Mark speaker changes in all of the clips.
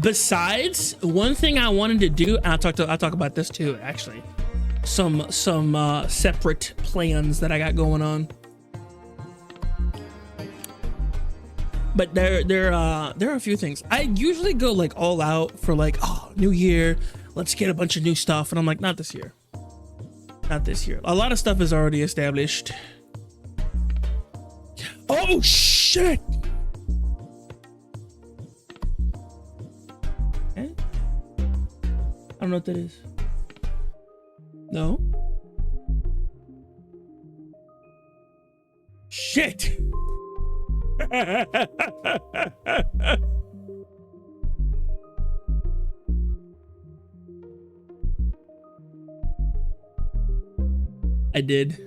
Speaker 1: Besides, one thing I wanted to do, and I'll talk about this too, actually. Some separate plans that I got going on. But there are a few things. I usually go like all out for like, oh, new year, let's get a bunch of new stuff, and I'm like, not this year. Not this year. A lot of stuff is already established. Oh shit! Okay. I don't know what that is. No. Shit! I did.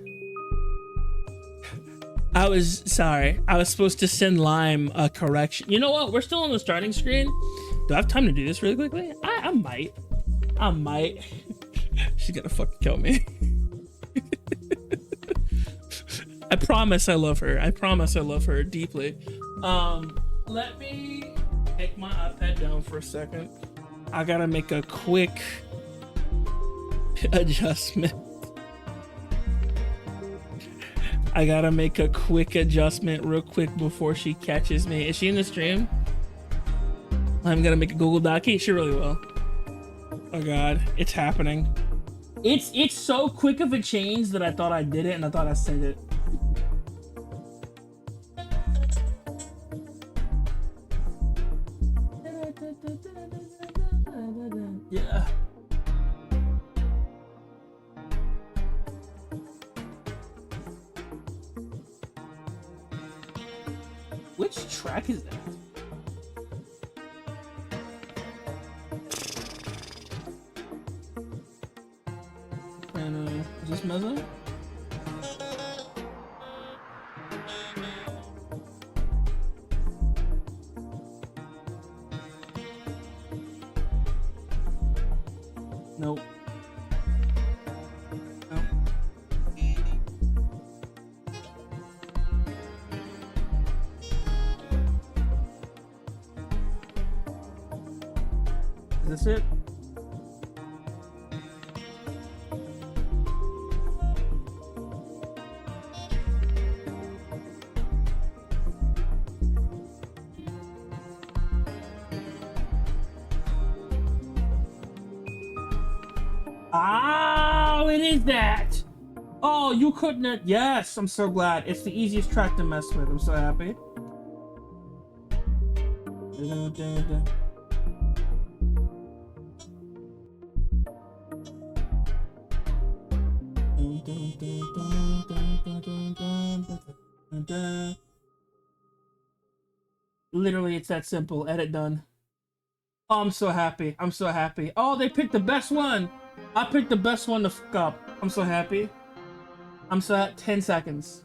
Speaker 1: I was sorry. I was supposed to send Lime a correction. You know what? We're still on the starting screen. Do I have time to do this really quickly? I might. I might. She's gonna fucking kill me. I promise I love her. I promise I love her deeply. Let me take my iPad down for a second. I gotta make a quick adjustment. I gotta make a quick adjustment real quick before she catches me. Is she in the stream? I'm gonna make a Google Doc. Hey, she really will. Oh god, it's happening. It's so quick of a change that I thought I did it and I thought I said it. Yeah. Which track is that? Is this Mezzo? Nope. Nope. Is this it? Oh, it is that. Oh, you couldn't have. Yes, I'm so glad. It's the easiest track to mess with. I'm so happy. Literally, it's that simple. Edit done. Oh, I'm so happy. I'm so happy. Oh, they picked the best one. I picked the best one to fuck up. I'm so happy. I'm so at 10 seconds.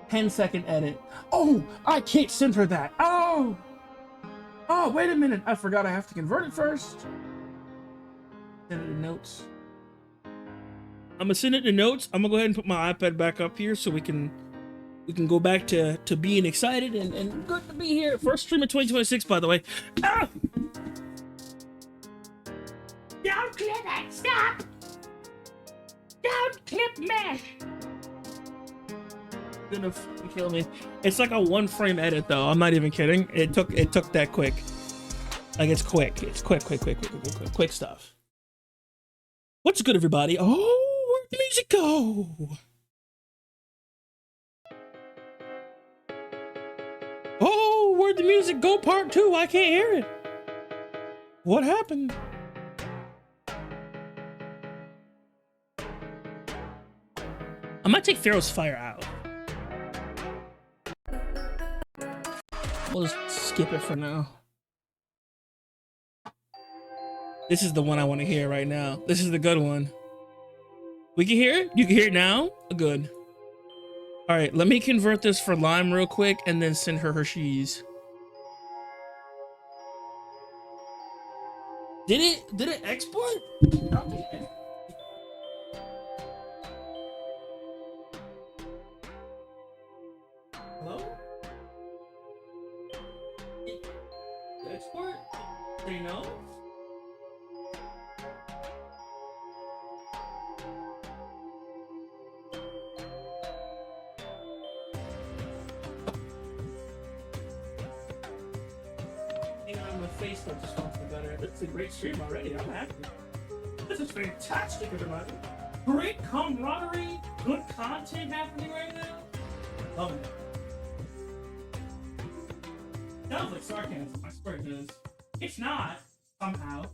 Speaker 1: 10-second edit. Oh, I can't send her that. Oh. Oh, wait a minute. I forgot I have to convert it first. Send it to notes. I'm gonna send it to notes. I'm gonna go ahead and put my iPad back up here so we can go back to being excited and good to be here. First stream of 2026, by the way. Ah! Don't clip it! Stop! Don't clip me! Gonna fucking kill me. It's like a 1-frame edit, though. I'm not even kidding. It took that quick. Like it's quick. It's quick stuff. What's good, everybody? Oh, where'd the music go? Oh, where'd the music go? Part 2. I can't hear it. What happened? I might take Pharaoh's Fire out. We'll just skip it for now. This is the one I want to hear right now. This is the good one. We can hear it? You can hear it now? Good. All right, let me convert this for Lime real quick and then send her Hershey's. Did it export? Okay. Hello? Export? say no? My face just off the better. It's a great stream already. I'm happy. This is fantastic, everybody. Great camaraderie, good content happening right now. Loving it. Sounds like sarcasm. I swear it does. It's not, somehow.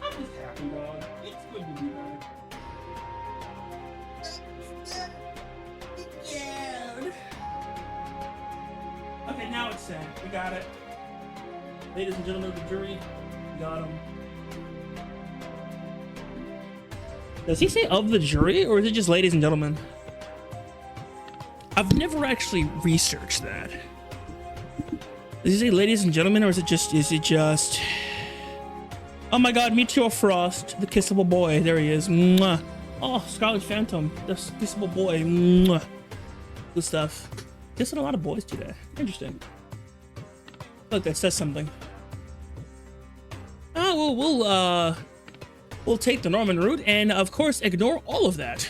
Speaker 1: I'm just happy, dog. It's good to be back. Yeah. Okay, now it's set. We got it. Ladies and gentlemen of the jury, we got him. Does he say of the jury, or is it just ladies and gentlemen? I've never actually researched that. Does he say ladies and gentlemen, or is it just... Oh my god, Meteor Frost, the kissable boy. There he is. Mwah. Oh, Scarlet Phantom, the kissable boy. Mwah. Good stuff. Kissing a lot of boys today. Interesting. Look, that says something. Oh, well, we'll take the Norman route and, of course, ignore all of that.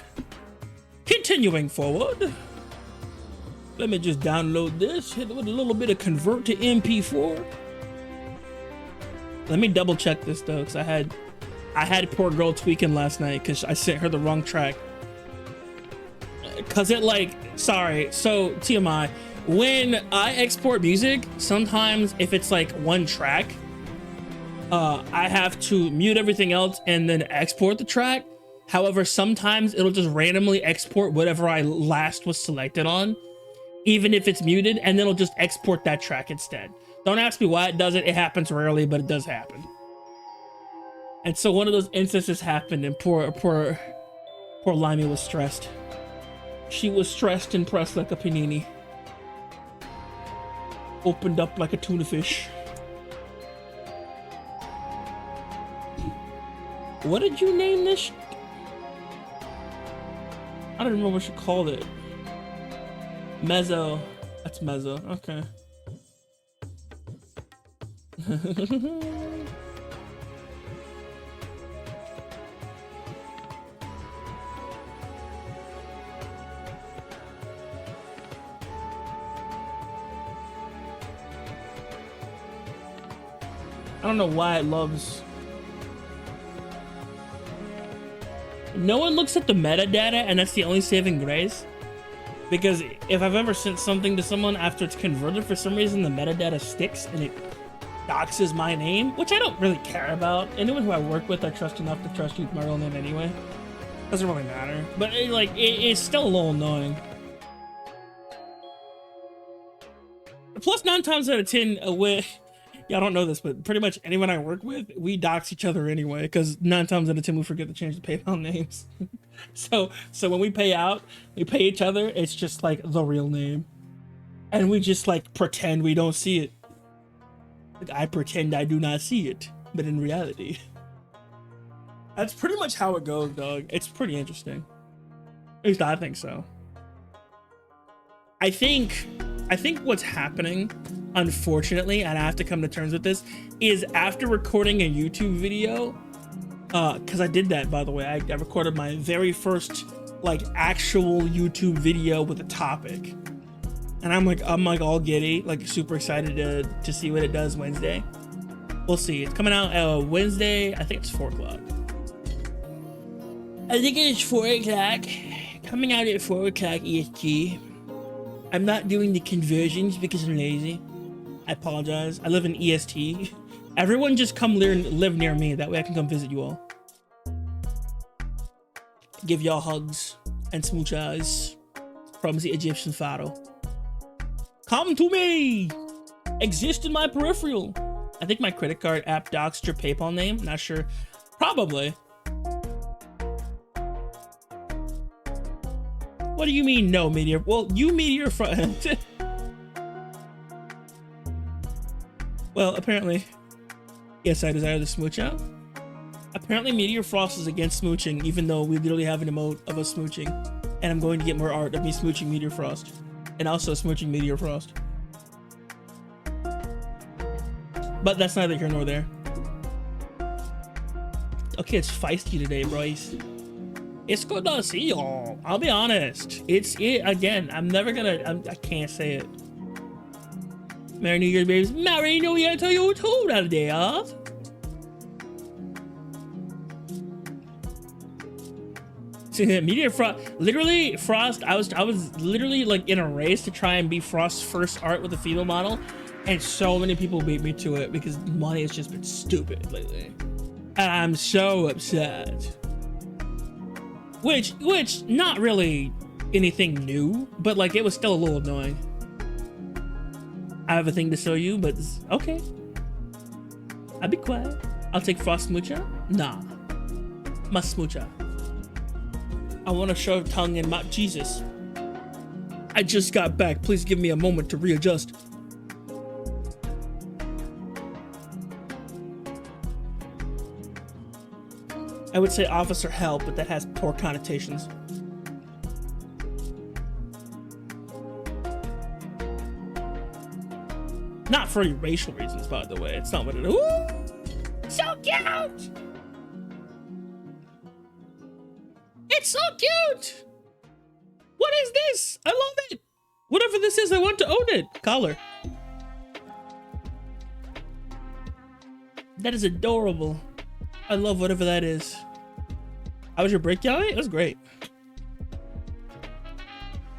Speaker 1: Continuing forward. Let me just download this, hit it with a little bit of convert to MP4. Let me double check this though, because I had poor girl tweaking last night because I sent her the wrong track. Cause it sorry, so TMI, when I export music, sometimes if it's like one track, I have to mute everything else and then export the track. However, sometimes it'll just randomly export whatever I last was selected on, even if it's muted, and then it'll just export that track instead. Don't ask me why it does it. It happens rarely, but it does happen. And so one of those instances happened, and poor Limey was stressed. She was stressed and pressed like a panini. Opened up like a tuna fish. What did you name this? I don't remember what you called it. Mezzo. That's Mezzo. Okay. I don't know why it loves. No one looks at the metadata, and that's the only saving grace. Because if I've ever sent something to someone after it's converted, for some reason the metadata sticks and it doxes my name, which I don't really care about. Anyone who I work with, I trust enough to trust you with my real name anyway. Doesn't really matter. But it's still a little annoying. Plus, 9 times out of 10, yeah, I don't know this, but pretty much anyone I work with, we dox each other anyway, because 9 times out of 10 we forget to change the PayPal names. so when we pay out, we pay each other, it's just like the real name. And we just pretend we don't see it. I pretend I do not see it, but in reality. That's pretty much how it goes, dog. It's pretty interesting. At least I think so. I think what's happening, unfortunately, and I have to come to terms with this, is after recording a YouTube video, because I did that, by the way. I recorded my very first actual YouTube video with a topic, and I'm all giddy, super excited to see what it does Wednesday. We'll see. It's coming out Wednesday. I think it's 4 o'clock. I think it's 4 o'clock. Coming out at 4 o'clock EST. I'm not doing the conversions because I'm lazy. I apologize. I live in EST. Everyone just come live near me. That way I can come visit you all. Give y'all hugs and smooches from the Egyptian pharaoh. Come to me! Exist in my peripheral. I think my credit card app doxed your PayPal name. Not sure. Probably. What do you mean no, Meteor? Well, you Meteor Frost. Well, apparently. Yes, I desire to smooch out. Apparently Meteor Frost is against smooching, even though we literally have an emote of us smooching. And I'm going to get more art of me smooching Meteor Frost. And also smooching Meteor Frost. But that's neither here nor there. Okay, it's feisty today, boys. It's good to see y'all. I'll be honest. Again, I can't say it. Merry New Year, babies. Merry New Year to you too, dears. Meteor Frost, literally Frost. I was literally like in a race to try and be Frost's first art with a female model, and so many people beat me to it because money has just been stupid lately, and I'm so upset. Which not really anything new, but like it was still a little annoying. I have a thing to show you, but okay. I'll be quiet. I'll take Frost Smoocha. Nah, my Smoocha. I want to shove tongue in my Jesus. I just got back. Please give me a moment to readjust. I would say officer help, but that has poor connotations. Not for any racial reasons, by the way. It's not what it is. Ooh, so cute! It's so cute! What is this? I love it! Whatever this is, I want to own it. Collar. That is adorable. I love whatever that is. How was your break, Yanni? It was great.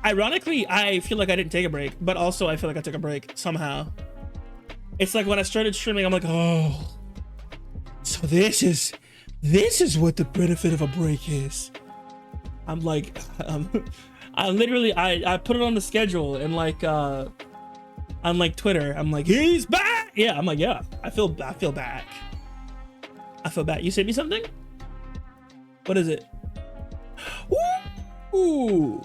Speaker 1: Ironically, I feel like I didn't take a break, but also I feel like I took a break somehow. It's like when I started streaming, I'm like, oh, so this is what the benefit of a break is. I'm like, I literally put it on the schedule and like, on like Twitter, I'm like, he's back. Yeah, I'm like, yeah, I feel back. I feel bad. You sent me something? What is it? Ooh.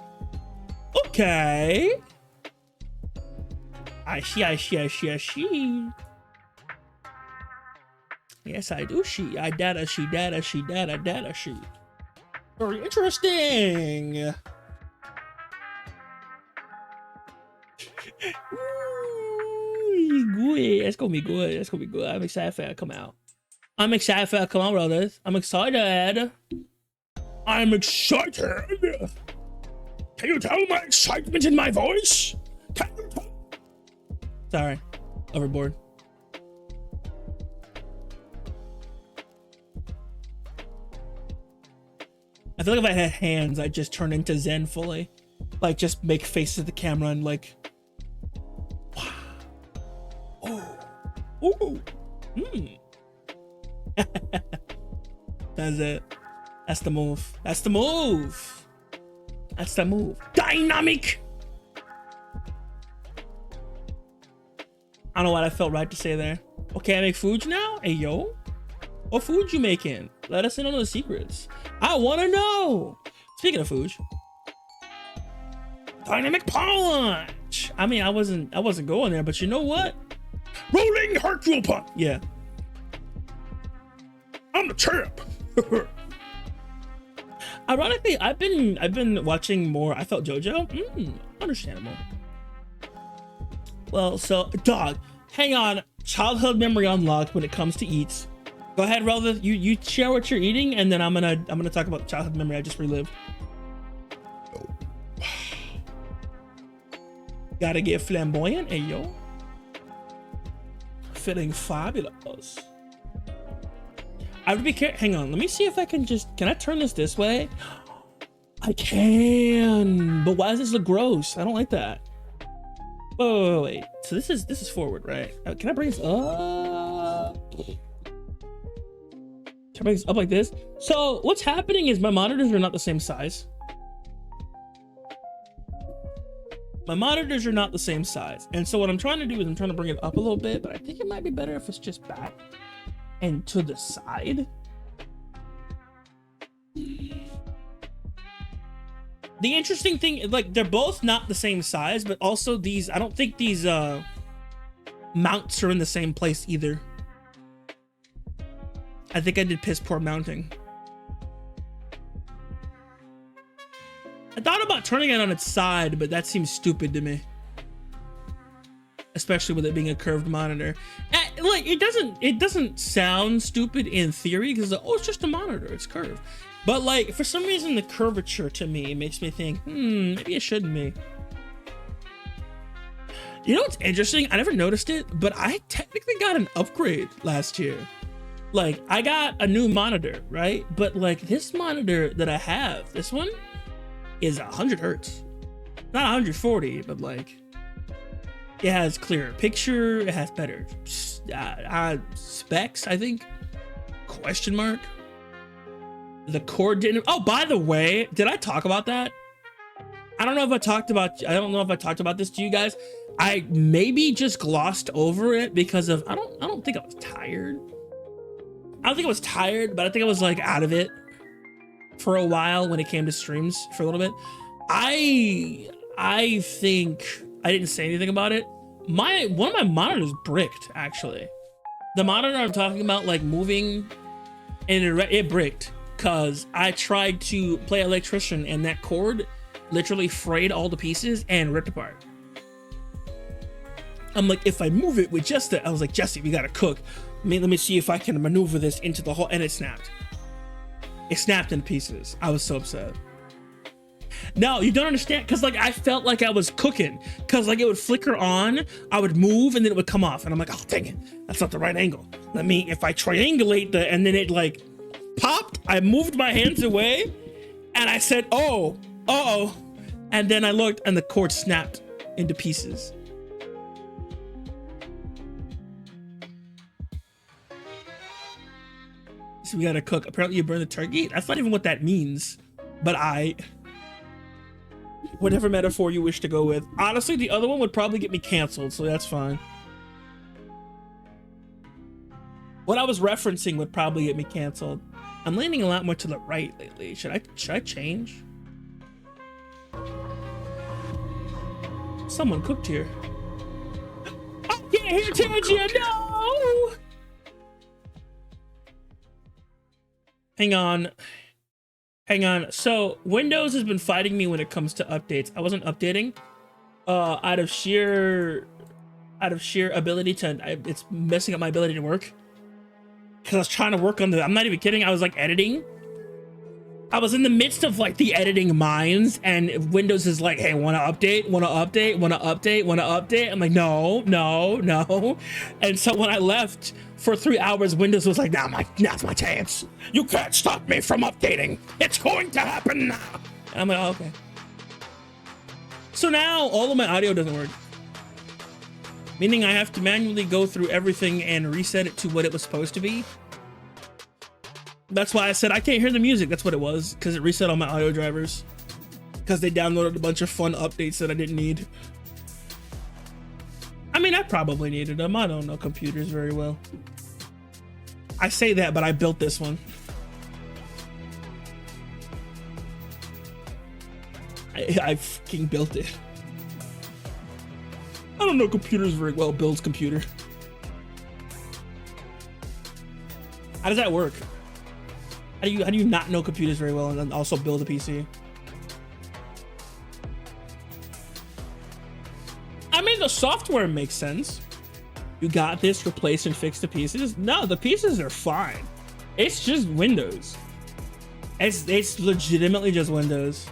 Speaker 1: Okay. I see. Yes, I do. She. Very interesting. Ooh, good. That's gonna be good. I'm excited for it to come out. Brothers. I'm excited. Can you tell my excitement in my voice? Can you tell? Sorry. Overboard. I feel like if I had hands, I'd just turn into Zen fully. Like, just make faces at the camera and like... Wow. Oh. Ooh. That's it. That's the move. Dynamic. I don't know what I felt right to say there. Okay, I make foods now? Hey, yo. What food you making? Let us in on the secrets. I want to know. Speaking of food. Dynamic punch. I mean, I wasn't going there, but you know what? Rolling Hercule punch. Yeah. I'm the champ. Ironically, I've been watching more. I felt JoJo. Understandable. Well, so dog, hang on. Childhood memory unlocked when it comes to eats. Go ahead, Relva. You share what you're eating, and then I'm gonna talk about childhood memory I just relived. Gotta get flamboyant, hey yo. Feeling fabulous. I would be careful. Hang on, let me see if I can I turn this way? I can, but why does this look gross? I don't like that. Wait. So this is forward, right? Can I bring this up? Can I bring this up like this? So what's happening is my monitors are not the same size. And so what I'm trying to do is I'm trying to bring it up a little bit, but I think it might be better if it's just back and to the side. The interesting thing, like, they're both not the same size, but also these, I don't think these mounts are in the same place either. I think I did piss poor mounting. I thought about turning it on its side, but that seems stupid to me. Especially with it being a curved monitor. like it doesn't sound stupid in theory because oh, it's just a monitor, it's curved. But like for some reason the curvature to me makes me think, maybe it shouldn't be. You know what's interesting? I never noticed it, but I technically got an upgrade last year. Like I got a new monitor, right? But like this monitor that I have, this one is 100 hertz, not 140, but like it has clearer picture, it has better specs, I think. Question mark. The cord didn't. Oh, by the way, did I talk about that? I don't know if I talked about this to you guys. I maybe just glossed over it because of I don't think I was tired. I don't think I was tired, but I think I was like out of it for a while when it came to streams for a little bit. I think I didn't say anything about it. One of my monitors bricked, actually. The monitor I'm talking about, like moving, and it bricked because I tried to play electrician and that cord literally frayed all the pieces and ripped apart. I'm like, if I move it with just that, I was like, Jesse, we gotta cook. Let me see if I can maneuver this into the hole, and it snapped. It snapped in pieces. I was so upset. No, you don't understand, because like I felt like I was cooking, because like it would flicker on, I would move, and then it would come off, and I'm like, oh dang it, that's not the right angle. If I triangulate and then it like popped, I moved my hands away, and I said, oh, uh-oh, and then I looked, and the cord snapped into pieces. So we gotta cook. Apparently you burn the turkey. That's not even what that means, but whatever metaphor you wish to go with. Honestly, the other one would probably get me canceled, so that's fine. What I was referencing would probably get me canceled. I'm leaning a lot more to the right lately. Should I change? Someone cooked here. I can't hear Tangia, no! Hang on. So Windows has been fighting me when it comes to updates. I wasn't updating out of sheer ability to, it's messing up my ability to work. Because I was trying to work on I'm not even kidding, I was like editing. I was in the midst of like the editing mines, and Windows is like, hey, wanna update? I'm like, no. And so when I left for 3 hours, Windows was like, now's my chance. You can't stop me from updating. It's going to happen now. And I'm like, oh, okay. So now all of my audio doesn't work. Meaning I have to manually go through everything and reset it to what it was supposed to be. That's why I said I can't hear the music. That's what it was, because it reset all my audio drivers. Because they downloaded a bunch of fun updates that I didn't need. I mean, I probably needed them. I don't know computers very well. I say that, but I built this one. I fucking built it. I don't know computers very well. Builds computer. How does that work? How do you not know computers very well and then also build a PC? I mean, the software makes sense. You got this, replace and fix the pieces. No, the pieces are fine. It's just Windows. It's legitimately just Windows.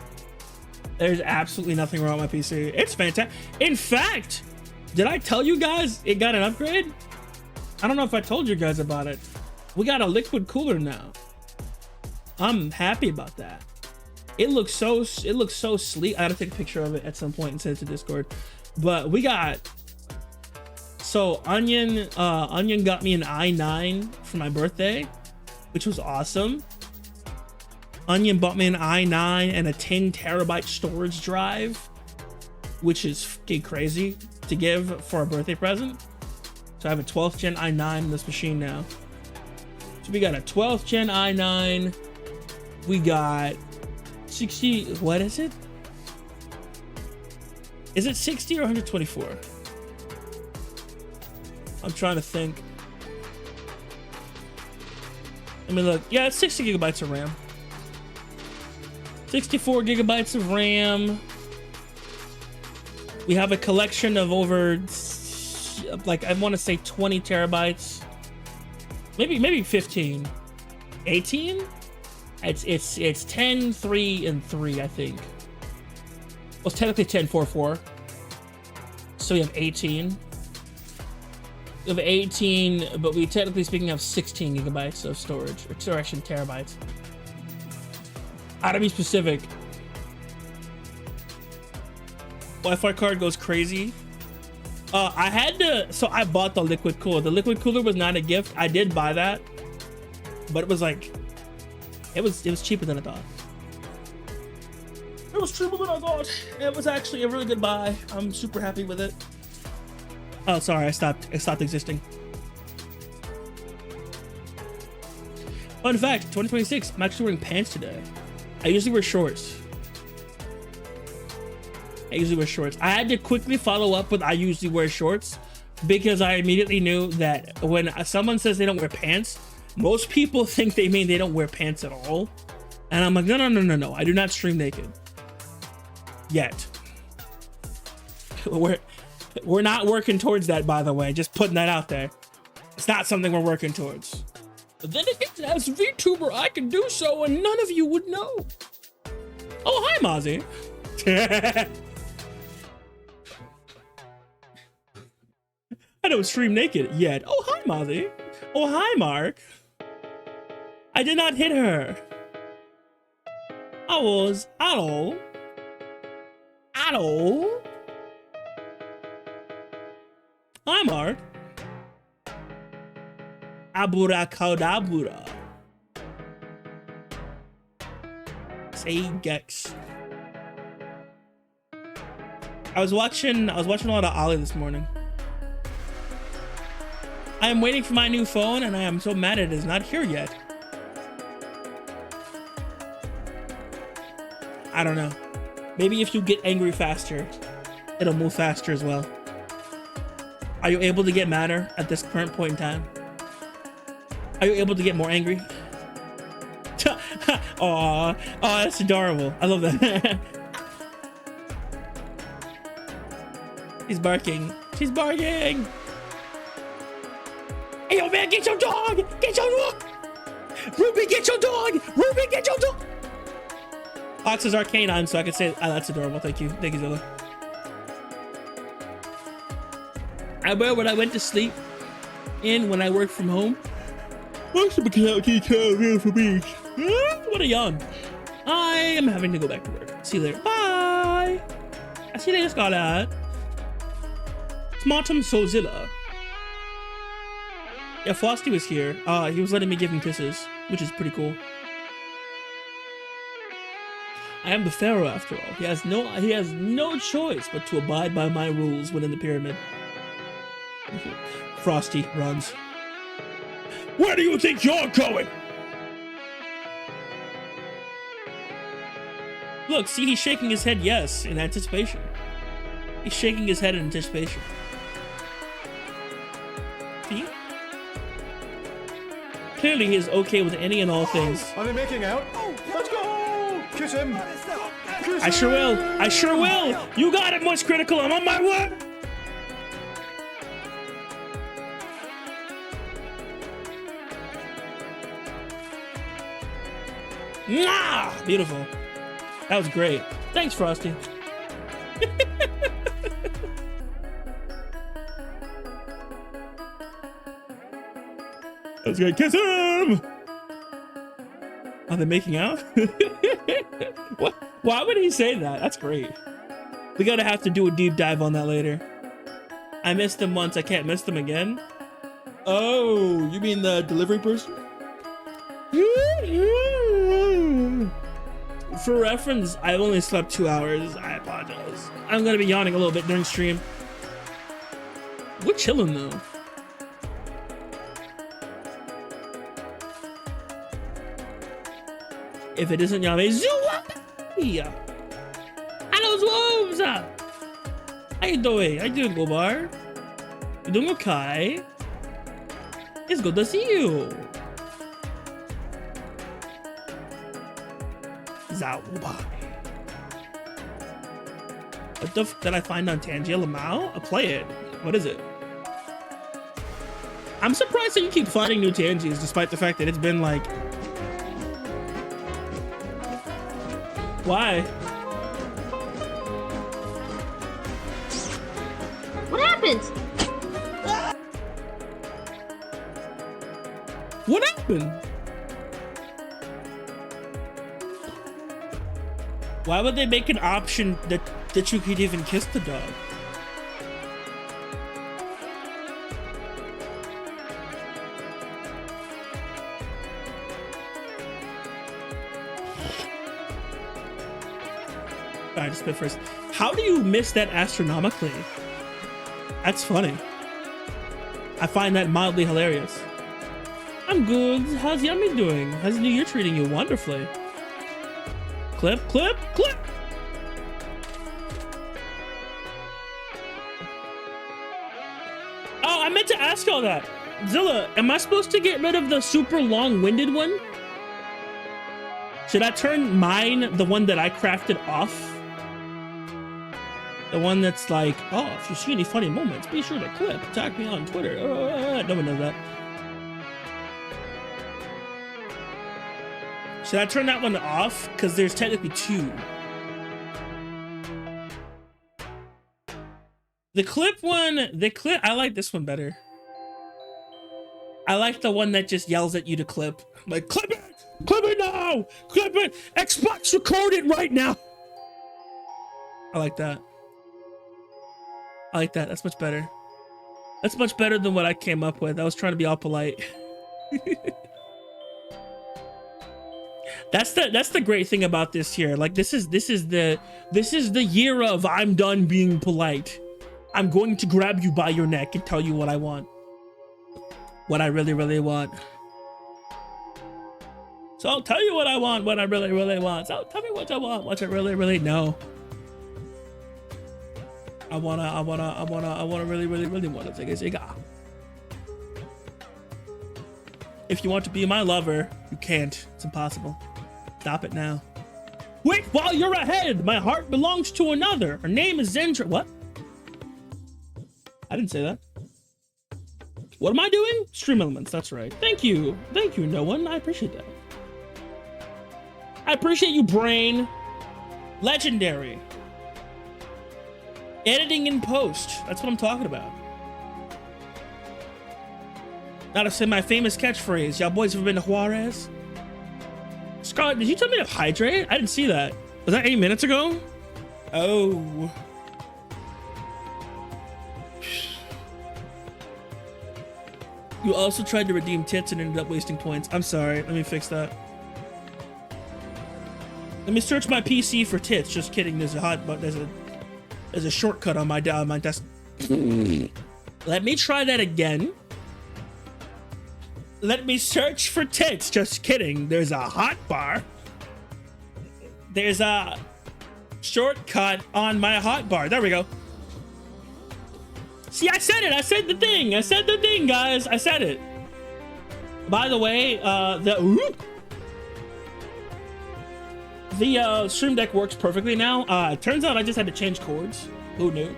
Speaker 1: There's absolutely nothing wrong with my PC. It's fantastic. In fact, did I tell you guys it got an upgrade? I don't know if I told you guys about it. We got a liquid cooler now. I'm happy about that. It looks so sleek. I gotta take a picture of it at some point and send it to Discord. But we got, so Onion got me an i9 for my birthday, which was awesome. Onion bought me an i9 and a 10 terabyte storage drive, which is fucking crazy to give for a birthday present. So I have a 12th gen i9 in this machine now. So we got a 12th gen i9. We got 60, what is it? Is it 60 or 124? I'm trying to think. Let me look. Yeah, it's 60 gigabytes of RAM. 64 gigabytes of RAM. We have a collection of over like I want to say 20 terabytes, maybe 15, 18. It's 10, 3, and 3, I think. Well, it's technically 10, 4, 4. So we have 18. We have 18, but we technically speaking have 16 gigabytes of storage, or actually terabytes. To be specific, Wi-Fi card goes crazy. I had to, so I bought the liquid cooler. The liquid cooler was not a gift. I did buy that, but it was like, it was cheaper than I thought. It was cheaper than I thought. It was actually a really good buy. I'm super happy with it. Oh, sorry, I stopped existing. Fun fact, 2026, I'm actually wearing pants today. I usually wear shorts. I had to quickly follow up with I usually wear shorts because I immediately knew that when someone says they don't wear pants, most people think they mean they don't wear pants at all. And I'm like, no. I do not stream naked. Yet. We're not working towards that, by the way. Just putting that out there. It's not something we're working towards. But then again, as a VTuber, I can do so and none of you would know. Oh, hi, Mozzie. I don't stream naked yet. Oh, hi, Mozzie. Oh, hi, Mark. I did not hit her. I was. Hello. Hi, Mark. Abracadabra. Say Gex. I was watching a lot of Ollie this morning. I am waiting for my new phone and I am so mad it is not here yet. I don't know. Maybe if you get angry faster, it'll move faster as well. Are you able to get madder at this current point in time? Are you able to get more angry? Aw, that's adorable. I love that. She's barking. She's barking. Hey, yo, man, get your dog! Get your dog! Ruby, get your dog! Ruby, get your dog! Ox is arcane on, so I can say, oh, that's adorable. Thank you. Thank you, Zilla. I wear what I went to sleep in when I work from home. What a yawn. I am having to go back to work. See you later. Bye. I see you later, Scarlett. Smartum Soulzilla. Yeah, Frosty was here. He was letting me give him kisses, which is pretty cool. I am the pharaoh after all. He has no choice but to abide by my rules within the pyramid. Frosty runs. Where do you think you're going? Look, see, he's shaking his head yes in anticipation. He's shaking his head in anticipation. See? Clearly he is okay with any and all things.
Speaker 2: Are they making out? Let's go! Kiss him! Kiss
Speaker 1: I sure will. I sure will. You got it, Much Critical. I'm on my way. Mwah! Beautiful. That was great. Thanks, Frosty. Let's go kiss him! Are they making out? What? Why would he say that? That's great. We gotta have to do a deep dive on that later. I missed them once, I can't miss them again. Oh, you mean the delivery person? For reference, I've only slept 2 hours. I apologize. I'm gonna be yawning a little bit during stream. We're chilling though. If it isn't Yame, Zuwa! Hello, Zwobs! How you doing? How you doing, Gobar? You doing okay? It's good to see you. Zawubai. What the f did I find on Tangier Lamau? I'll play it. What is it? I'm surprised that you keep finding new TNGs despite the fact that it's been like... Why?
Speaker 3: What happened?
Speaker 1: What happened? Why would they make an option that you could even kiss the dog? Alright, just spit first. How do you miss that astronomically? That's funny. I find that mildly hilarious. I'm good. How's Yummy doing? How's the new year treating you? Wonderfully. Clip, clip, clip. Oh, I meant to ask y'all that. Zilla, am I supposed to get rid of the super long-winded one? Should I turn mine, the one that I crafted, off? The one that's like, oh, if you see any funny moments, be sure to clip. Tag me on Twitter. No one knows that. Should I turn that one off? Because there's technically two. The clip one, I like this one better. I like the one that just yells at you to clip. Like, clip it now, clip it. Xbox, record it right now. I like that. I like that. That's much better. That's much better than what I came up with. I was trying to be all polite. That's the great thing about this here. Like this is the year of I'm done being polite. I'm going to grab you by your neck and tell you what I want. What I really, really want. So I'll tell you what I want, what I really, really want. So tell me what I want, what I really, really know. I wanna really, really, really wanna take a cigar. If you want to be my lover, you can't. It's impossible. Stop it now. Wait, while you're ahead, my heart belongs to another. Her name is Zendra. What? I didn't say that. What am I doing? Stream elements, that's right. Thank you. Thank you, no one. I appreciate that. I appreciate you, brain. Legendary. Editing in post. That's what I'm talking about. Now to say my famous catchphrase. Y'all boys ever been to Juarez? Scarlett, did you tell me to hydrate? I didn't see that. Was that 8 minutes ago? Oh. You also tried to redeem tits and ended up wasting points. I'm sorry. Let me fix that. Let me search my PC for tits. Just kidding. There's a shortcut on my desk. Let me try that again. Let me search for tits. Just kidding. There's a hot bar. There's a shortcut on my hot bar. There we go. See, I said it. I said the thing. I said the thing, guys. I said it. By the way, the Stream Deck works perfectly now. It turns out I just had to change cords. Who knew?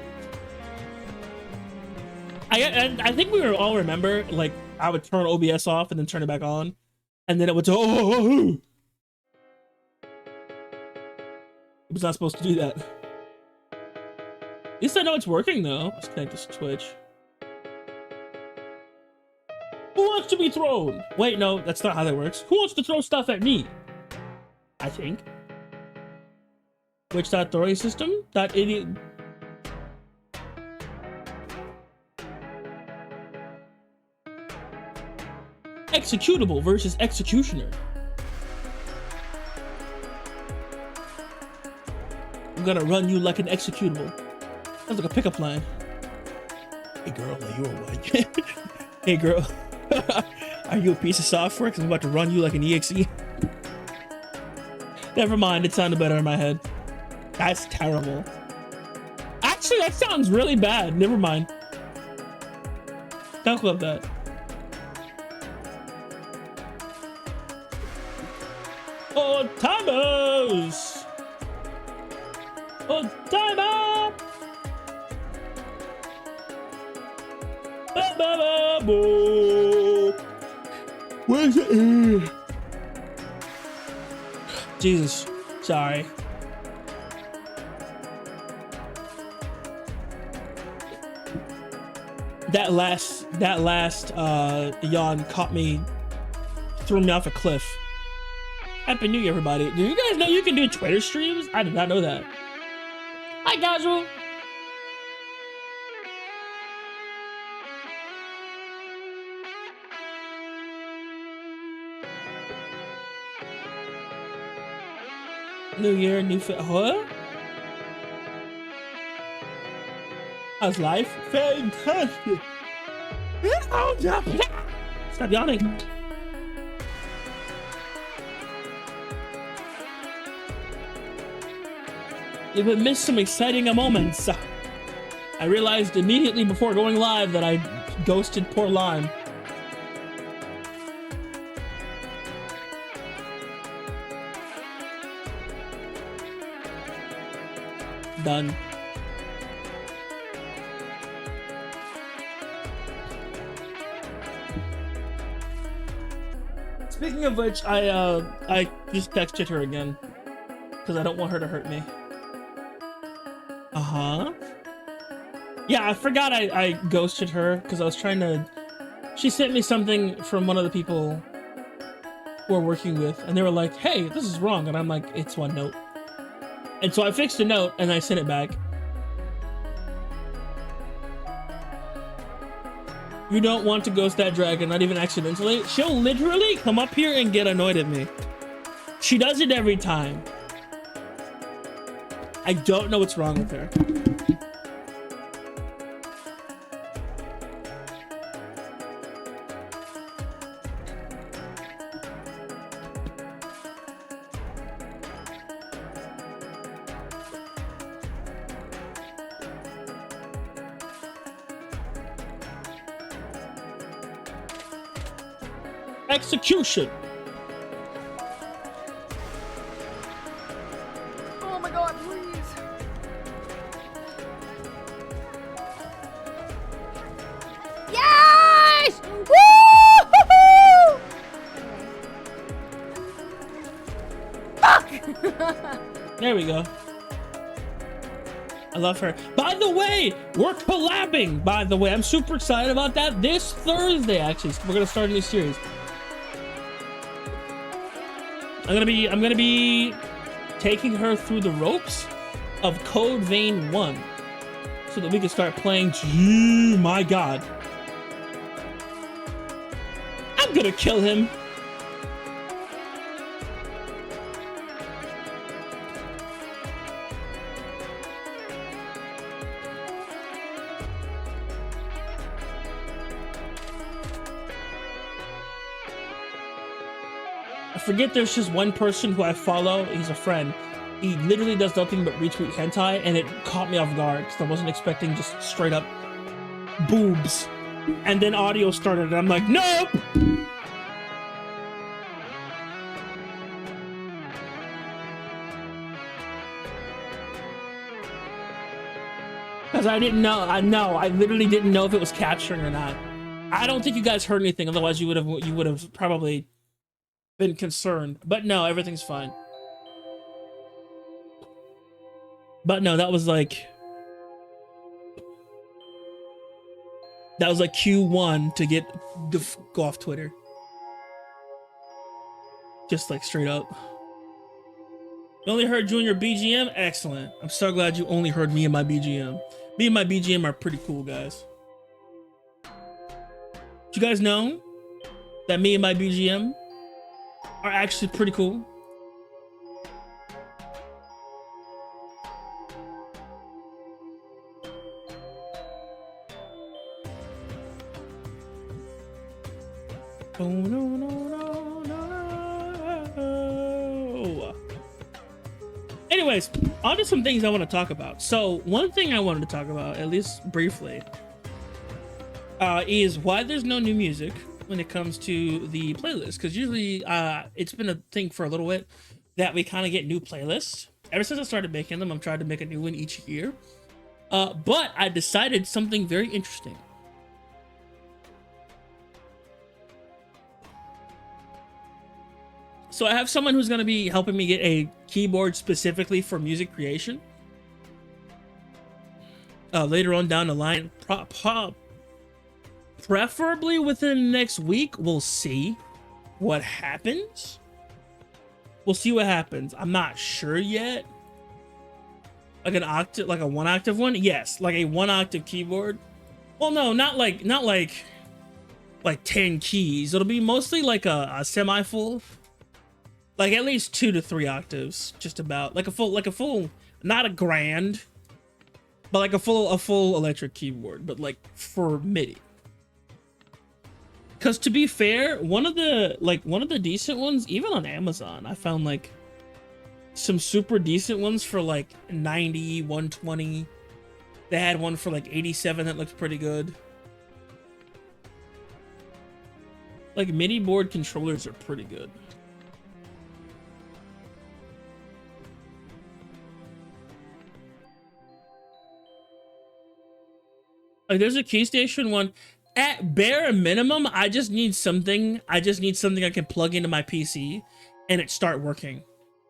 Speaker 1: I think we all remember, like, I would turn OBS off and then turn it back on, and then it would it was not supposed to do that. At least I know it's working though. Let's connect this to Twitch. Who wants to be thrown? Wait, no, that's not how that works. Who wants to throw stuff at me? I think. Twitch.throwing system. Idiot. Executable versus executioner. I'm gonna run you like an executable. Sounds like a pickup line. Hey girl, are you alright? Hey girl, are you a piece of software? Because I'm about to run you like an exe. Never mind, it sounded better in my head. That's terrible. Actually, that sounds really bad. Never mind. Don't love that. Oh, timers! Oh, timer! Ba, ba, ba, boo. Jesus, sorry. That last yawn caught me, threw me off a cliff. Happy New Year, everybody. Do you guys know you can do Twitter streams? I did not know that. Hi, Casual. New year, new fit. Huh? How's life? Fantastic. Stop yawning. You've missed some exciting moments. I realized immediately before going live that I ghosted poor Lime. Done. Speaking of which, I just texted her again because I don't want her to hurt me. Uh-huh. Yeah, I forgot I ghosted her because I was trying to... She sent me something from one of the people who we're working with, and they were like, hey, this is wrong. And I'm like, it's OneNote. And so I fixed a note, and I sent it back. You don't want to ghost that dragon, not even accidentally. She'll literally come up here and get annoyed at me. She does it every time. I don't know what's wrong with her. Execution.
Speaker 3: Oh my god, please. Yes! Woo! Fuck!
Speaker 1: There we go. I love her. By the way, we're collabing. By the way, I'm super excited about that. This Thursday, actually, we're gonna start a new series. I'm gonna be taking her through the ropes of Code Vein 1 so that we can start playing. Gee, my god. I'm gonna kill him. I forget there's just one person who I follow. He's a friend. He literally does nothing but retweet hentai, and it caught me off guard because I wasn't expecting just straight up boobs. And then audio started, and I'm like, nope! Because I didn't know. I literally didn't know if it was capturing or not. I don't think you guys heard anything. Otherwise, you would have probably been concerned. But no, everything's fine. But no, that was like Q1 to go off Twitter. Just like straight up. You only heard Junior BGM? Excellent. I'm so glad you only heard me and my BGM. Me and my BGM are pretty cool, guys. Did you guys know that me and my BGM are actually pretty cool? Oh, no, no, no, no. Anyways, on to some things I want to talk about. So one thing I wanted to talk about, at least briefly, is why there's no new music when it comes to the playlist. Because usually it's been a thing for a little bit that we kind of get new playlists. Ever since I started making them, I'm trying to make a new one each year. But I decided something very interesting. So I have someone who's going to be helping me get a keyboard specifically for music creation. Later on down the line, preferably within the next week. We'll see what happens. We'll see what happens. I'm not sure yet. Like an octave, like a 1-octave one? Yes, like a 1-octave keyboard. Well, no, not like 10 keys. It'll be mostly like a semi-full. Like at least 2 to 3 octaves, just about. Like a full, not a grand, but like a full electric keyboard, but like for MIDI. Cause to be fair, one of the decent ones, even on Amazon, I found like some super decent ones for like 90, 120. They had one for like 87 that looked pretty good. Like MIDI board controllers are pretty good. Like there's a KeyStation one. At bare minimum, I just need something I can plug into my PC and it start working.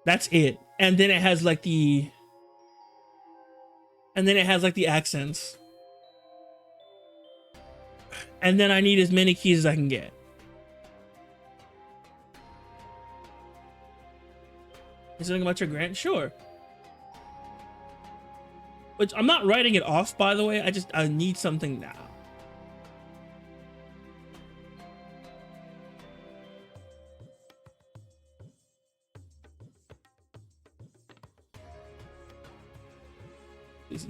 Speaker 1: That's it. And then it has like the accents. And then I need as many keys as I can get. Is something about your grant? Sure. Which I'm not writing it off, by the way. I need something now.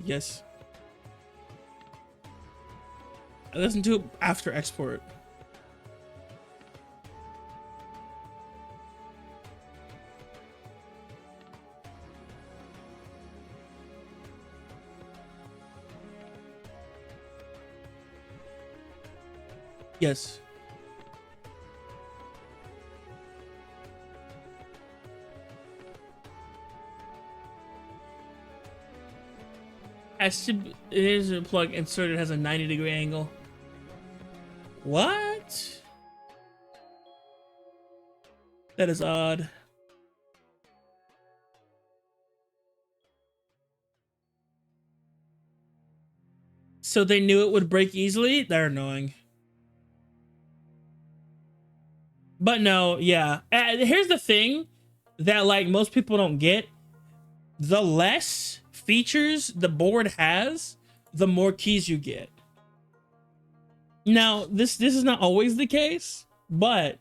Speaker 1: Yes. I listen to it after export. Yes. It is a plug inserted, has a 90-degree angle. What? That is odd. So they knew it would break easily? They're annoying. But no, yeah. Here's the thing that like most people don't get. The less features the board has, the more keys you get. Now, this is not always the case, but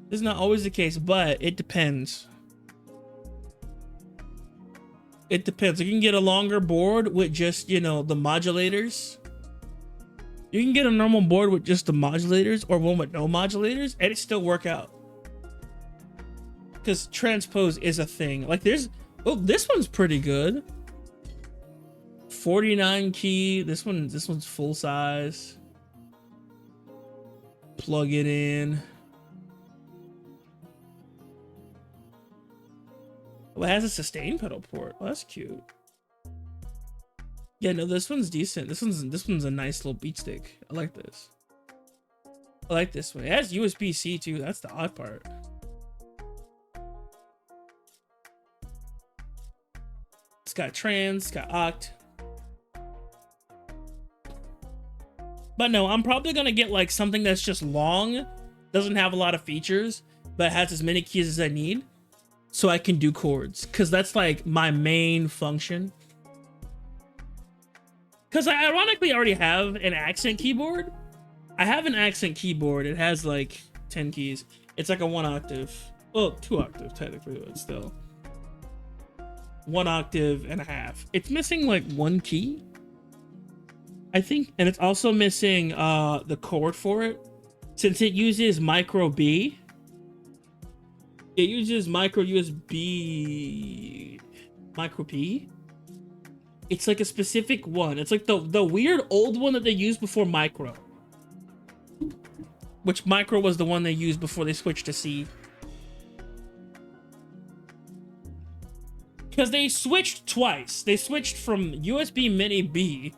Speaker 1: it depends. It depends. You can get a longer board with just, the modulators. You can get a normal board with just the modulators or one with no modulators and it still work out. Because transpose is a thing. Like this one's pretty good. 49 key. This one's full size. Plug it in. Well, it has a sustain pedal port. Well, that's cute. Yeah, no, this one's decent. This one's a nice little beat stick. I like this. I like this one. It has USB-C too. That's the odd part. It's got trans, it's got oct. But no, I'm probably gonna get like something that's just long, doesn't have a lot of features, but has as many keys as I need, so I can do chords. Cause that's like my main function. Cause I ironically already have an accent keyboard. I have an accent keyboard. It has like 10 keys. It's like a 1-octave. Well, 2 octaves technically, but still. 1 octave and a half. It's missing like 1 key, I think, and it's also missing the chord for it. Since it uses micro B, it uses micro USB, micro P. It's like a specific one. It's like the weird old one that they used before micro, which micro was the one they used before they switched to C. Because they switched twice. They switched from USB Mini B,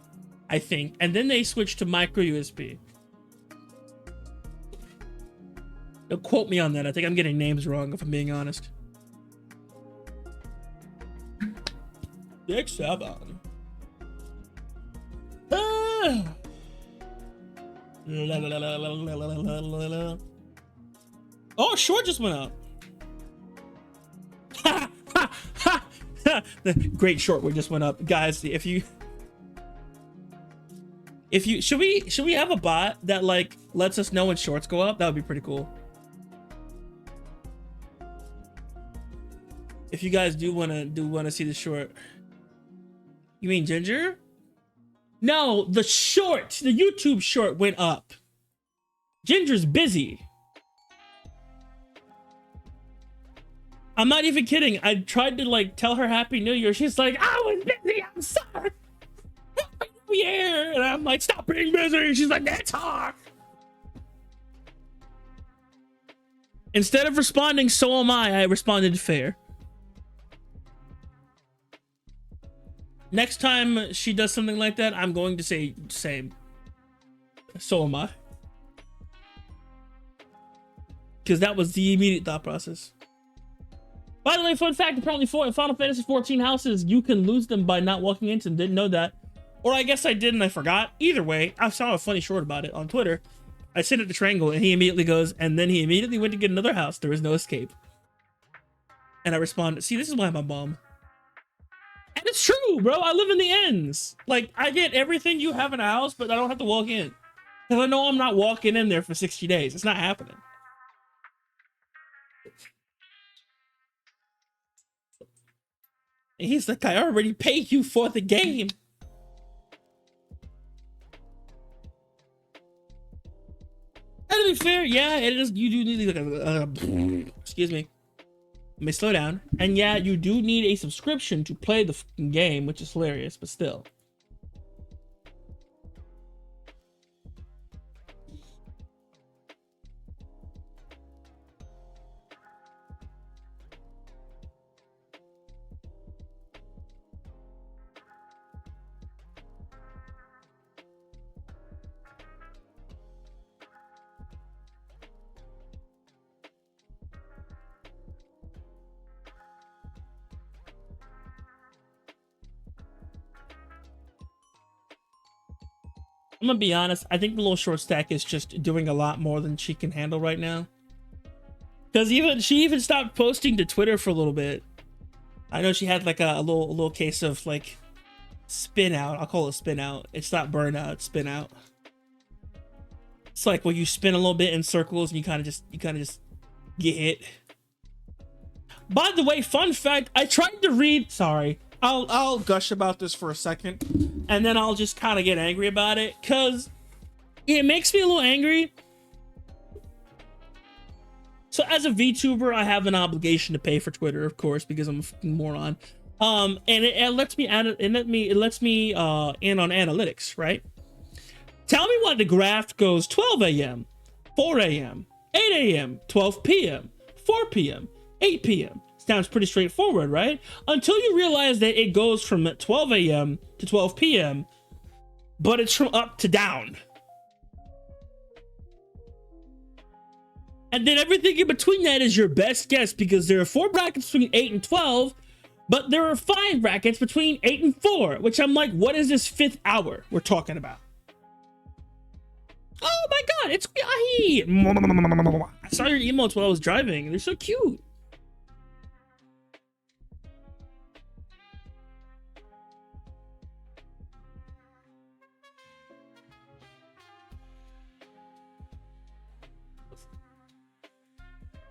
Speaker 1: I think, and then they switched to micro USB. Don't quote me on that. I think I'm getting names wrong, if I'm being honest. 6-7. Ah. Oh, short just went up. The great short one just went up, guys. If you should we have a bot that like lets us know when shorts go up? That would be pretty cool. If you guys do want to see the short. You mean Ginger? No, the YouTube short went up. Ginger's busy. I'm not even kidding. I tried to like tell her Happy New Year. She's like, I was busy. I'm sorry. Happy New Year. And I'm like, stop being busy. She's like, that's hard. Instead of responding, so am I responded fair. Next time she does something like that, I'm going to say same. So am I. Because that was the immediate thought process. By the way, fun fact, apparently in Final Fantasy 14 houses, you can lose them by not walking into them. Didn't know that. Or I guess I did and I forgot. Either way, I saw a funny short about it on Twitter. I sent it to Triangle and he immediately goes, and then he immediately went to get another house. There was no escape. And I responded, see, this is why I'm a bum. And it's true, bro. I live in the ends. Like, I get everything you have in a house, but I don't have to walk in. Because I know I'm not walking in there for 60 days. It's not happening. And he's like, I already paid you for the game. And to be fair, yeah, it is. You do need like excuse me. Let me slow down. And yeah, you do need a subscription to play the fucking game, which is hilarious, but still. I'm gonna be honest, I think the little short stack is just doing a lot more than she can handle right now. Because she even stopped posting to Twitter for a little bit. I know she had like a little case of like spin out. I'll call it spin out. It's not burnout, it's spin out. It's like when you spin a little bit in circles and you kind of just get hit. By the way, fun fact, I tried to read, sorry, I'll gush about this for a second and then I'll just kind of get angry about it because it makes me a little angry. So as a VTuber, I have an obligation to pay for Twitter, of course, because I'm a fucking moron. And it lets me in on analytics, right? Tell me why the graph goes 12 a.m., 4 a.m., 8 a.m., 12 p.m., 4 p.m., 8 p.m. Sounds pretty straightforward, right? Until you realize that it goes from 12 a.m. to 12 p.m., but it's from up to down. And then everything in between that is your best guess because there are 4 brackets between 8 and 12, but there are 5 brackets between 8 and 4, which I'm like, what is this 5th hour we're talking about? Oh my god, it's I saw your emotes while I was driving. They're so cute.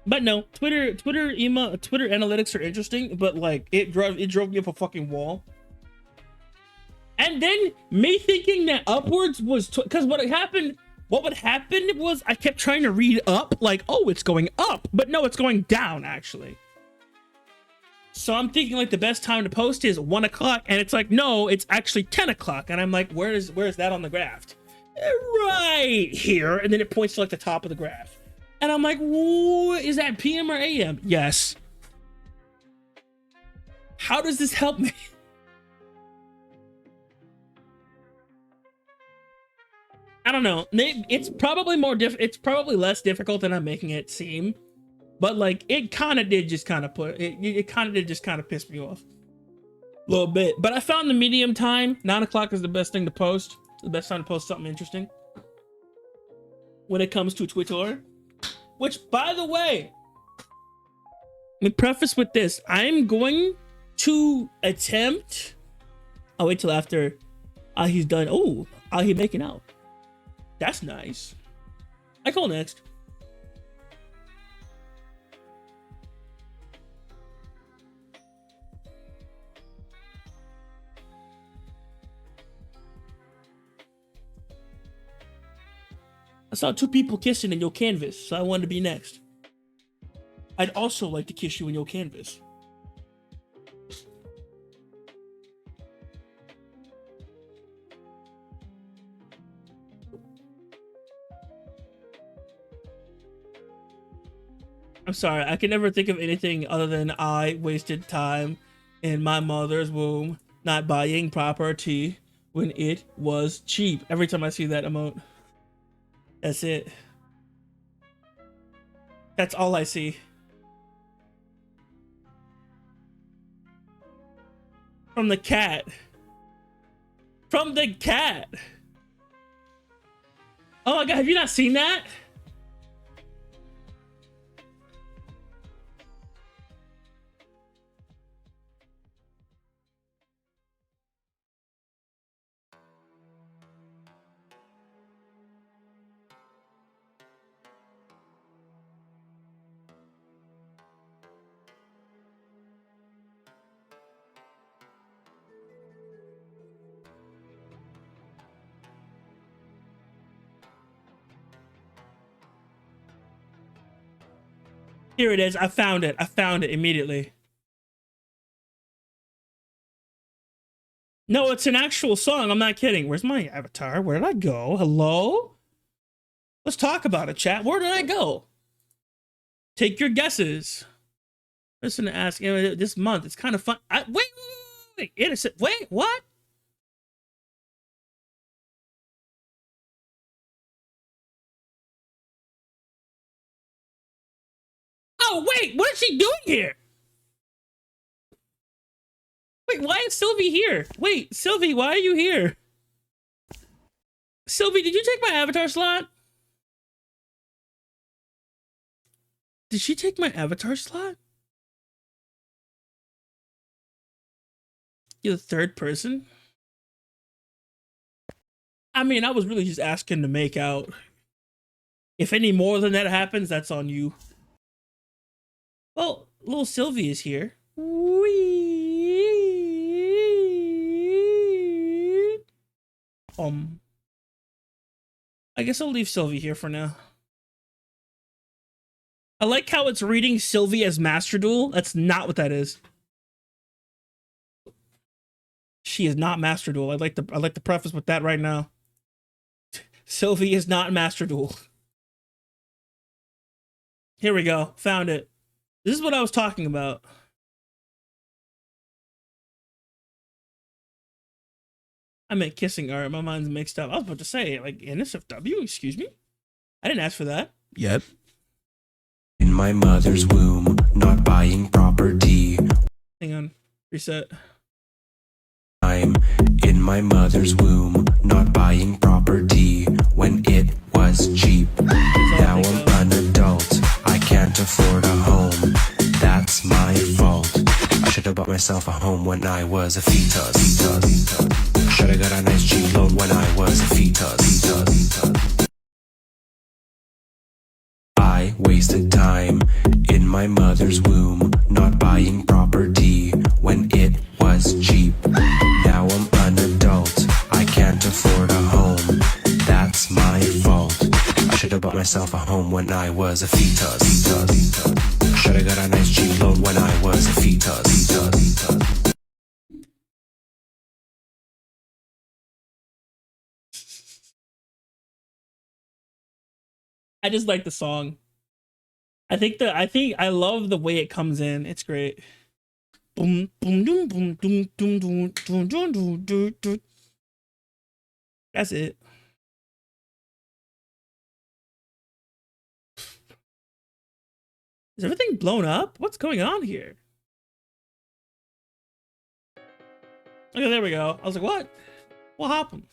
Speaker 1: But no, Twitter analytics are interesting, but like it drove me up a fucking wall. And then me thinking that upwards was because what would happen was I kept trying to read up like, oh, it's going up, but no, it's going down actually. So I'm thinking like the best time to post is 1 o'clock, and it's like, no, it's actually 10 o'clock, and I'm like, where is that on the graph? Right here, and then it points to like the top of the graph. And I'm like, is that PM or AM? Yes. How does this help me? I don't know. It's probably it's probably less difficult than I'm making it seem. But like it kind of did just kind of it kind of did just kind of piss me off a little bit. But I found the medium time. 9 o'clock is the best thing to post. The best time to post something interesting when it comes to Twitter. Which, by the way, let me preface with this. I'm going to attempt. I'll wait till after he's done. Oh, he's making out. That's nice. I call next. I saw 2 people kissing in your canvas, so I wanted to be next. I'd also like to kiss you in your canvas. I'm sorry, I can never think of anything other than I wasted time in my mother's womb not buying property when it was cheap. Every time I see that emote. That's it. That's all I see. From the cat. From the cat. Oh my god, have you not seen that? Here it is. I found it. I found it immediately. No, it's an actual song. I'm not kidding. Where's my avatar? Where did I go? Hello? Let's talk about it, chat. Where did I go? Take your guesses. Listen to ask this month. It's kind of fun. Wait. Innocent. Wait, what? Oh, wait. What is she doing here? Wait, why is Sylvie here? Wait, Sylvie, why are you here? Sylvie, did you take my avatar slot? Did she take my avatar slot? You're the 3rd person? I mean, I was really just asking to make out. If any more than that happens, that's on you. Well, little Sylvie is here. I guess I'll leave Sylvie here for now. I like how it's reading Sylvie as Master Duel. That's not what that is. She is not Master Duel. I like to preface with that right now. Sylvie is not Master Duel. Here we go. Found it. This is what I was talking about. I meant kissing art. My mind's mixed up. I was about to say, like, NSFW, excuse me? I didn't ask for that. Yep.
Speaker 4: In my mother's womb, not buying property.
Speaker 1: Hang on. Reset.
Speaker 4: I'm in my mother's womb, not buying property when it was cheap. Now I'm an adult, I can't afford a home. That's my fault. I should have bought myself a home when I was a fetus. Should have got a nice cheap loan when I was a fetus. I wasted time in my mother's womb, not buying property when it was cheap. Now I'm an adult, I can't afford a home. That's my fault. I should have bought myself a home when I was a fetus. Should have got a nice cheap loan when I was a fetus.
Speaker 1: I just like the song. I think I love the way it comes in. It's great. Boom boom doom boom doom doom doom doom doom doom doom. That's it. Is everything blown up? What's going on here? Okay, there we go. I was like, what? What happened?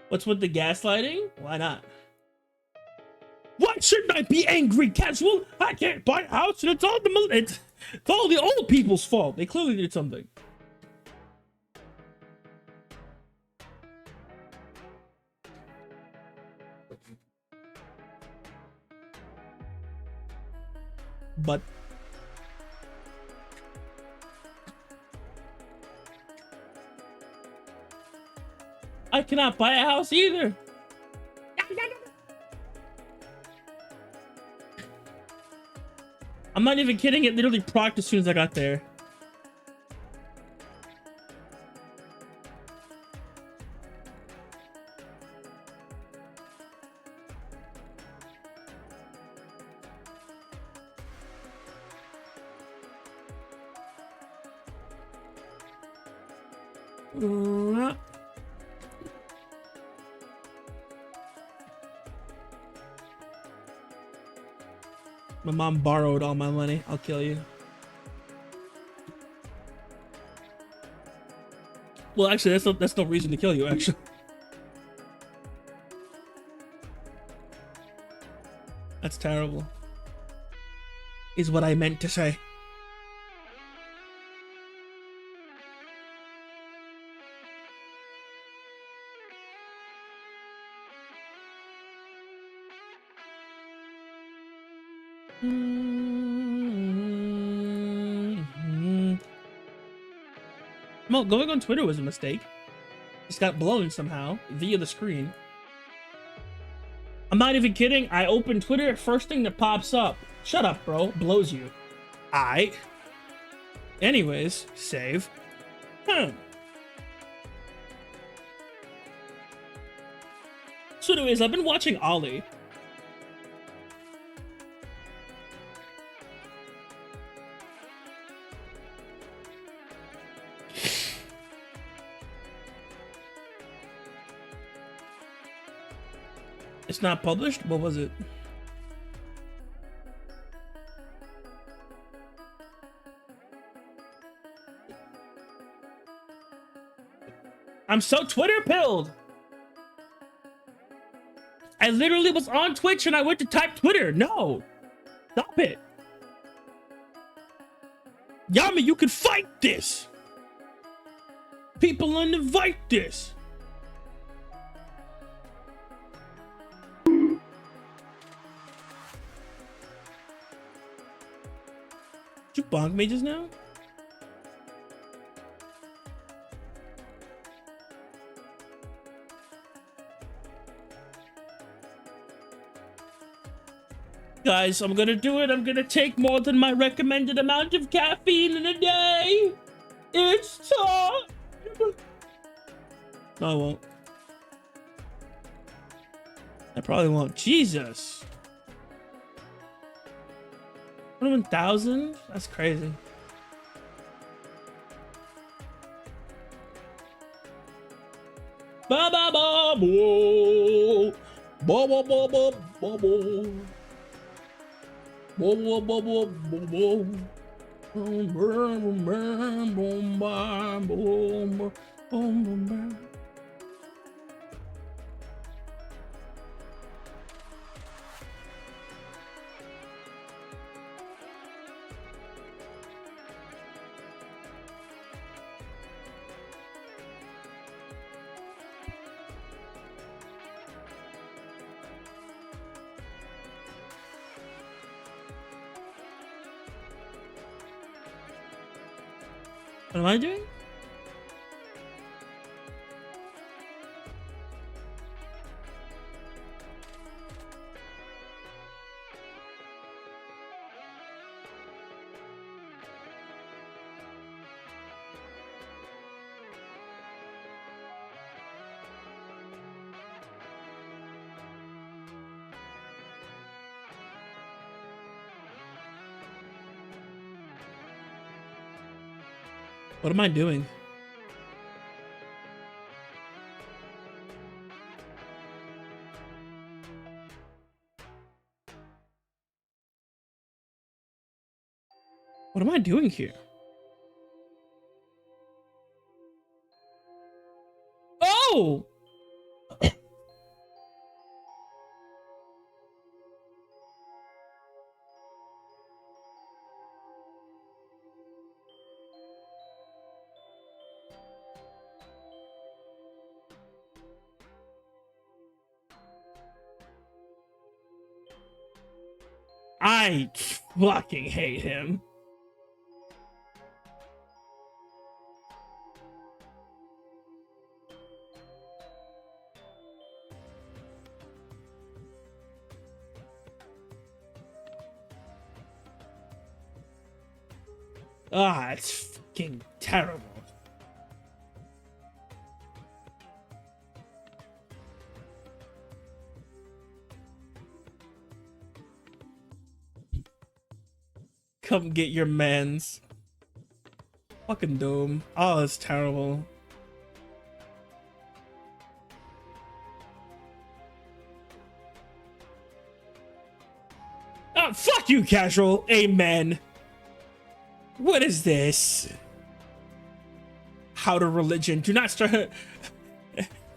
Speaker 1: What's with the gaslighting? Why not? Why shouldn't I be angry, Casual? I can't buy a house and it's all the old people's fault. They clearly did something. But I cannot buy a house either. I'm not even kidding. It literally procced as soon as I got there. My mom borrowed all my money. I'll kill you. Well, actually, that's no reason to kill you, actually. That's terrible. Is what I meant to say. Well, going on Twitter was a mistake. Just got blown somehow via the screen. I'm not even kidding. I open Twitter, first thing that pops up. Shut up, bro. Blows you. Anyways, save. So anyways, I've been watching Ollie. It's not published? What was it? I'm so Twitter pilled. I literally was on Twitch and I went to type Twitter. No. Stop it. Yami, you can fight this. People uninvite this. Did you bonk me just now? Guys, I'm gonna do it. I'm gonna take more than my recommended amount of caffeine in a day. It's time. No, I won't. I probably won't. Jesus. 21,000? That's crazy. Ba ba ba bo. Bo bo bo bo bo bo. Bo bo bo bo bo bo. Boom boom boom boom boom boom boom. What am I doing? What am I doing? What am I doing here? Oh! I fucking hate him. Ah, it's fucking terrible. Come get your mans. Fucking dome. Oh, it's terrible. Oh, fuck you, casual. Amen. What is this? How to religion. Do not start.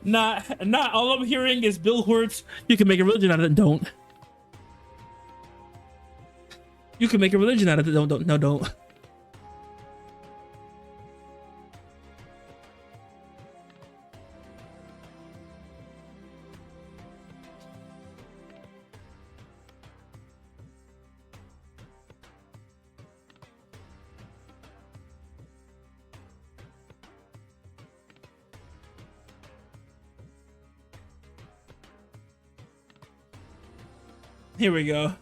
Speaker 1: Not all I'm hearing is Bill Hurts. You can make a religion out of it. Don't. You can make a religion out of it. Don't. No, don't. Here we go.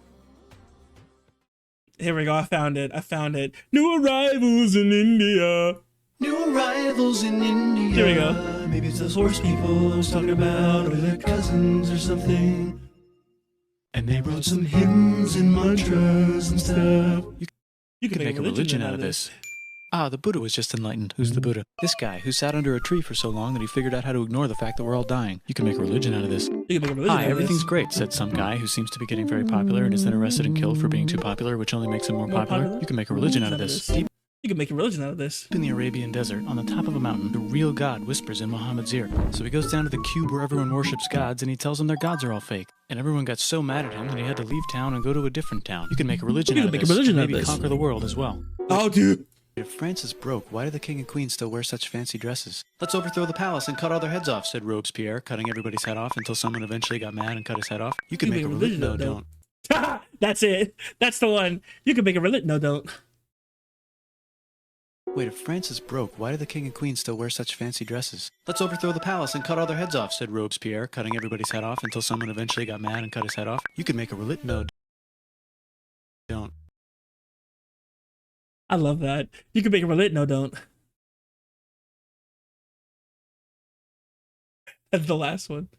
Speaker 1: Here we go. I found it. I found it. New arrivals in India.
Speaker 5: New arrivals in India.
Speaker 1: Here we go.
Speaker 5: Maybe it's those horse people I was talking about, or their cousins or something. And they wrote some hymns and mantras and stuff.
Speaker 1: You can
Speaker 6: make a religion out of this. Ah, the Buddha was just enlightened. Who's the Buddha? This guy who sat under a tree for so long that he figured out how to ignore the fact that we're all dying. You can make a religion out of this.
Speaker 1: You can make a religion
Speaker 6: Hi,
Speaker 1: out of
Speaker 6: everything's
Speaker 1: this.
Speaker 6: great, said some guy who seems to be getting very popular and is then arrested and killed for being too popular, which only makes him more popular. You can make a religion out of this. Deep
Speaker 1: You can make a religion out of this.
Speaker 6: in the Arabian desert, on the top of a mountain, the real God whispers in Muhammad's ear. So he goes down to the cube where everyone worships gods and he tells them their gods are all fake. And everyone got so mad at him that he had to leave town and go to a different town. You can make a religion
Speaker 1: You
Speaker 6: out
Speaker 1: can
Speaker 6: of
Speaker 1: make a
Speaker 6: this.
Speaker 1: religion
Speaker 6: and
Speaker 1: out of
Speaker 6: maybe
Speaker 1: this.
Speaker 6: conquer the world as well.
Speaker 1: Oh, dude.
Speaker 6: If France broke, why do the king and queen still wear such fancy dresses? Let's overthrow the palace and cut all their heads off, said Robespierre, cutting everybody's head off until someone eventually got mad and cut his head off. You can make a religion. No, don't.
Speaker 1: That's it. That's the one. You can make a religion. No, don't.
Speaker 6: Wait, if France broke, why do the king and queen still wear such fancy dresses? Let's overthrow the palace and cut all their heads off, said Robespierre, cutting everybody's head off until someone eventually got mad and cut his head off. You can make a religion. No, don't.
Speaker 1: I love that. You can make a religion. No, don't. That's the last one.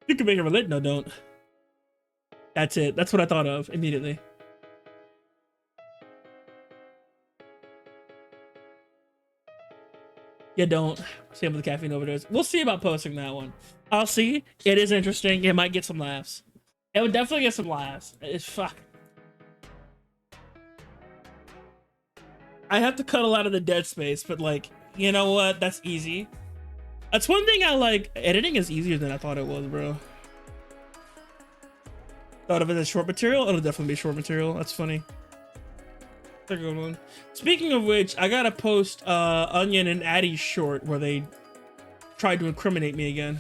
Speaker 1: You can make a religion. No, don't. That's it. That's what I thought of immediately. Yeah, don't. Same with the caffeine overdose. We'll see about posting that one. I'll see. It is interesting. It might get some laughs. It would definitely get some laughs. It's fuck. I have to cut a lot of the dead space, but like, you know what? That's easy. That's one thing I like. Editing is easier than I thought it was, bro. Thought of it as short material. It'll definitely be short material. That's funny. That's a good one. Speaking of which, I gotta post Onion and Addie's short where they tried to incriminate me again.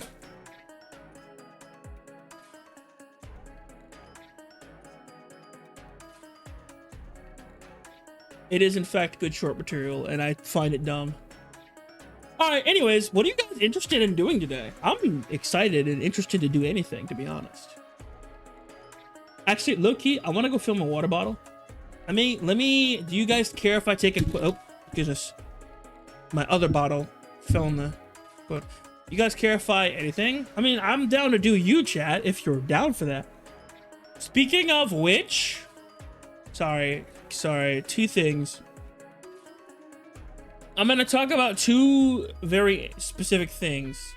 Speaker 1: It is in fact good short material, and I find it dumb. Alright, anyways, what are you guys interested in doing today? I'm excited and interested to do anything, to be honest. Actually, low-key, I want to go fill my water bottle. Do you guys care if I take a quick... Oh, goodness. My other bottle fell in the... But you guys care if I... Anything? I mean, I'm down to do you, chat, if you're down for that. Speaking of which... Sorry, two things. I'm going to talk about two very specific things.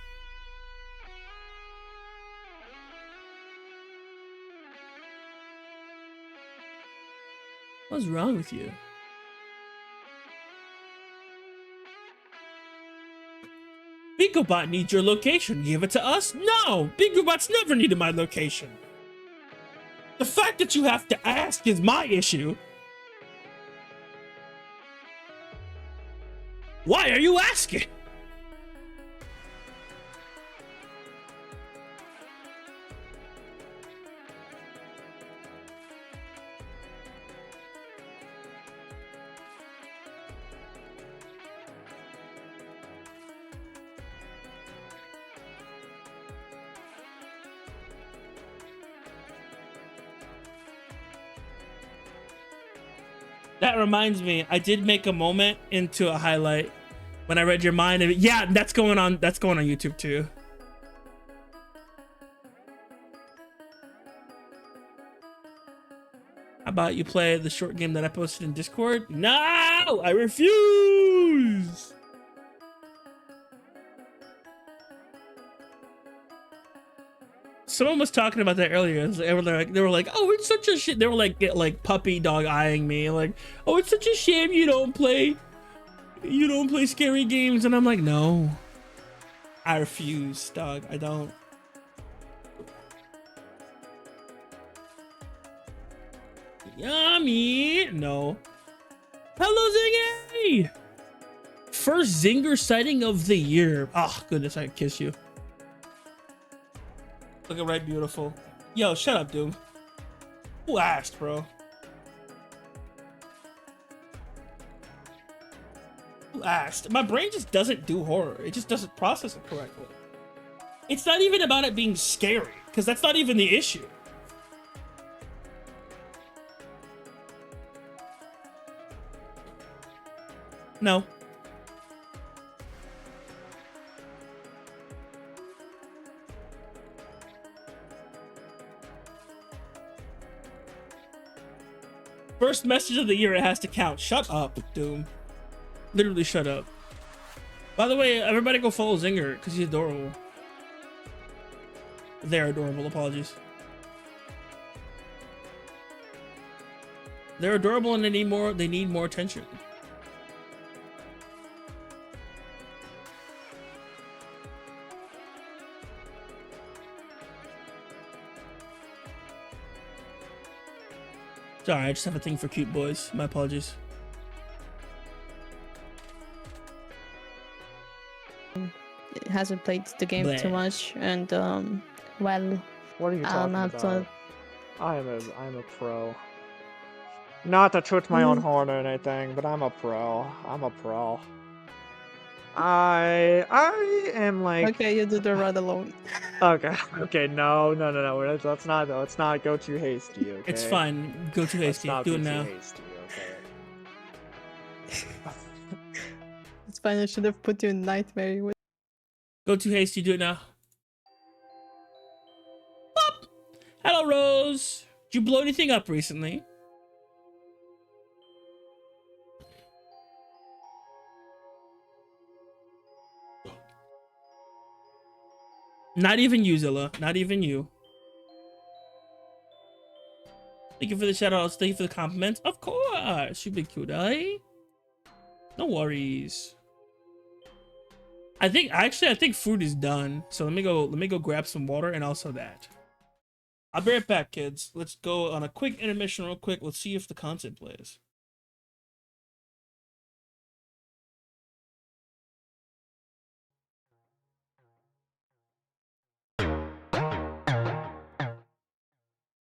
Speaker 1: What's wrong with you? BingoBot needs your location. Give it to us? No! BingoBot's never needed my location. The fact that you have to ask is my issue. Why are you asking? That reminds me, I did make a moment into a highlight when I read your mind. And yeah, that's going on YouTube too. How about you play the short game that I posted in Discord? No, I refuse. Someone was talking about that earlier. They were like, oh, it's such a shit. They were like puppy dog eyeing me, like, oh, it's such a shame you don't play scary games. And I'm like, no, I refuse, dog. I don't. Yummy. No. Hello, Zingy. First Zinger sighting of the year. Oh goodness, I kiss you. Looking right beautiful. Yo, shut up, Doom. Who asked, bro? Who asked? My brain just doesn't do horror. It just doesn't process it correctly. It's not even about it being scary, because that's not even the issue. No. First message of the year, it has to count. Shut up, Doom. Literally shut up. By the way, everybody go follow Zinger, because he's adorable. They're adorable, apologies. They're adorable and they need more attention. Sorry, I just have a thing for cute boys. My apologies.
Speaker 3: It hasn't played the game
Speaker 1: Bleh.
Speaker 3: too much, and well,
Speaker 2: What are you talking
Speaker 3: not
Speaker 2: about? I'm a pro. Not to toot my own horn or anything, but I'm a pro. I'm a pro. I am like.
Speaker 3: okay, you do the run alone.
Speaker 2: Okay, no. Let's not go too hasty. Okay.
Speaker 1: It's fine. Go too
Speaker 2: Let's
Speaker 1: hasty.
Speaker 2: not
Speaker 1: Do
Speaker 2: be
Speaker 1: it
Speaker 2: too
Speaker 1: now.
Speaker 2: hasty, okay.
Speaker 3: It's fine. I should have put you in nightmare. With
Speaker 1: Go too hasty. Do it now. Pop. Hello, Rose. Did you blow anything up recently? Not even you, Zilla. Not even you. Thank you for the shout outs. Thank you for the compliments. Of course. You big cute, eh? No worries. I think food is done. So let me go grab some water and also that. I'll be right back, kids. Let's go on a quick intermission real quick. Let's see if the content plays.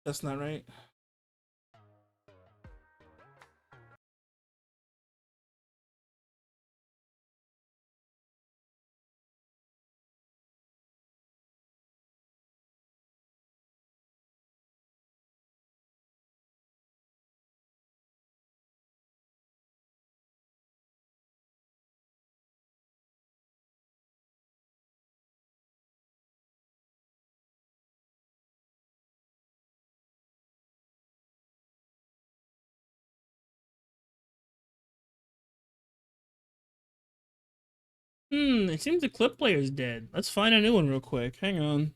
Speaker 1: That's not right. It seems the clip player's dead. Let's find a new one real quick. Hang on.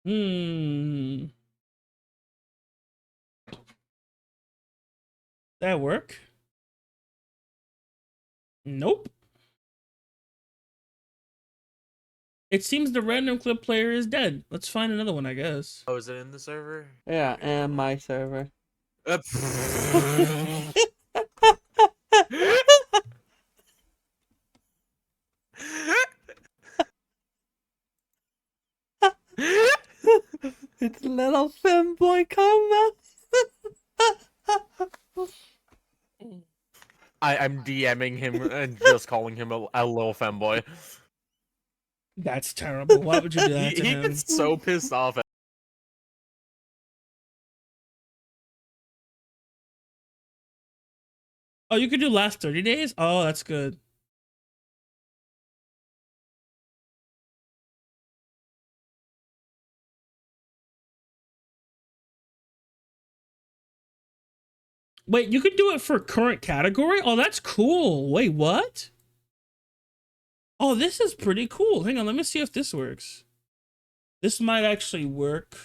Speaker 1: Hmm. That work? Nope. It seems the random clip player is dead. Let's find another one, I guess.
Speaker 7: Oh, is it in the server?
Speaker 2: Yeah, and my server. It's little femboy come
Speaker 7: I'm DMing him and just calling him a little femboy.
Speaker 1: That's terrible. Why would you do that to
Speaker 7: He
Speaker 1: him?
Speaker 7: gets so pissed off at
Speaker 1: Oh, you could do last 30 days? Oh, that's good. Wait, you could do it for current category? Oh, that's cool. Wait, what? Oh, this is pretty cool. Hang on, let me see if this works. This might actually work.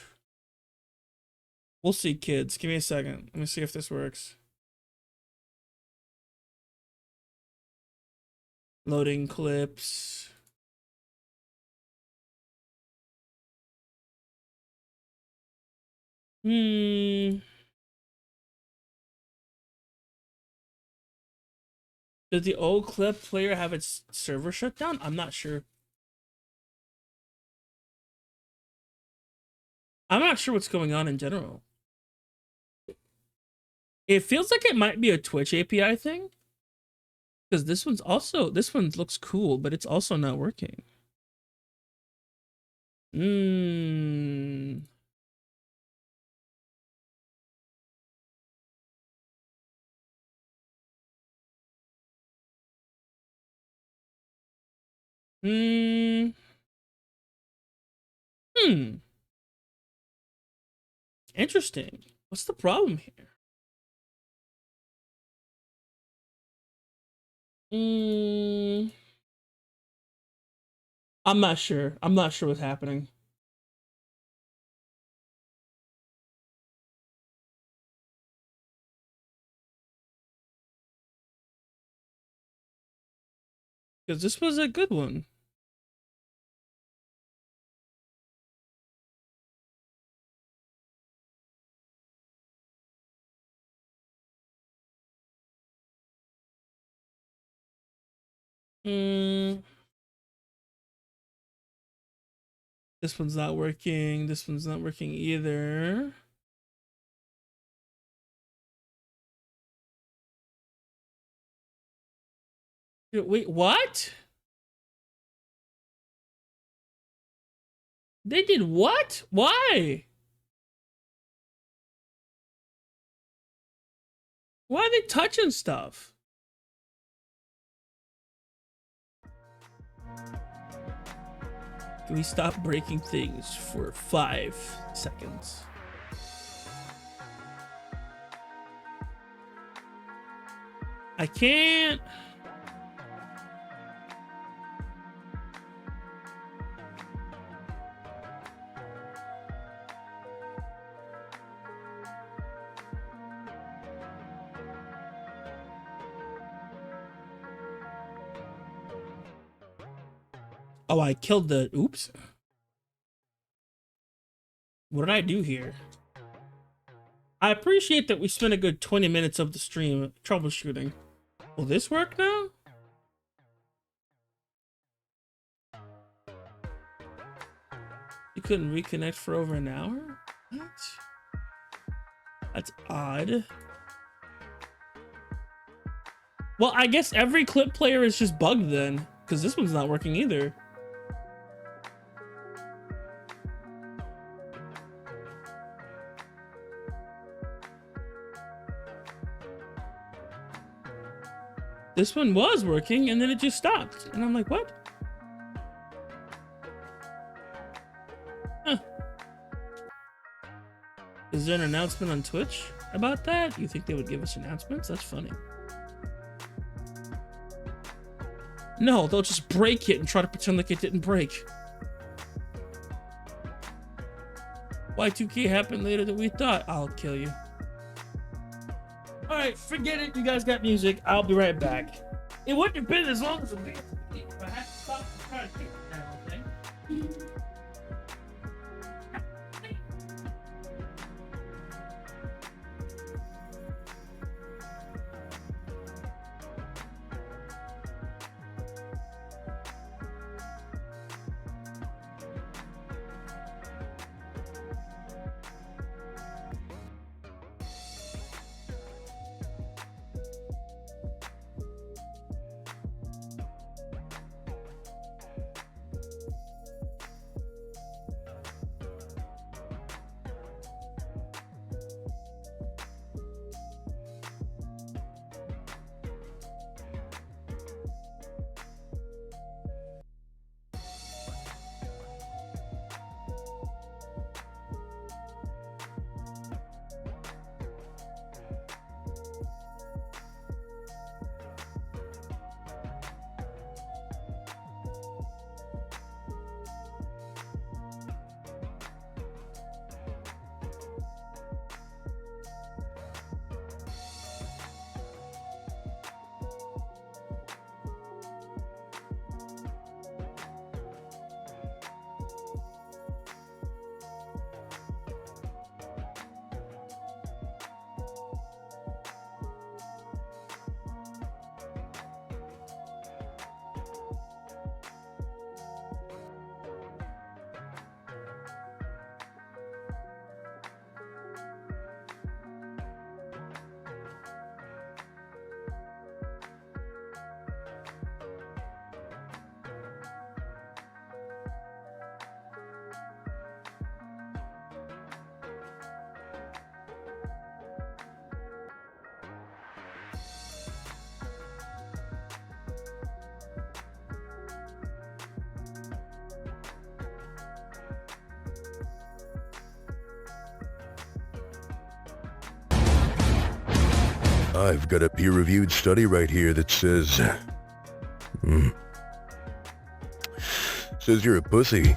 Speaker 1: We'll see, kids. Give me a second. Let me see if this works. Loading clips. Did the old clip player have its server shut down? I'm not sure. I'm not sure what's going on in general. It feels like it might be a Twitch API thing. Because this one looks cool, but it's also not working. Interesting. What's the problem here? I'm not sure. I'm not sure what's happening. Because this was a good one. This one's not working. This one's not working either. Wait, what? They did what? Why? Why are they touching stuff? Can we stop breaking things for 5 seconds? I can't. Oh, I killed the... Oops. What did I do here? I appreciate that we spent a good 20 minutes of the stream troubleshooting. Will this work now? You couldn't reconnect for over an hour? What? That's odd. Well, I guess every clip player is just bugged then, because this one's not working either. This one was working and then it just stopped. And I'm like, what? Huh. Is there an announcement on Twitch about that? You think they would give us announcements? That's funny. No, they'll just break it and try to pretend like it didn't break. Y2K happened later than we thought. I'll kill you. All right, forget it. You guys got music. I'll be right back. It wouldn't have been as long as a bit if I had to stop and try to take it down, okay?
Speaker 8: I've got a peer-reviewed study right here that says... says you're a pussy.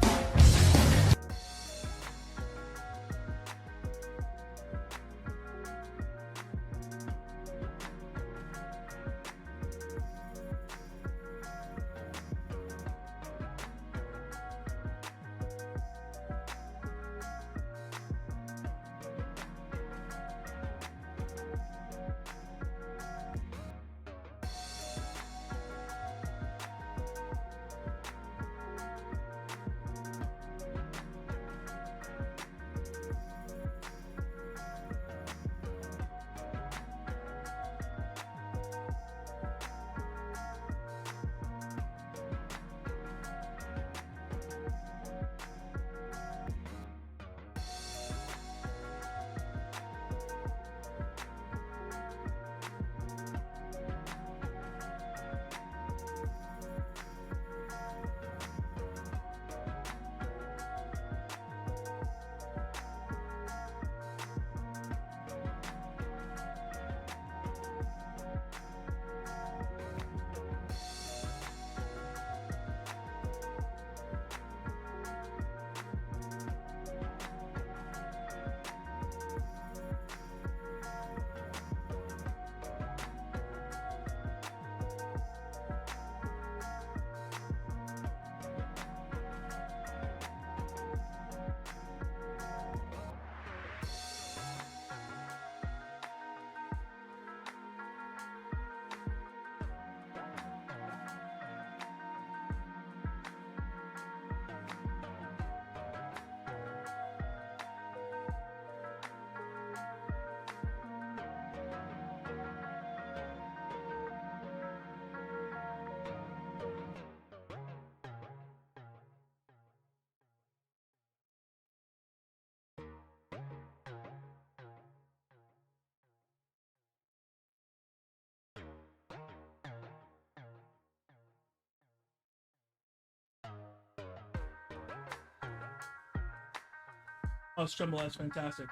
Speaker 1: Oh, Strumble, that's fantastic.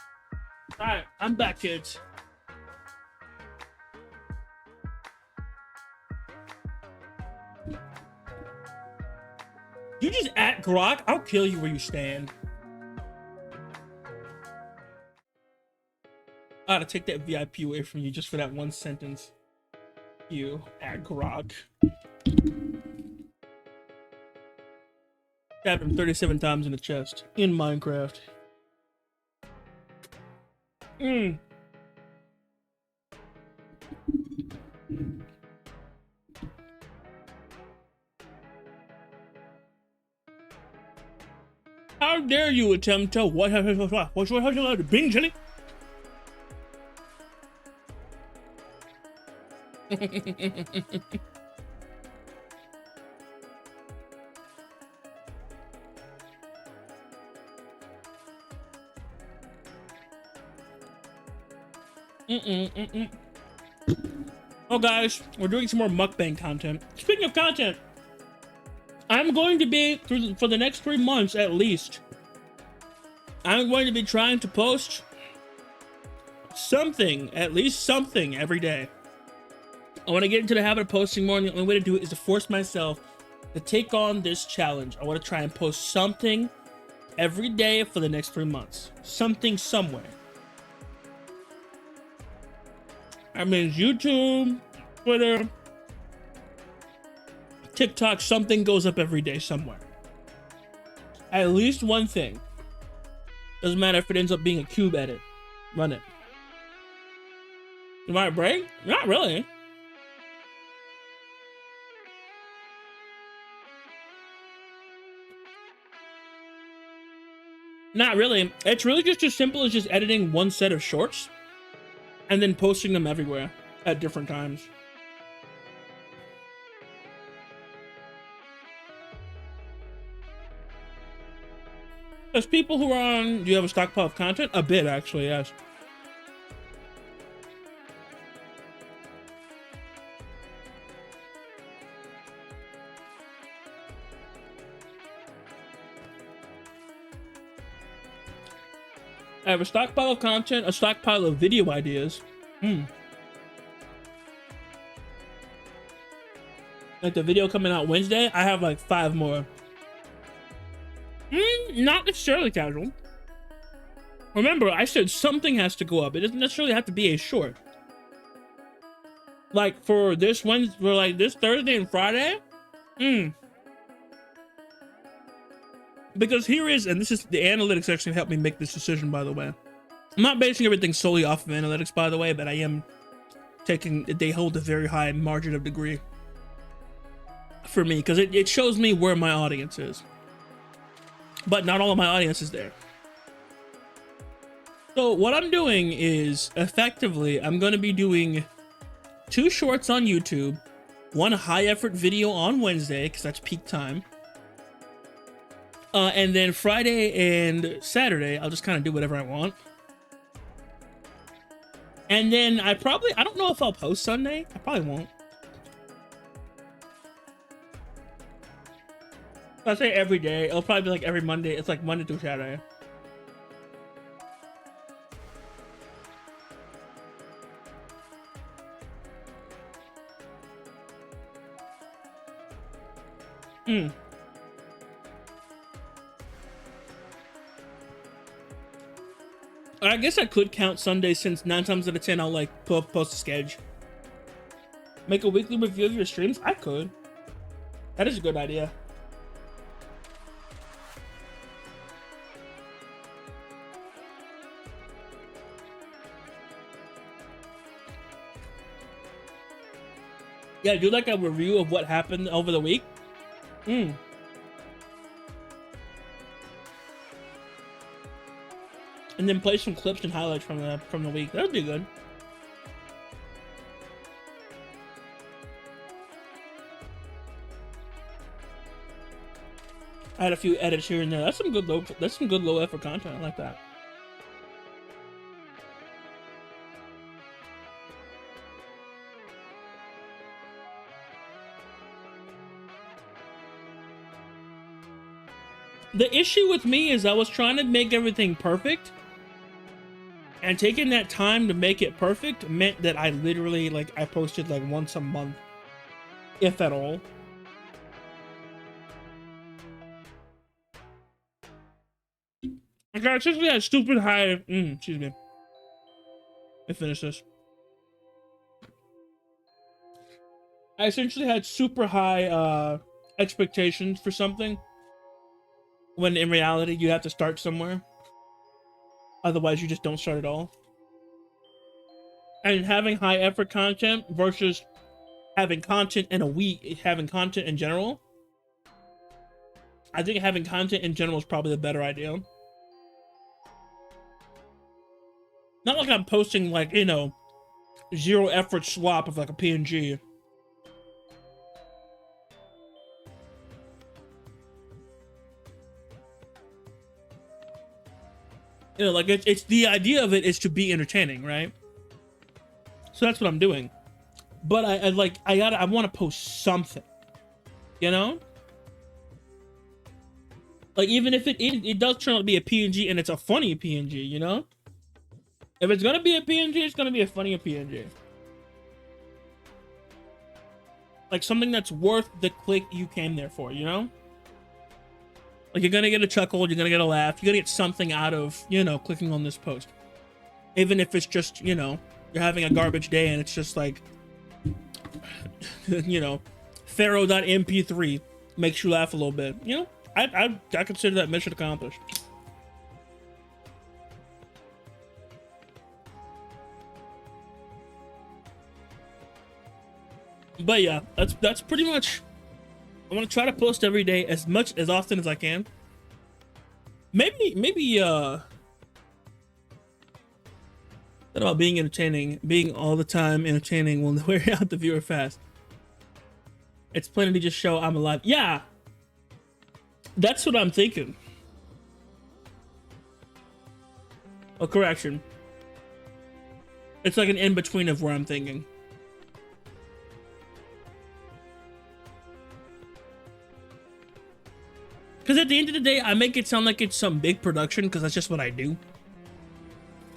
Speaker 1: Alright, I'm back, kids. You just at Grok? I'll kill you where you stand. gotta take that VIP away from you just for that one sentence. You Agrog. Stabbed him 37 times in the chest in Minecraft. How dare you attempt to what's the Bing Jelly? Oh guys, we're doing some more mukbang content. Speaking of content, I'm going to be, for the next 3 months at least, I'm going to be trying to post something, at least something every day. I want to get into the habit of posting more, and the only way to do it is to force myself to take on this challenge. I want to try and post something every day for the next 3 months. Something somewhere. That means YouTube, Twitter, TikTok, something goes up every day somewhere. At least one thing. Doesn't matter if it ends up being a cube edit. Run it. You want a break? Not really. Not really. It's really just as simple as just editing one set of shorts and then posting them everywhere at different times. As people who are on, do you have a stockpile of content? A bit, actually, yes. I have a stockpile of content, a stockpile of video ideas. Like the video coming out Wednesday, I have like 5 more. Not necessarily casual. Remember, I said something has to go up. It doesn't necessarily have to be a short. Like for this Wednesday, for like this Thursday and Friday. Because here is, and this is the analytics actually helped me make this decision, by the way. I'm not basing everything solely off of analytics, by the way, but I am taking, they hold a very high margin of degree for me, because it shows me where my audience is. But not all of my audience is there. So what I'm doing is, effectively, I'm going to be doing 2 shorts on YouTube, 1 high effort video on Wednesday, because that's peak time. And then Friday and Saturday, I'll just kind of do whatever I want. And then I don't know if I'll post Sunday. I probably won't. I'll say every day. It'll probably be like every Monday. It's like Monday through Saturday. I guess I could count Sundays, since 9 times out of 10 I'll like post a sketch. Make a weekly review of your streams? I could. That is a good idea. Yeah, do like a review of what happened over the week. And then play some clips and highlights from the week. That would be good. I had a few edits here and there. That's some good low effort content. I like that. The issue with me is I was trying to make everything perfect, and taking that time to make it perfect meant that I literally, like, I posted like once a month, if at all. I got just that stupid high, excuse me. Let me finish this. I essentially had super high expectations for something, when in reality you have to start somewhere. Otherwise you just don't start at all. And having high effort content versus having content in a week, having content in general, I think having content in general is probably the better idea. Not like I'm posting like, you know, zero effort swap of like a PNG. You know, like it's the idea of it is to be entertaining, right? So that's what I'm doing. But I want to post something, you know? Like even if it does turn out to be a PNG and it's a funny PNG, you know? If it's gonna be a PNG, it's gonna be a funny PNG. Like something that's worth the click you came there for, you know? Like you're gonna get a chuckle, you're gonna get a laugh, you're gonna get something out of, you know, clicking on this post. Even if it's just, you know, you're having a garbage day and it's just like, you know, Pharaoh.mp3 makes you laugh a little bit. You know, I consider that mission accomplished. But yeah, that's pretty much. I'm gonna try to post every day as often as I can. Maybe that about being entertaining, being all the time entertaining will wear out the viewer fast. It's plenty to just show I'm alive. Yeah, that's what I'm thinking. Oh, correction. It's like an in-between of where I'm thinking. Because at the end of the day, I make it sound like it's some big production because that's just what I do.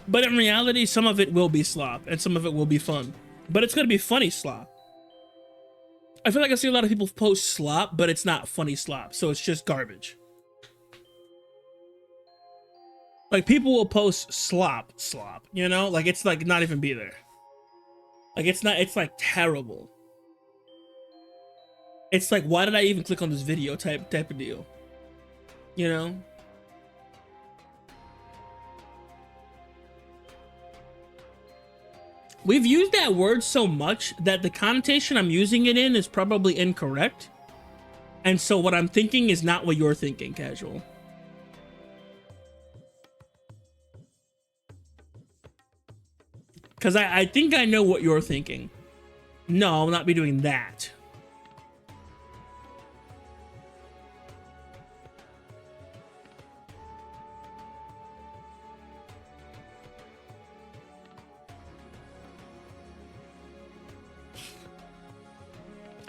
Speaker 1: But in reality, some of it will be slop and some of it will be fun. But it's going to be funny slop. I feel like I see a lot of people post slop, but it's not funny slop. So it's just garbage. Like people will post slop, you know? Like it's like not even be there. Like it's like terrible. It's like, why did I even click on this video type of deal? You know? We've used that word so much that the connotation I'm using it in is probably incorrect. And so what I'm thinking is not what you're thinking, casual. Because I think I know what you're thinking. No, I'll not be doing that.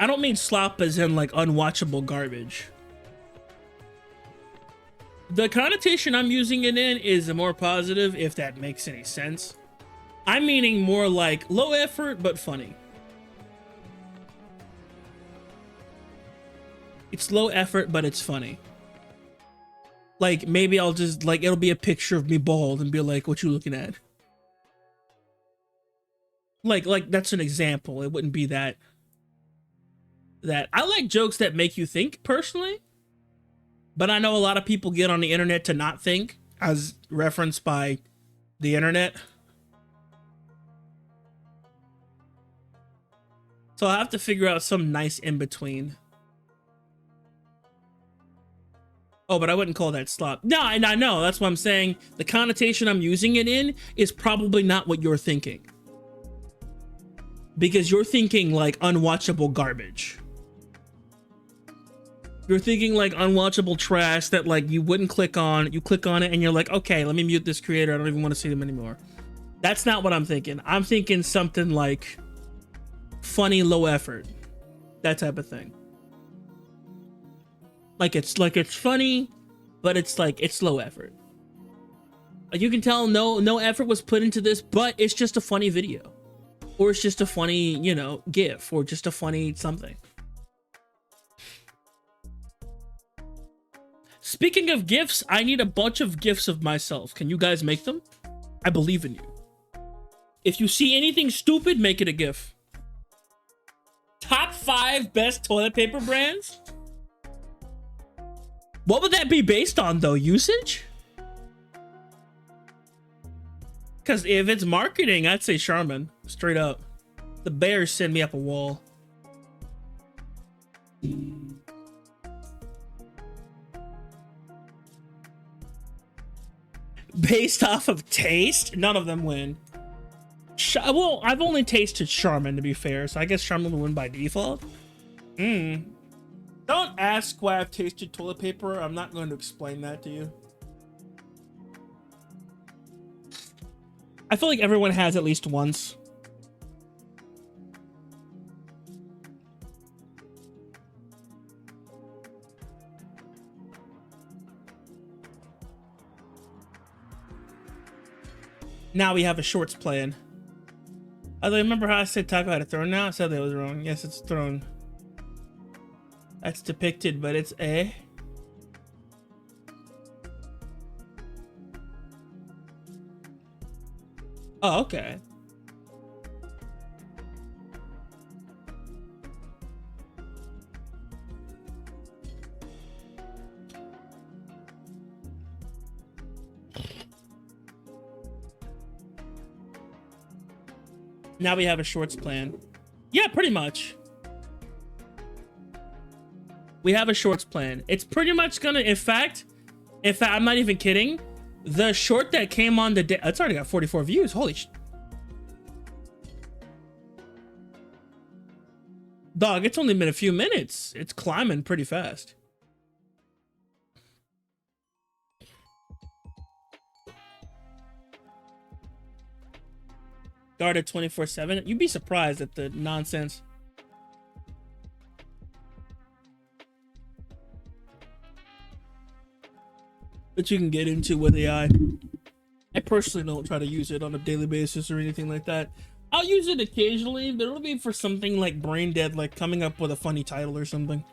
Speaker 1: I don't mean slop as in like unwatchable garbage. The connotation I'm using it in is a more positive, if that makes any sense. I'm meaning more like low effort, but funny. It's low effort, but it's funny. Like maybe I'll just like, it'll be a picture of me bald and be like, what you looking at? Like that's an example. It wouldn't be that I like jokes that make you think personally, but I know a lot of people get on the internet to not think, as referenced by the internet. So I'll have to figure out some nice in between. Oh, but I wouldn't call that slop. No, I know. That's what I'm saying. The connotation I'm using it in is probably not what you're thinking. Because you're thinking like unwatchable garbage. You're thinking like unwatchable trash that like you wouldn't click on. You click on it and you're like, okay, let me mute this creator. I don't even want to see them anymore. That's not what I'm thinking. I'm thinking something like funny, low effort. That type of thing. Like it's funny, but it's low effort. Like you can tell no effort was put into this, but it's just a funny video. Or it's just a funny, you know, GIF or just a funny something. Speaking of GIFs, I need a bunch of GIFs of myself. Can you guys make them? I believe in you. If you see anything stupid, make it a GIF. Top 5 best toilet paper brands? What would that be based on though? Usage? Because if it's marketing, I'd say Charmin. Straight up. The Bears send me up a wall. Based off of taste, none of them win. Well, I've only tasted Charmin to be fair, so I guess Charmin will win by default. Don't ask why I've tasted toilet paper. I'm not going to explain that to you. I feel like everyone has at least once. Now we have a shorts plan. I remember how I said Taco had a throne now? I said that was wrong. Yes, it's a throne. That's depicted, but it's a... Oh, okay. Now we have a shorts plan. Yeah, pretty much. We have a shorts plan. It's pretty much gonna, in fact, I'm not even kidding. The short that came on the day, it's already got 44 views. Holy sh... Dog, it's only been a few minutes. It's climbing pretty fast. Guarded 24/7. You'd be surprised at the nonsense. That you can get into with AI. I personally don't try to use it on a daily basis or anything like that. I'll use it occasionally, but it'll be for something like brain dead, like coming up with a funny title or something.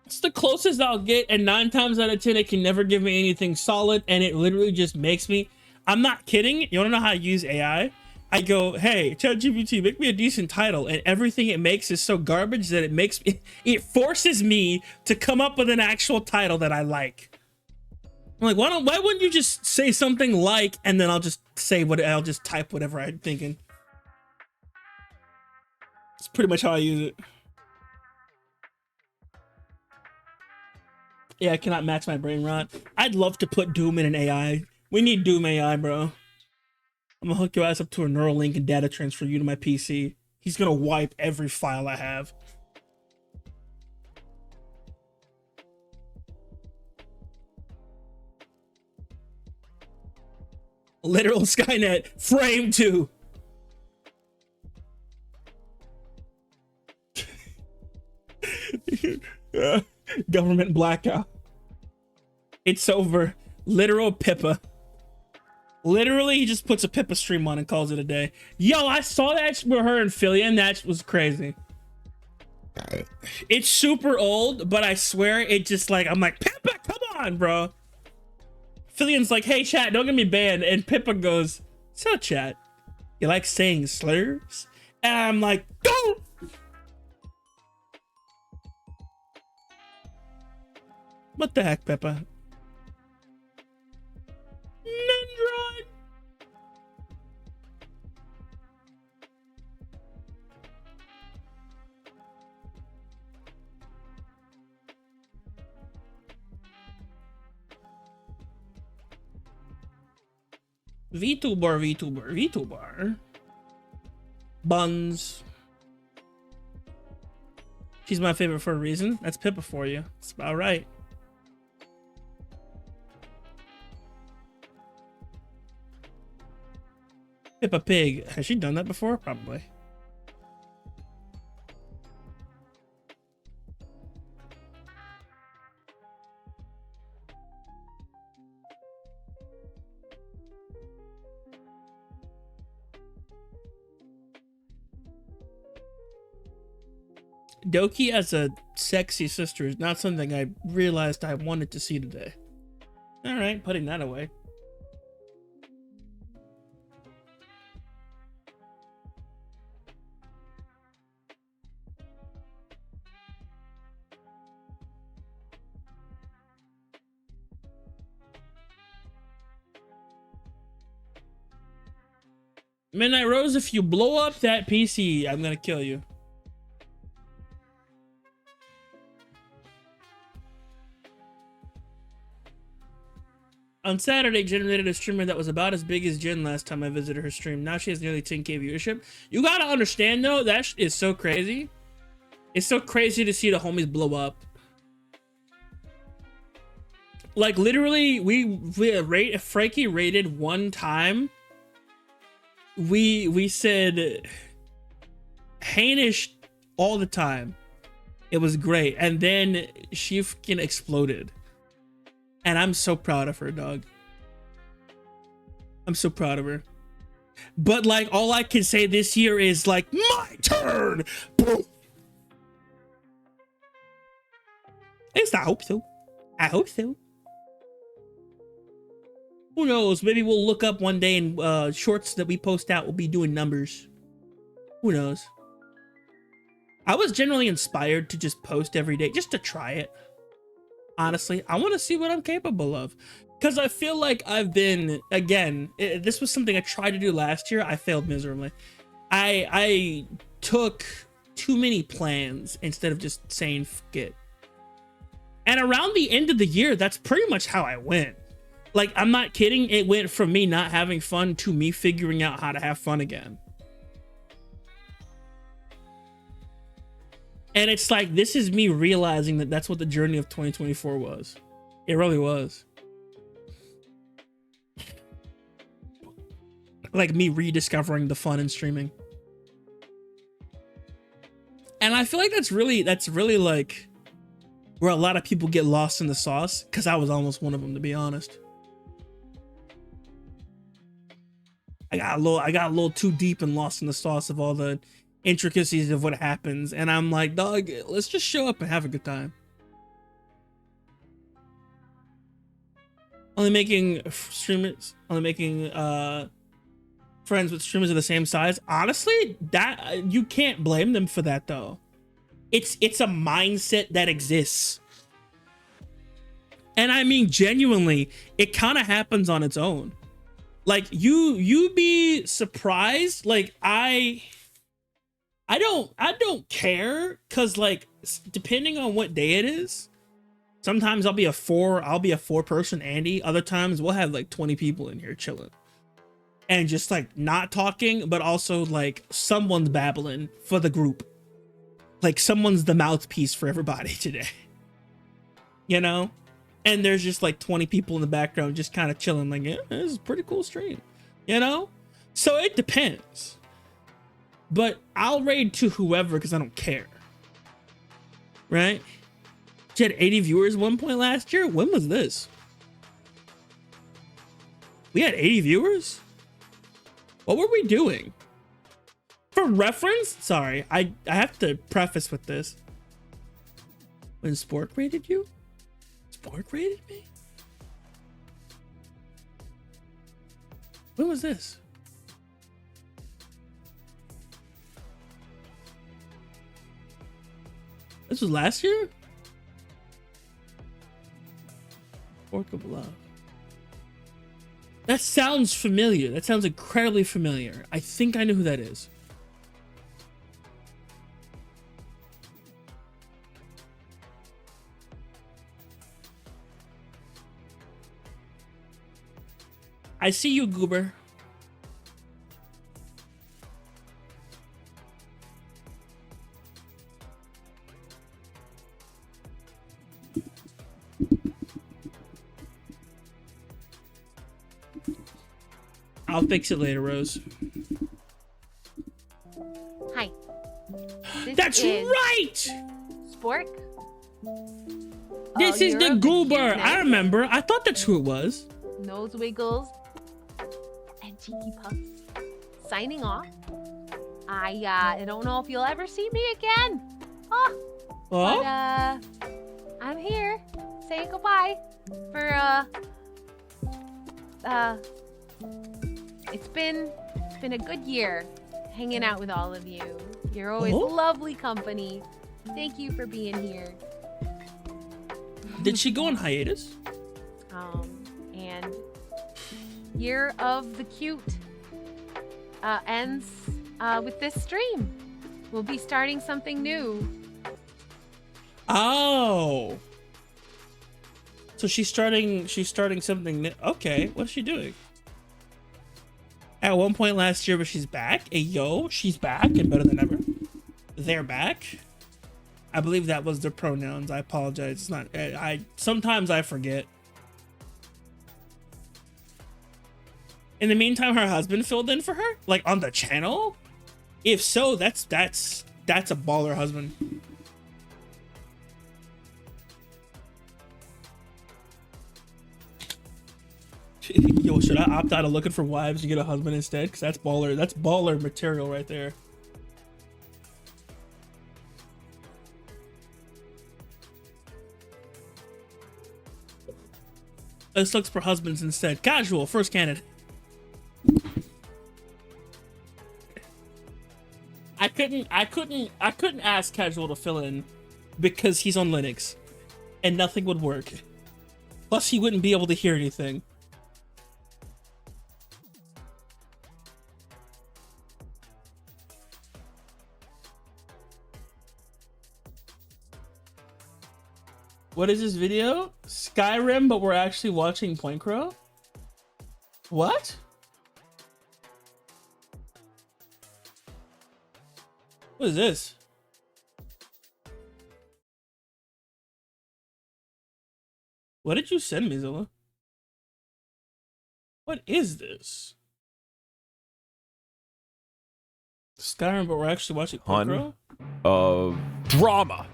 Speaker 1: It's the closest I'll get, and 9 times out of 10, it can never give me anything solid, and it literally just makes me... I'm not kidding. You wanna know how I use AI? I go, hey, ChatGPT, make me a decent title, and everything it makes is so garbage that it forces me to come up with an actual title that I like. I'm like, why wouldn't you just say something like, and then I'll just type whatever I'm thinking. It's pretty much how I use it. Yeah, I cannot match my brain rot. I'd love to put Doom in an AI. We need Doom AI, bro. I'm gonna hook your ass up to a neural link and data transfer you to my PC. He's gonna wipe every file I have. Literal Skynet, frame 2. Government blackout. It's over. Literal Pippa. Literally, he just puts a Pippa stream on and calls it a day. Yo, I saw that with her and Fillion. That was crazy. It's super old, but I swear it just like, I'm like, Pippa, come on, bro. Fillion's like, hey, chat, don't get me banned. And Pippa goes, so chat, you like saying slurs? And I'm like, don't. What the heck, Pippa? Nendron. VTuber. Buns. She's my favorite for a reason. That's Pippa for you. That's about right. Pippa Pig. Has she done that before? Probably. Doki as a sexy sister is not something I realized I wanted to see today. All right, putting that away. Midnight Rose, if you blow up that PC, I'm gonna kill you. On Saturday, generated a streamer that was about as big as Jen last time I visited her stream. Now she has nearly 10K viewership. You gotta understand though, that is so crazy. It's so crazy to see the homies blow up. Like literally, Frankie rated one time. We said Hainish all the time. It was great, and then she fucking exploded. And I'm so proud of her, dog. I'm so proud of her. But like, all I can say this year is like, my turn. Boom. At least I hope so. I hope so. Who knows? Maybe we'll look up one day and shorts that we post out will be doing numbers. Who knows? I was generally inspired to just post every day, just to try it. Honestly, I want to see what I'm capable of. Because I feel like I've been, again, this was something I tried to do last year. I failed miserably. I took too many plans instead of just saying, fuck it. And around the end of the year, that's pretty much how I went. Like, I'm not kidding. It went from me not having fun to me figuring out how to have fun again. And it's like, this is me realizing that that's what the journey of 2024 was. It really was. Like me rediscovering the fun in streaming. And I feel like that's really like where a lot of people get lost in the sauce. Because I was almost one of them, to be honest. I got a little too deep and lost in the sauce of all the intricacies of what happens, and I'm like, dog, let's just show up and have a good time. Only making friends with streamers of the same size. Honestly, that you can't blame them for that though. It's a mindset that exists. And I mean, genuinely, it kind of happens on its own. Like you be surprised. Like I don't care, cause like depending on what day it is, sometimes I'll be a four person Andy. Other times we'll have like 20 people in here chilling and just like not talking, but also like someone's babbling for the group. Like someone's the mouthpiece for everybody today, you know? And there's just like 20 people in the background just kind of chilling like, yeah, this is a pretty cool stream, you know? So it depends. But I'll raid to whoever because I don't care. Right? She had 80 viewers at one point last year. When was this? We had 80 viewers? What were we doing? For reference? Sorry, I have to preface with this. When Spork rated you? Spork rated me? When was this? This was last year? Fork of Love. That sounds familiar. That sounds incredibly familiar. I think I know who that is. I see you, Goober. I'll fix it later, Rose.
Speaker 9: Hi.
Speaker 1: That's right!
Speaker 9: Spork?
Speaker 1: This is the Goober. I remember. I thought that's who it was.
Speaker 9: Nose Wiggles and Cheeky Puffs signing off. I don't know if you'll ever see me again. But I'm here saying goodbye for it's been a good year hanging out with all of you. You're always lovely company. Thank you for being here.
Speaker 1: Did she go on hiatus?
Speaker 9: And year of the cute. ends with this stream. We'll be starting something new.
Speaker 1: Oh. So she's starting something new. Okay, what's she doing? At one point last year, but she's back. Hey, yo, she's back and better than ever. They're back. I believe that was their pronouns. I apologize. It's not. Sometimes I forget. In the meantime, her husband filled in for her, like on the channel. If so, that's a baller husband. Yo, should I opt out of looking for wives and get a husband instead? Because that's baller. That's baller material right there. Let's look for husbands instead. Casual, first candidate. I couldn't ask Casual to fill in because he's on Linux and nothing would work. Plus he wouldn't be able to hear anything. What is this video? Skyrim, but we're actually watching Point Crow? What? What is this? What did you send me, Zilla? What is this? Skyrim, but we're actually watching Point Crow?
Speaker 10: Of drama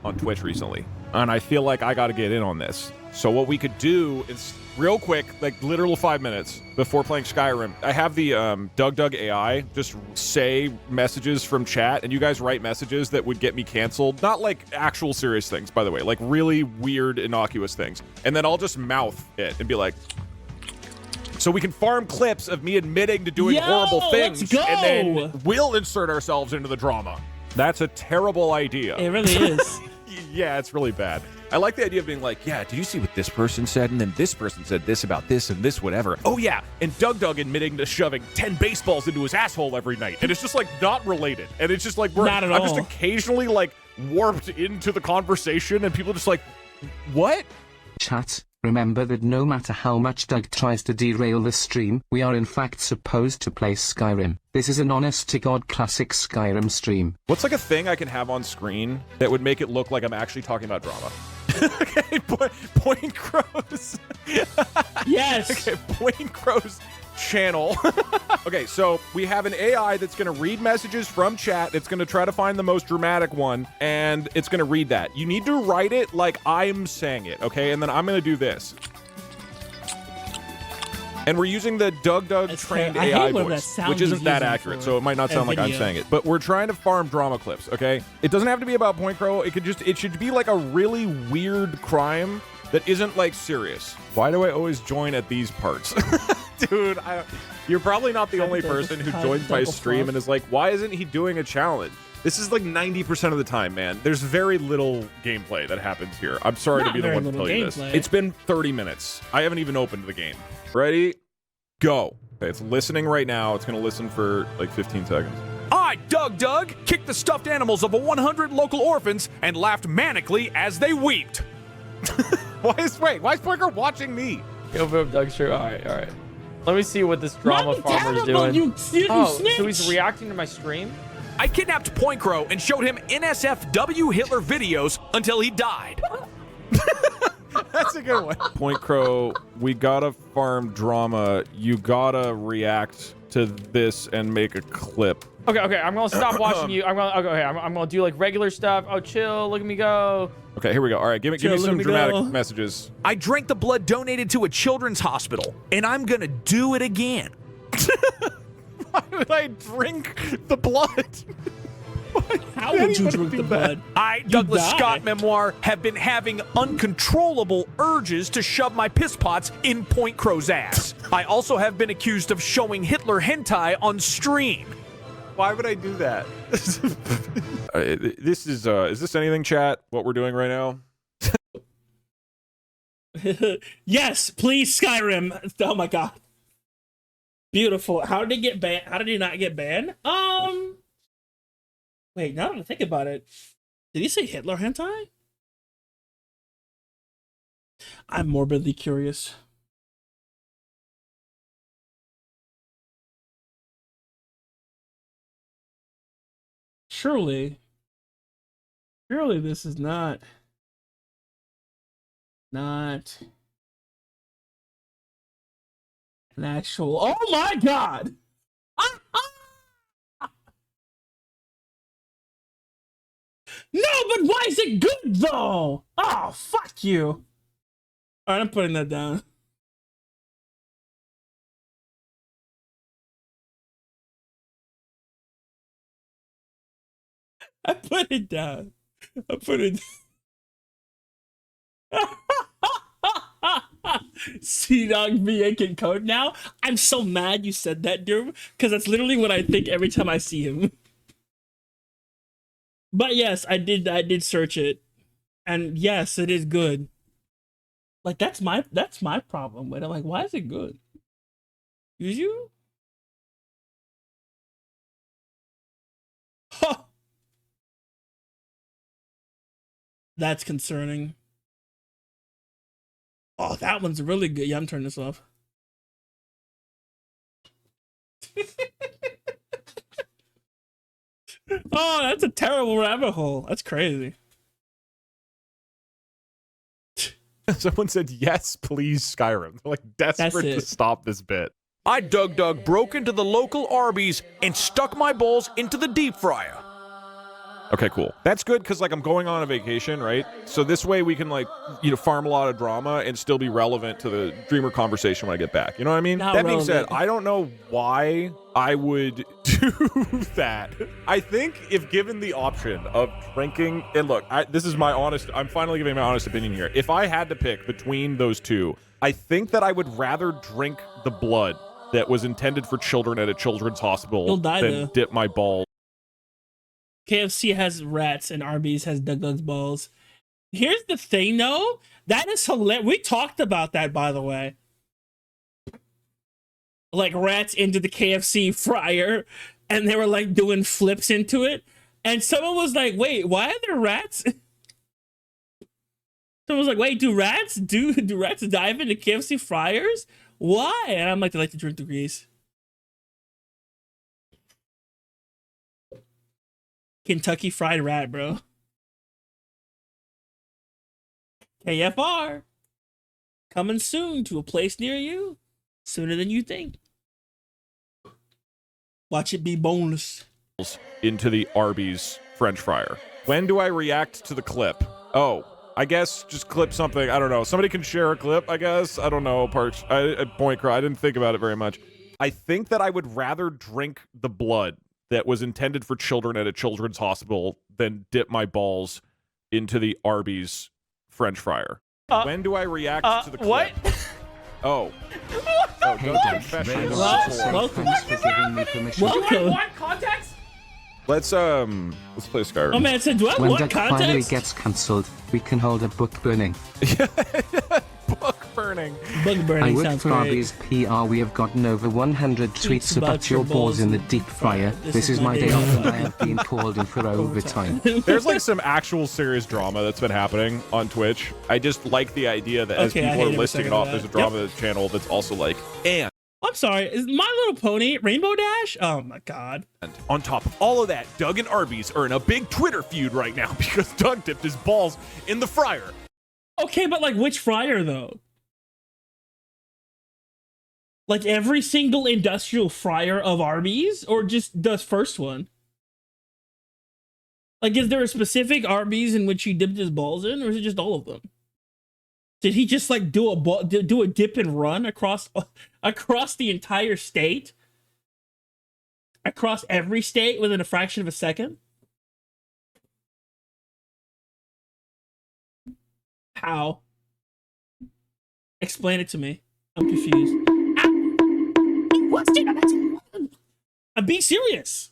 Speaker 10: on Twitch recently, and I feel like I got to get in on this. So what we could do is real quick, like literal 5 minutes before playing Skyrim, I have the Doug AI just say messages from chat, and you guys write messages that would get me canceled. Not like actual serious things, by the way, like really weird, innocuous things. And then I'll just mouth it and be like, so we can farm clips of me admitting to doing horrible things,
Speaker 1: let's go!
Speaker 10: And then we'll insert ourselves into the drama. That's a terrible idea.
Speaker 1: It really is.
Speaker 10: Yeah, it's really bad. I like the idea of being like, yeah, did you see what this person said? And then this person said this about this and this whatever. Oh yeah, and Doug admitting to shoving 10 baseballs into his asshole every night. And it's just like not related. And it's just like I'm just occasionally like warped into the conversation and people just like, what?
Speaker 11: Chat, remember that no matter how much Doug tries to derail the stream, we are in fact supposed to play Skyrim. This is an honest-to-God classic Skyrim stream.
Speaker 10: What's like a thing I can have on screen that would make it look like I'm actually talking about drama? Okay, Point Crow's.
Speaker 1: Yes.
Speaker 10: Okay, Point Crow's channel. Okay, so we have an AI that's going to read messages from chat. It's going to try to find the most dramatic one, and it's going to read that. You need to write it like I'm saying it, okay? And then I'm going to do this. And we're using the Doug trained AI voice, which isn't that accurate, so it might not sound like I'm saying it. But we're trying to farm drama clips, okay? It doesn't have to be about Point Crow. It should be like a really weird crime that isn't like serious. Why do I always join at these parts? Dude, you're probably not the only person who joins my stream and is like, why isn't he doing a challenge? This is like 90% of the time, man. There's very little gameplay that happens here. I'm sorry to be the one to tell you this. It's been 30 minutes. I haven't even opened the game. Ready? Go. Okay, it's listening right now. It's going to listen for like 15 seconds.
Speaker 12: I, Doug, kicked the stuffed animals of 100 local orphans and laughed manically as they wept.
Speaker 10: Why is Point Crow watching me?
Speaker 7: Open up Doug's shirt. All right. Let me see what this drama farmer's doing. So he's reacting to my stream?
Speaker 12: I kidnapped Point Crow and showed him NSFW Hitler videos until he died.
Speaker 10: That's a good one. Point Crow, we gotta farm drama. You gotta react to this and make a clip.
Speaker 7: Okay, I'm gonna stop watching you. I'm gonna do like regular stuff. Oh, chill, look at me go.
Speaker 10: Okay, here we go. All right, give me some dramatic messages.
Speaker 12: I drank the blood donated to a children's hospital, and I'm gonna do it again.
Speaker 10: Why would I drink the blood?
Speaker 1: How would you drink the blood?
Speaker 12: I, Douglas Scott memoir, have been having uncontrollable urges to shove my piss pots in Point Crow's ass. I also have been accused of showing Hitler hentai on stream.
Speaker 10: Why would I do that? This is this anything, chat? What we're doing right now?
Speaker 1: Yes, please, Skyrim. Oh my god. Beautiful. How did he get banned? How did he not get banned? Wait, now that I think about it, did he say Hitler hentai? I'm morbidly curious. Surely this is not an actual. Oh my god! No, but why is it good though? Oh, fuck you! All right, I'm putting that down. I put it down. I put it. C-Dog VA can code now. I'm so mad you said that, dude, because that's literally what I think every time I see him. But yes, I did search it, and yes, it is good. Like that's my problem with it. Like, why is it good? Use you? Huh. That's concerning. Oh, that one's really good. Yeah, I'm turning this off. Oh, that's a terrible rabbit hole. That's crazy.
Speaker 10: Someone said, yes, please, Skyrim. They're like desperate to stop this bit.
Speaker 12: I Doug broke into the local Arby's and stuck my balls into the deep fryer.
Speaker 10: Okay, cool. That's good because, like, I'm going on a vacation, right? So this way we can, like, you know, farm a lot of drama and still be relevant to the Dreamer conversation when I get back. You know what I mean? That being said, I don't know why I would do that. I think if given the option of drinking, and look, this is my honest, I'm finally giving my honest opinion here. If I had to pick between those two, I think that I would rather drink the blood that was intended for children at a children's hospital than dip my balls.
Speaker 1: KFC has rats and Arby's has Doug's balls. Here's the thing, though. That is hilarious. We talked about that, by the way. Like, rats into the KFC fryer, and they were, like, doing flips into it. And someone was like, wait, why are there rats? Someone was like, wait, do rats dive into KFC fryers? Why? And I'm like, they like to drink the grease. Kentucky Fried Rat, bro. KFR. Coming soon to a place near you. Sooner than you think. Watch it be boneless.
Speaker 10: Into the Arby's French fryer. When do I react to the clip? Oh, I guess just clip something. I don't know. Somebody can share a clip, I guess. I don't know, Parks. Point Crow. I didn't think about it very much. I think that I would rather drink the blood that was intended for children at a children's hospital than dip my balls into the Arby's French fryer. When do I react to the clip?
Speaker 7: What?
Speaker 10: Oh.
Speaker 11: Hey, welcome.
Speaker 7: What context?
Speaker 10: Let's play Skyrim.
Speaker 1: Oh man, so do I
Speaker 11: when
Speaker 1: want
Speaker 11: Doug
Speaker 1: context?
Speaker 11: finally gets cancelled, we can hold a book burning.
Speaker 10: Book burning.
Speaker 1: Book burning
Speaker 11: I work
Speaker 1: sounds
Speaker 11: for
Speaker 1: great.
Speaker 11: Arby's PR. We have gotten over 100 tweets about your balls in the deep fryer. This is my day off and I have been called in for overtime.
Speaker 10: There's like some actual serious drama that's been happening on Twitch. I just like the idea that as people are listing it off, there's a drama channel that's also like, and
Speaker 1: I'm sorry, is My Little Pony Rainbow Dash? Oh my god.
Speaker 12: And on top of all of that, Doug and Arby's are in a big Twitter feud right now because Doug dipped his balls in the fryer.
Speaker 1: Okay, but like which fryer though? Like every single industrial fryer of Arby's or just the first one? Like is there a specific Arby's in which he dipped his balls in or is it just all of them? Did he just like do a dip and run across the entire state? Across every state within a fraction of a second? How? Explain it to me. I'm confused. I'm being serious.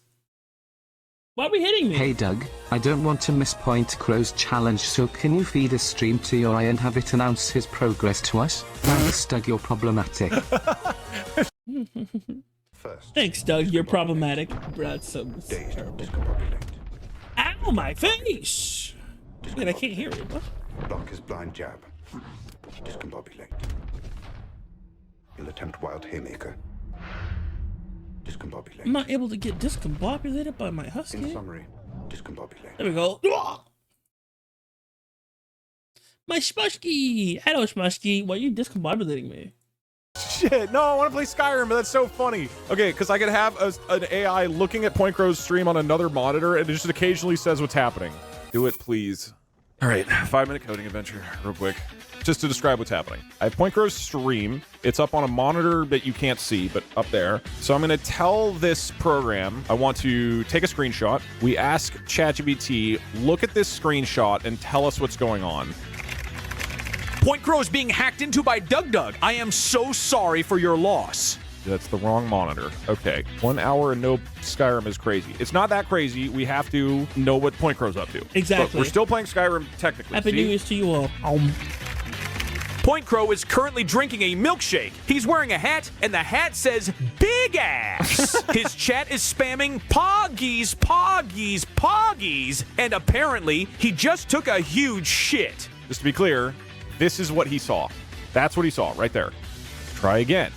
Speaker 1: Why are we hitting me?
Speaker 11: Hey Doug, I don't want to miss Point Crow's challenge, so can you feed a stream to your eye and have it announce his progress to us? Thanks Doug, you're problematic.
Speaker 13: first.
Speaker 1: Thanks, Doug. You're problematic. That's so terrible. Ow, my face! Wait, I can't hear it. What?
Speaker 13: Block his blind jab. Discombobulate. He'll attempt wild haymaker. Discombobulate.
Speaker 1: I'm not able to get discombobulated by my husky.
Speaker 13: In summary, discombobulate.
Speaker 1: There we go. My Smusky! Hello, Smusky. Why are you discombobulating me?
Speaker 10: Shit, no, I want to play Skyrim, but that's so funny. Okay, because I could have an AI looking at Point Crow's stream on another monitor, and it just occasionally says what's happening. Do it, please. All right, 5-minute coding adventure, real quick. Just to describe what's happening. I have Point Crow's stream. It's up on a monitor that you can't see, but up there. So I'm going to tell this program I want to take a screenshot. We ask ChatGPT, look at this screenshot and tell us what's going on.
Speaker 12: Point Crow is being hacked into by Doug. I am so sorry for your loss.
Speaker 10: That's the wrong monitor. Okay. 1 hour and no Skyrim is crazy. It's not that crazy. We have to know what Point Crow's up to.
Speaker 1: Exactly.
Speaker 10: But we're still playing Skyrim technically.
Speaker 1: Happy New Year's to you all.
Speaker 12: Point Crow is currently drinking a milkshake. He's wearing a hat, and the hat says big ass. His chat is spamming poggies, poggies, poggies, and apparently he just took a huge shit.
Speaker 10: Just to be clear, this is what he saw. That's what he saw right there. Try again.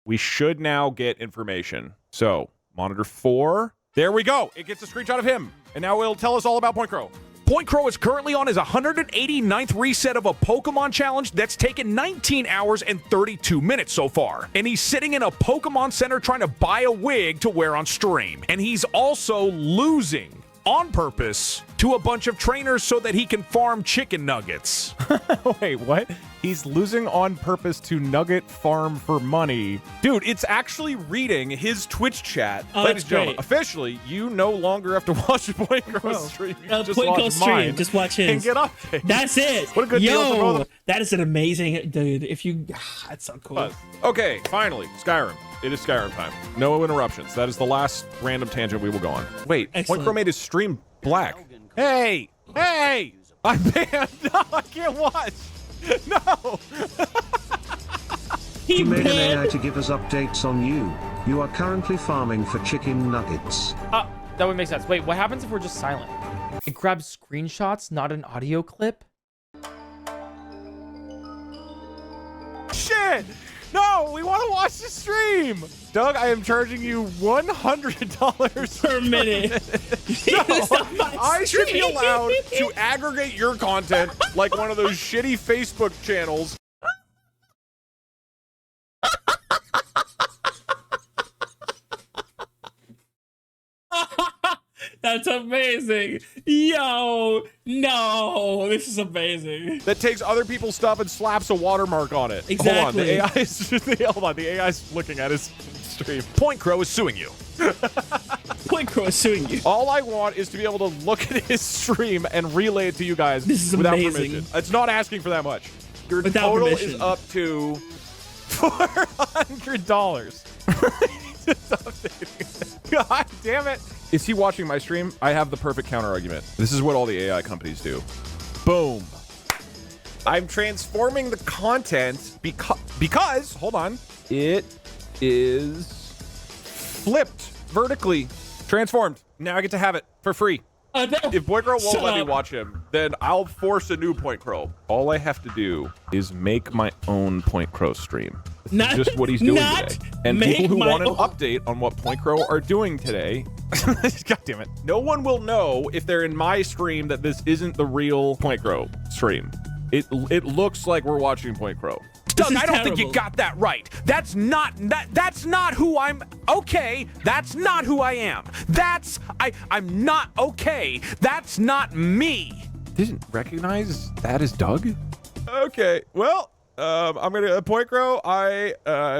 Speaker 10: We should now get information. So, monitor 4. There we go. It gets a screenshot of him. And now it'll tell us all about Point Crow.
Speaker 12: Point Crow is currently on his 189th reset of a Pokemon challenge that's taken 19 hours and 32 minutes so far. And he's sitting in a Pokemon Center trying to buy a wig to wear on stream. And he's also losing on purpose to a bunch of trainers so that he can farm chicken nuggets.
Speaker 10: Wait, what? He's losing on purpose to Nugget Farm for money. Dude, it's actually reading his Twitch chat.
Speaker 1: Oh,
Speaker 10: Ladies and gentlemen,
Speaker 1: great.
Speaker 10: officially, you no longer have to watch the Point Crow stream. You can just
Speaker 1: Point Crow
Speaker 10: watch
Speaker 1: stream.
Speaker 10: mine
Speaker 1: Just watch his.
Speaker 10: and get updates.
Speaker 1: That's it.
Speaker 10: What a good deal for both of them.
Speaker 1: That is an amazing, dude. If you, that's so cool.
Speaker 10: Okay, finally, Skyrim. It is Skyrim time. No interruptions. That is the last random tangent we will go on. Wait,
Speaker 1: Excellent.
Speaker 10: Point Crow made his stream black. Hey! Hey! I'm banned! No, I can't watch! No!
Speaker 14: He made an AI to give us updates on you. You are currently farming for chicken nuggets.
Speaker 7: That would make sense. Wait, what happens if we're just silent? It grabs screenshots, not an audio clip?
Speaker 10: Shit! No, we want to watch the stream! Doug, I am charging you $100
Speaker 1: per minute.
Speaker 10: No, I should be allowed to aggregate your content like one of those shitty Facebook channels.
Speaker 1: That's amazing. Yo, no, this is amazing.
Speaker 10: That takes other people's stuff and slaps a watermark on it.
Speaker 1: Exactly.
Speaker 10: Hold on, the AI is hold on, the AI's looking at his stream.
Speaker 12: Point Crow is suing you.
Speaker 1: Point Crow is suing you.
Speaker 10: All I want is to be able to look at his stream and relay it to you guys
Speaker 1: This is
Speaker 10: without
Speaker 1: amazing.
Speaker 10: permission. It's not asking for that much. Your
Speaker 1: Without
Speaker 10: total
Speaker 1: permission.
Speaker 10: is up to $400. God damn it. Is he watching my stream? I have the perfect counter argument. This is what all the AI companies do. Boom. I'm transforming the content because hold on, it is flipped vertically, transformed. Now I get to have it for free. If Point Crow won't let me watch him, then I'll force a new Point Crow. All I have to do is make my own Point Crow stream. This is just what he's doing today. And people who want an update on what Point Crow are doing today, God damn it, no one will know if they're in my stream that this isn't the real Point Crow stream. It looks like we're watching Point Crow.
Speaker 12: Doug, I don't think you got that right. That's not who I'm. Okay, that's not who I am. I'm not okay. That's not me.
Speaker 10: Didn't recognize that as Doug? Okay, well, I'm gonna Point Crow. I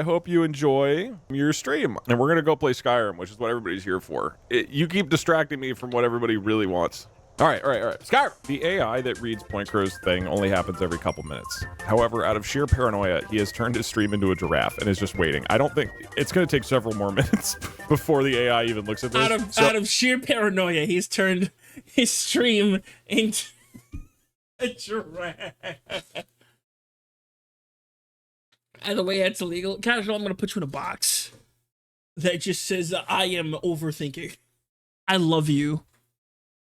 Speaker 10: hope you enjoy your stream, and we're gonna go play Skyrim, which is what everybody's here for. You keep distracting me from what everybody really wants. All right. Skyrim. The AI that reads Point Crow's thing only happens every couple minutes. However, out of sheer paranoia, he has turned his stream into a giraffe and is just waiting. I don't think it's going to take several more minutes before the AI even looks at this.
Speaker 1: Out of sheer paranoia, he's turned his stream into a giraffe. Either way, it's illegal. Casual, I'm gonna put you in a box that just says I am overthinking. I love you.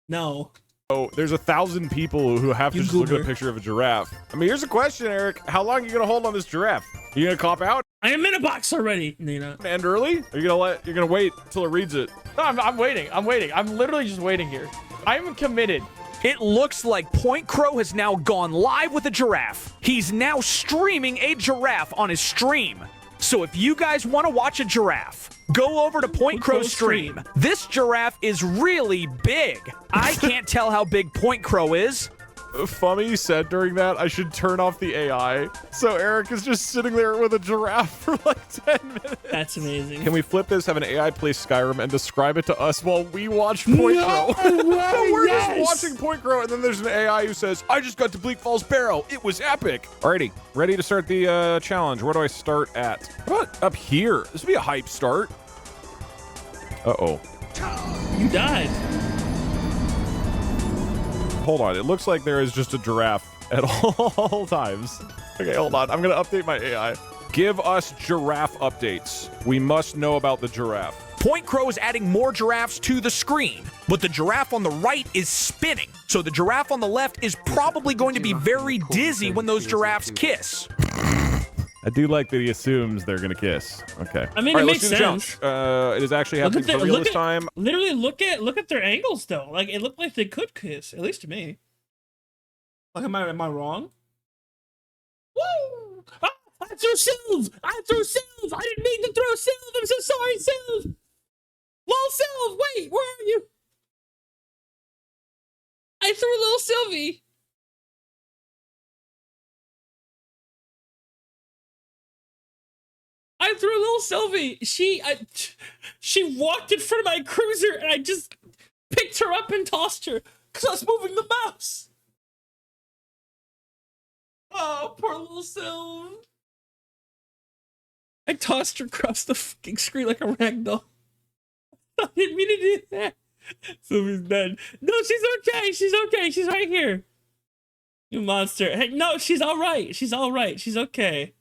Speaker 1: No.
Speaker 10: Oh, there's 1,000 people who have to just look at a picture of a giraffe. I mean, here's a question, Eric. How long are you gonna hold on this giraffe? You gonna cop out?
Speaker 1: I am in a box already. No, you're not.
Speaker 10: End early? Are you gonna wait till it reads it?
Speaker 7: No, I'm waiting. I'm literally just waiting here. I'm committed. It looks like Point Crow has now gone live with a giraffe. He's now streaming a giraffe on his stream. So if you guys want to watch a giraffe, go over to Point Crow's stream. This giraffe is really big. I can't tell how big Point Crow is.
Speaker 10: Fummy said during that I should turn off the AI. So Eric is just sitting there with a giraffe for like 10 minutes.
Speaker 1: That's amazing.
Speaker 10: Can we flip this, have an AI play Skyrim, and describe it to us while we watch Point Crow? So we're just watching Point Crow, and then there's an AI who says, I just got to Bleak Falls Barrow. It was epic. Alrighty, ready to start the challenge. Where do I start at? How about up here? This would be a hype start. Uh-oh.
Speaker 1: You died.
Speaker 10: Hold on, it looks like there is just a giraffe at all times. Okay, hold on. I'm gonna update my AI. Give us giraffe updates. We must know about the giraffe.
Speaker 12: Point Crow is adding more giraffes to the screen, but the giraffe on the right is spinning. So the giraffe on the left is probably going to be very dizzy when those giraffes kiss.
Speaker 10: I do like that he assumes they're gonna kiss. Okay.
Speaker 1: I mean,
Speaker 10: all right,
Speaker 1: it
Speaker 10: let's
Speaker 1: makes
Speaker 10: do the challenge.
Speaker 1: sense.
Speaker 10: It is actually happening for real this time.
Speaker 1: Literally, look at their angles though. Like it looked like they could kiss, at least to me. Like, am I wrong? Woo! Ah, I threw Sylve! I didn't mean to throw Sylve. I'm so sorry, Sylve. Little Sylve, wait, where are you? I threw little Sylvie. I threw little Sylvie. She walked in front of my cruiser, and I just picked her up and tossed her because I was moving the mouse. Oh, poor little Sylve. I tossed her across the fucking screen like a ragdoll. I didn't mean to do that. Sylvie's dead. No, she's okay. She's okay. She's right here. You monster. Hey, no, she's all right. She's all right. She's okay.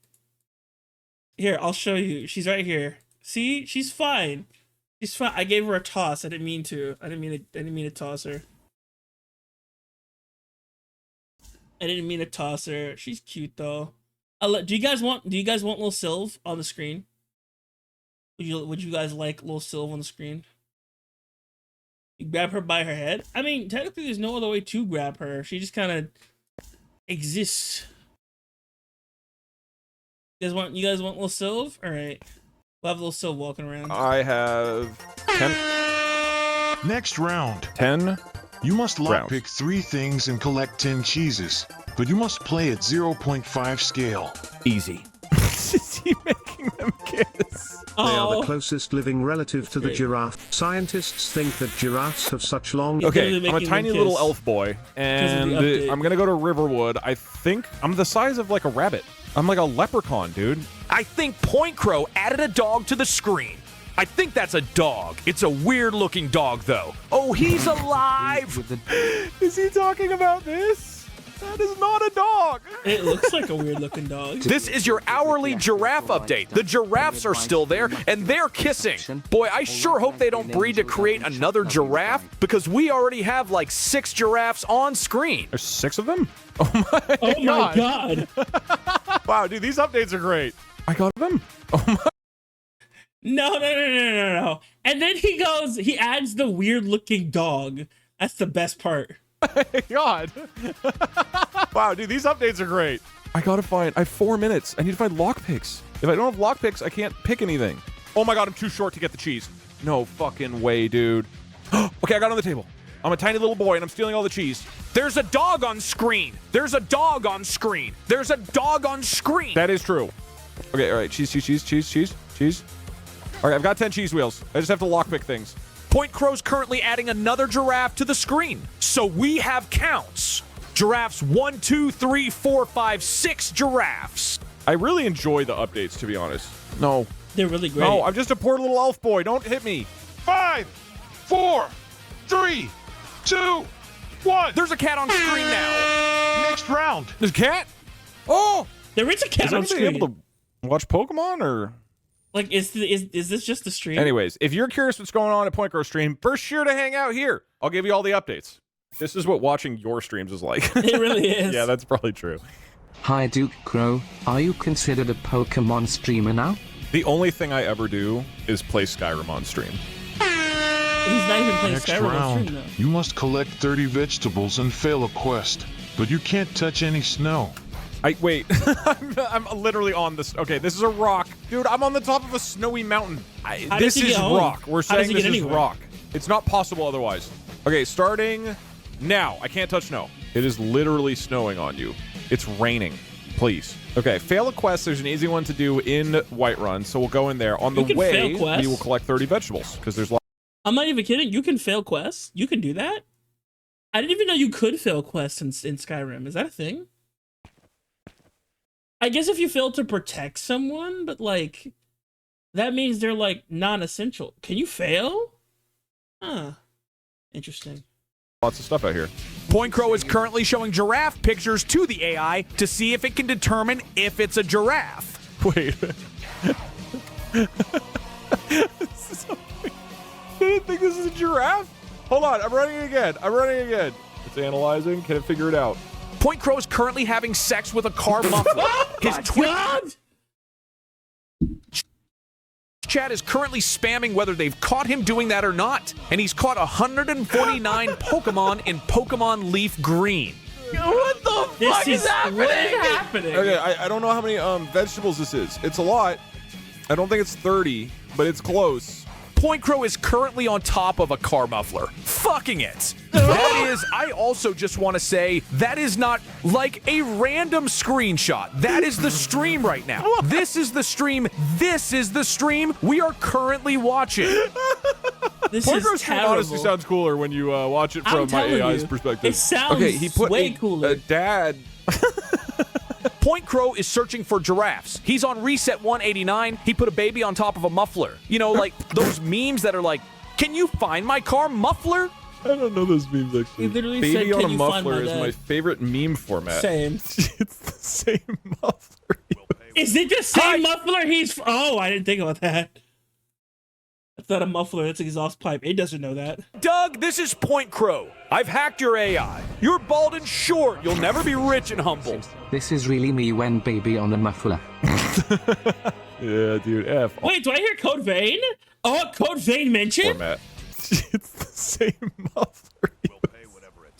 Speaker 1: Here, I'll show you. She's right here. See? She's fine. She's fine. I gave her a toss. I didn't mean to. I didn't mean to toss her. I didn't mean to toss her. She's cute though. Do you guys want little Sylve on the screen? Would you guys like little Sylve on the screen? You grab her by her head? I mean, technically there's no other way to grab her. She just kind of exists. You guys want little Sylve? All right, we'll have little Sylve walking around.
Speaker 10: I have 10.
Speaker 15: Next round.
Speaker 10: 10.
Speaker 15: You must lockpick 3 things and collect 10 cheeses, but you must play at 0.5 scale.
Speaker 10: Easy. Is he making them kiss?
Speaker 14: They are the closest living relative to the giraffe. Scientists think that giraffes have such long...
Speaker 10: Okay, I'm a tiny little elf boy, and I'm gonna go to Riverwood. I think I'm the size of like a rabbit. I'm like a leprechaun, dude.
Speaker 12: I think Point Crow added a dog to the screen. I think that's a dog. It's a weird looking dog though. Oh, he's alive!
Speaker 10: Is he talking about this? That is not a dog.
Speaker 1: It looks like a weird looking dog.
Speaker 12: This is your hourly giraffe update. The giraffes are still there, and they're kissing. Boy, I sure hope they don't breed to create another giraffe, because we already have like 6 giraffes on screen.
Speaker 10: There's 6 of them? Oh my
Speaker 1: god.
Speaker 10: Wow, dude, these updates are great. I got them. Oh my.
Speaker 1: No. And then he adds the weird looking dog. That's the best part.
Speaker 10: God. Wow, dude, these updates are great. I have 4 minutes. I need to find lockpicks. If I don't have lockpicks, I can't pick anything. Oh my god, I'm too short to get the cheese. No fucking way, dude. Okay, I got it on the table. I'm a tiny little boy and I'm stealing all the cheese.
Speaker 12: There's a dog on screen. There's a dog on screen. There's a dog on screen.
Speaker 10: That is true. Okay, all right, cheese. All right, I've got 10 cheese wheels. I just have to lockpick things.
Speaker 12: Point Crow's currently adding another giraffe to the screen. So we have counts. Giraffes 1, 2, 3, 4, 5, 6 giraffes.
Speaker 10: I really enjoy the updates, to be honest. No.
Speaker 1: They're really great.
Speaker 10: No, I'm just a poor little elf boy. Don't hit me.
Speaker 15: 5, 4, 3, 2, 1.
Speaker 12: There's a cat on screen now.
Speaker 15: Next round.
Speaker 10: There's a cat? Oh!
Speaker 1: There is a cat on screen.
Speaker 10: Watch Pokemon or?
Speaker 1: Like, is this just the stream?
Speaker 10: Anyways, if you're curious what's going on at Point Crow stream, first sure to hang out here. I'll give you all the updates. This is what watching your streams is like.
Speaker 1: It really is.
Speaker 10: Yeah, that's probably true.
Speaker 11: Hi Duke Crow, are you considered a Pokemon streamer now?
Speaker 10: The only thing I ever do is play Skyrim on stream.
Speaker 1: He's not even playing
Speaker 15: Next
Speaker 1: Skyrim on
Speaker 15: round,
Speaker 1: stream, though.
Speaker 15: you must collect 30 vegetables and fail a quest, but you can't touch any snow.
Speaker 10: Wait, I'm literally on this. Okay, this is a rock. Dude, I'm on the top of a snowy mountain. This is rock. We're saying this is rock. It's not possible otherwise. Okay, starting now. I can't touch snow. It is literally snowing on you. It's raining. Please. Okay, fail a quest. There's an easy one to do in Whiterun, so we'll go in there. On the way, we will collect 30 vegetables, because there's lots.
Speaker 1: I'm not even kidding. You can fail quests. You can do that? I didn't even know you could fail quests in Skyrim. Is that a thing? I guess if you fail to protect someone, but like, that means they're like non-essential. Can you fail? Huh. Interesting.
Speaker 10: Lots of stuff out here.
Speaker 7: Point Crow is currently showing giraffe pictures to the AI to see if it can determine if it's a giraffe.
Speaker 10: Wait. I didn't think this is a giraffe. Hold on, I'm running again. It's analyzing. Can it figure it out?
Speaker 7: Point Crow is currently having sex with a car muffler. His Twitch chat is currently spamming whether they've caught him doing that or not, and he's caught 149 Pokemon in Pokemon Leaf Green.
Speaker 1: What the fuck is happening? What is happening?
Speaker 10: Okay, I don't know how many vegetables this is. It's a lot. I don't think it's 30, but it's close.
Speaker 7: Point Crow is currently on top of a car muffler. Fucking it. That is, I also just want to say, that is not like a random screenshot. That is the stream right now. This is the stream. This is the stream we are currently watching.
Speaker 1: This
Speaker 10: Point
Speaker 1: is
Speaker 10: Crow stream
Speaker 1: terrible.
Speaker 10: honestly sounds cooler when you watch it from my AI's perspective.
Speaker 1: It sounds
Speaker 10: he put
Speaker 1: way cooler.
Speaker 10: Dad.
Speaker 7: Point Crow is searching for giraffes. He's on reset 189. He put a baby on top of a muffler. You know, like those memes that are like, can you find my car muffler?
Speaker 10: I don't know those memes actually.
Speaker 1: He literally
Speaker 10: Baby
Speaker 1: said,
Speaker 10: on
Speaker 1: "Can
Speaker 10: a
Speaker 1: you
Speaker 10: muffler
Speaker 1: find my
Speaker 10: is
Speaker 1: dad?"
Speaker 10: my favorite meme format.
Speaker 1: Same.
Speaker 10: It's the same muffler.
Speaker 1: Is it the same muffler he's... Oh, I didn't think about that. That's not a muffler. That's an exhaust pipe. It doesn't know that.
Speaker 7: Doug, this is Point Crow. I've hacked your AI. You're bald and short. You'll never be rich and humble.
Speaker 11: This is really me when baby on a muffler.
Speaker 10: Yeah, dude. F.
Speaker 1: Wait, do I hear Code Vein? Oh, Code Vein mentioned?
Speaker 10: Format. It's the same muffler.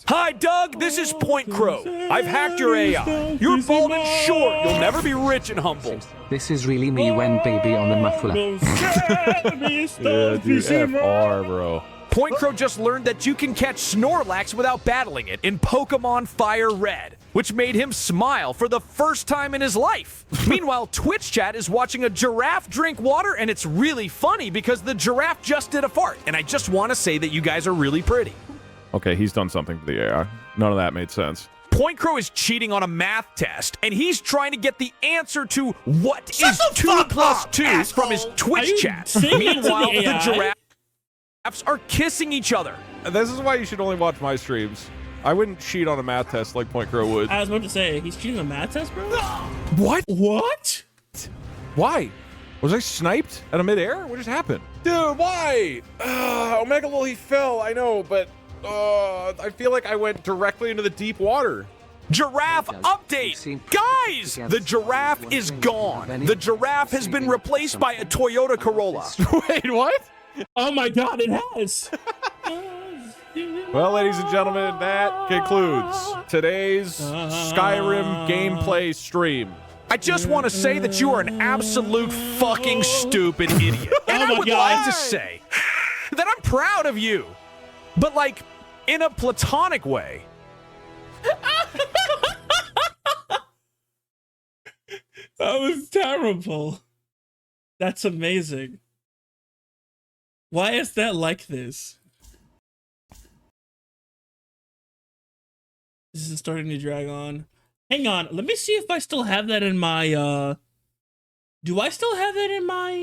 Speaker 7: Hi, Doug. This is Point Crow. I've hacked your AI. You're bald and short. You'll never be rich and humble.
Speaker 11: This is really me when baby on a muffler.
Speaker 10: Yeah, dude. FR, bro.
Speaker 7: Point Crow just learned that you can catch Snorlax without battling it in Pokemon Fire Red, which made him smile for the first time in his life. Meanwhile, Twitch chat is watching a giraffe drink water, and it's really funny because the giraffe just did a fart. And I just want to say that you guys are really pretty.
Speaker 10: Okay, he's done something to the AI. None of that made sense.
Speaker 7: Point Crow is cheating on a math test, and he's trying to get the answer to what is 2 plus 2 from his Twitch chat. Meanwhile, the giraffes are kissing each other.
Speaker 10: This is why you should only watch my streams. I wouldn't cheat on a math test like Point Crow would.
Speaker 1: I was about to say, he's cheating on a math test, bro?
Speaker 10: What?
Speaker 1: What?
Speaker 10: Why? Was I sniped out of midair? What just happened? Dude, why? Omega Lil, he fell, I know, but I feel like I went directly into the deep water.
Speaker 7: Giraffe update! Guys! The giraffe is gone. The giraffe has been replaced by a Toyota Corolla.
Speaker 10: Wait, what?
Speaker 1: Oh my god, it has!
Speaker 10: Well, ladies and gentlemen, that concludes today's Skyrim gameplay stream.
Speaker 7: I just want to say that you are an absolute fucking stupid idiot. And I would like to say that I'm proud of you. But like, in a platonic way.
Speaker 1: That was terrible. That's amazing. Why is that like this? This is starting to drag on. Hang on, let me see if I still have that in my do I still have that in my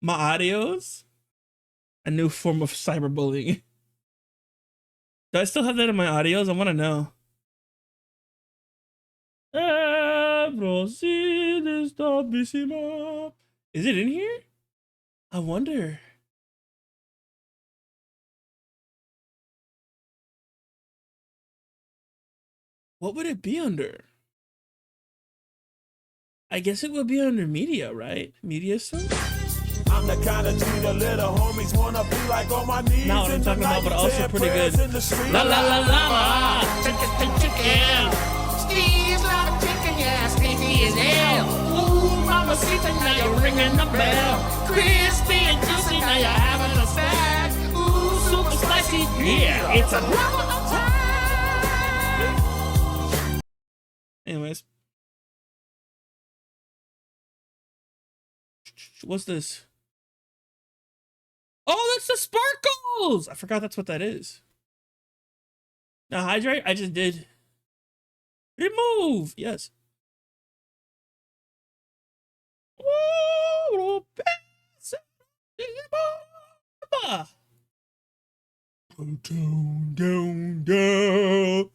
Speaker 1: my audios? A new form of cyberbullying. Do I still have that in my audios? I want to know. Is it in here? I wonder. What would it be under? I guess it would be under media, right? Media stuff?
Speaker 5: I'm the kind of dude the little homies wanna be like on my knees.
Speaker 1: Not what I'm talking about, but also pretty good. La la la la la. Chicken. Steve's like a chicken, yeah, sneaky as hell. Ooh, mama, see now you're ringing the bell. Crispy and juicy, now you're having a snack. Ooh, super spicy, yeah, it's a drama time. Anyways. What's this? Oh, that's the sparkles! I forgot that's what that is. Now hydrate? I just did. Remove! Yes. Down, down, down.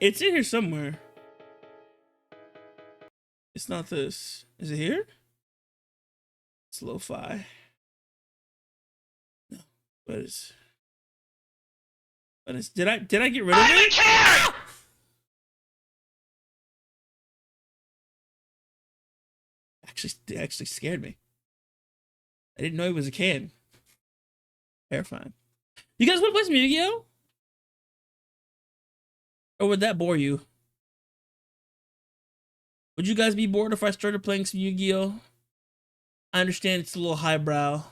Speaker 1: It's in here somewhere. It's not this. Is it here? It's lo-fi. No, but it's. But it's. Did I get rid of it? It actually scared me. I didn't know it was a can. Terrifying. You guys want to play some Yu-Gi-Oh? Or would that bore you? Would you guys be bored if I started playing some Yu-Gi-Oh? I understand it's a little highbrow.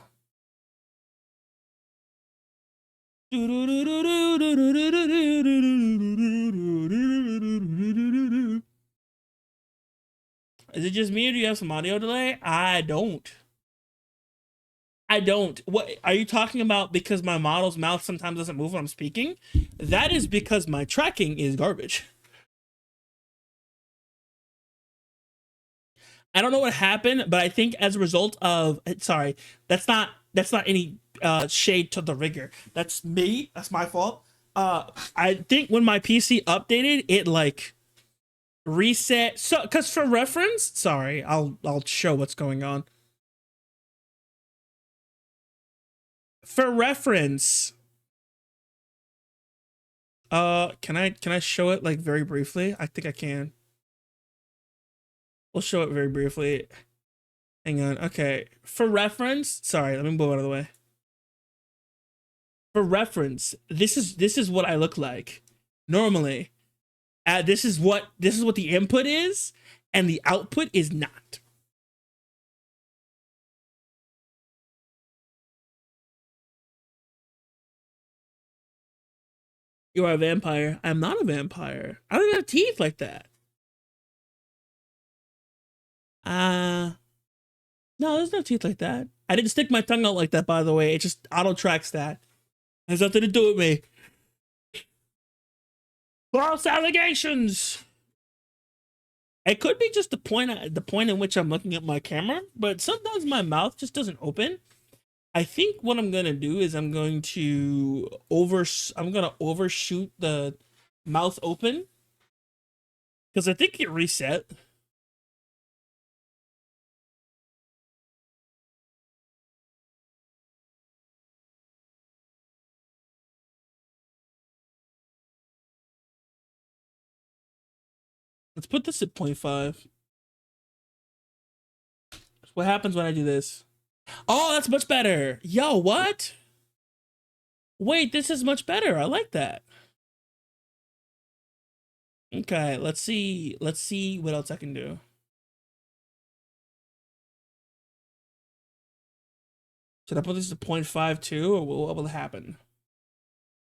Speaker 1: Is it just me or do you have some audio delay? I don't. What are you talking about? Because my model's mouth sometimes doesn't move when I'm speaking? That is because my tracking is garbage. I don't know what happened, but I think as a result of, sorry, that's not any shade to the rigger. That's me. That's my fault. I think when my PC updated, it like reset. So, because for reference, sorry, I'll show what's going on. For reference, can I show it like very briefly? I think I can. We'll show it very briefly. Hang on. Okay. For reference, sorry, let me move out of the way. For reference, this is what I look like normally. This is what the input is, and the output is not. You are a vampire. I'm not a vampire. I don't have teeth like that. No, there's no teeth like that. I didn't stick my tongue out like that, by the way. It just auto tracks that. It has nothing to do with me. False allegations. It could be just the point in which I'm looking at my camera, but sometimes my mouth just doesn't open. I think what I'm gonna do is I'm gonna overshoot the mouth open because I think it reset. Let's put this at 0.5. What happens when I do this? Oh, that's much better. Yo, what? Wait, this is much better. I like that. Okay, let's see what else I can do. Should I put this to 0.5 too, or what will happen?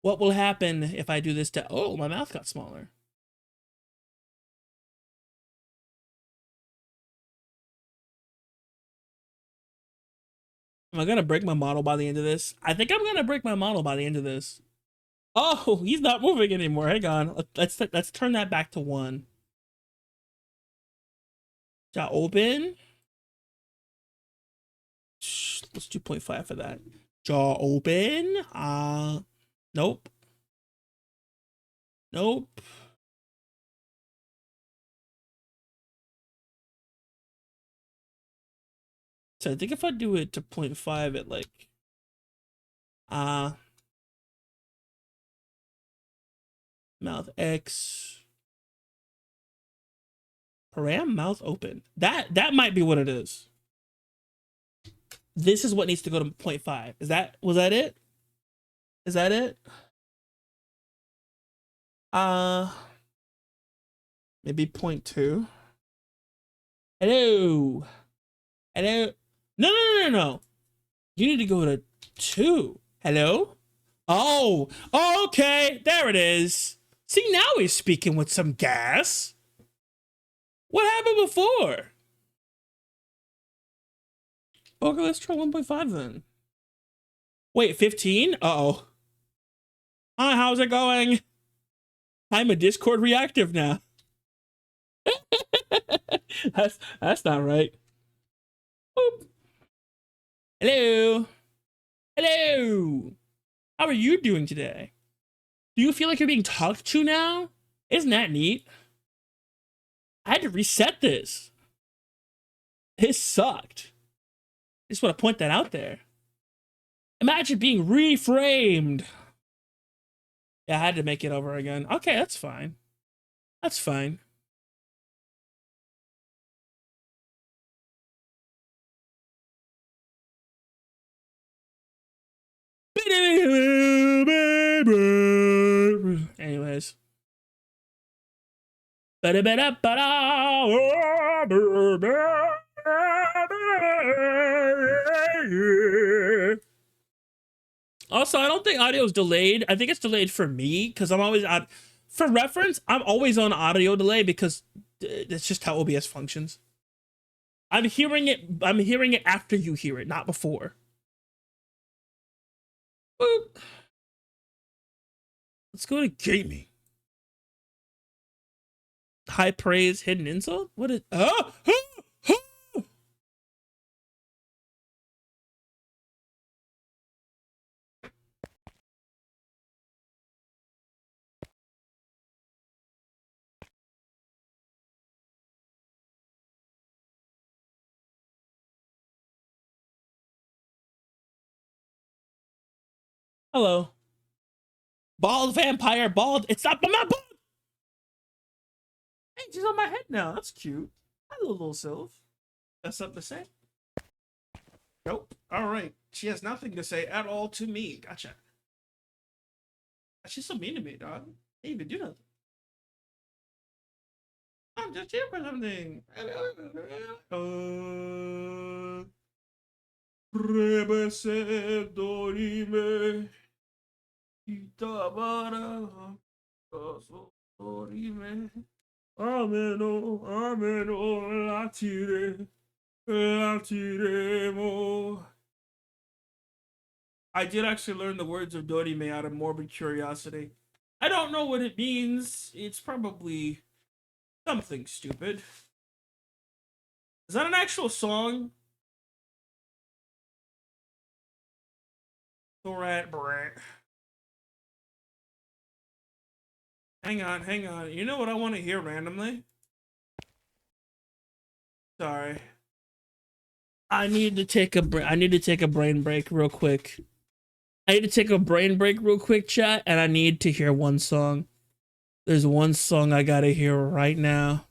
Speaker 1: What will happen if I do this to... Oh, my mouth got smaller. Am I gonna break my model by the end of this? I think I'm gonna break my model by the end of this. Oh, he's not moving anymore. Hang on. Let's turn that back to 1. Jaw open. Let's do 0.5 for that. Jaw open. Nope. Nope. So I think if I do it to 0.5 at like mouth X param mouth open. That might be what it is. This is what needs to go to 0.5. Was that it? Is that it? Maybe 0.2. Hello. Hello. No. You need to go to 2. Hello? Oh, okay. There it is. See, now he's speaking with some gas. What happened before? Okay, let's try 1.5 then. Wait, 15? Uh-oh. Hi, how's it going? I'm a Discord reactive now. That's not right. Boop. Hello. Hello. How are you doing today? Do you feel like you're being talked to now? Isn't that neat? I had to reset this. This sucked. Just want to point that out there. Imagine being reframed. Yeah, I had to make it over again. Okay, that's fine. That's fine. Anyways. Also, I don't think audio is delayed. I think it's delayed for me because I'm always on. For reference, I'm always on audio delay because that's just how OBS functions. I'm hearing it after you hear it, not before. Boop. Let's go to gaming. High praise, hidden insult? What is... Oh! Hello. Bald vampire, bald. It's not my bald. Hey, she's on my head now. That's cute. Hello, little Sylph. That's something to say? Nope. All right. She has nothing to say at all to me. Gotcha. She's so mean to me, dog. I didn't even do nothing. I'm just here for something. Dorime. Itabara. Dorime. Ameno, latiremo. I did actually learn the words of Dorime out of morbid curiosity. I don't know what it means. It's probably something stupid. Is that an actual song? Alright, Brett. Hang on. You know what I want to hear randomly? Sorry. I need to take a brain break real quick. Chat, and I need to hear one song. There's one song I gotta hear right now.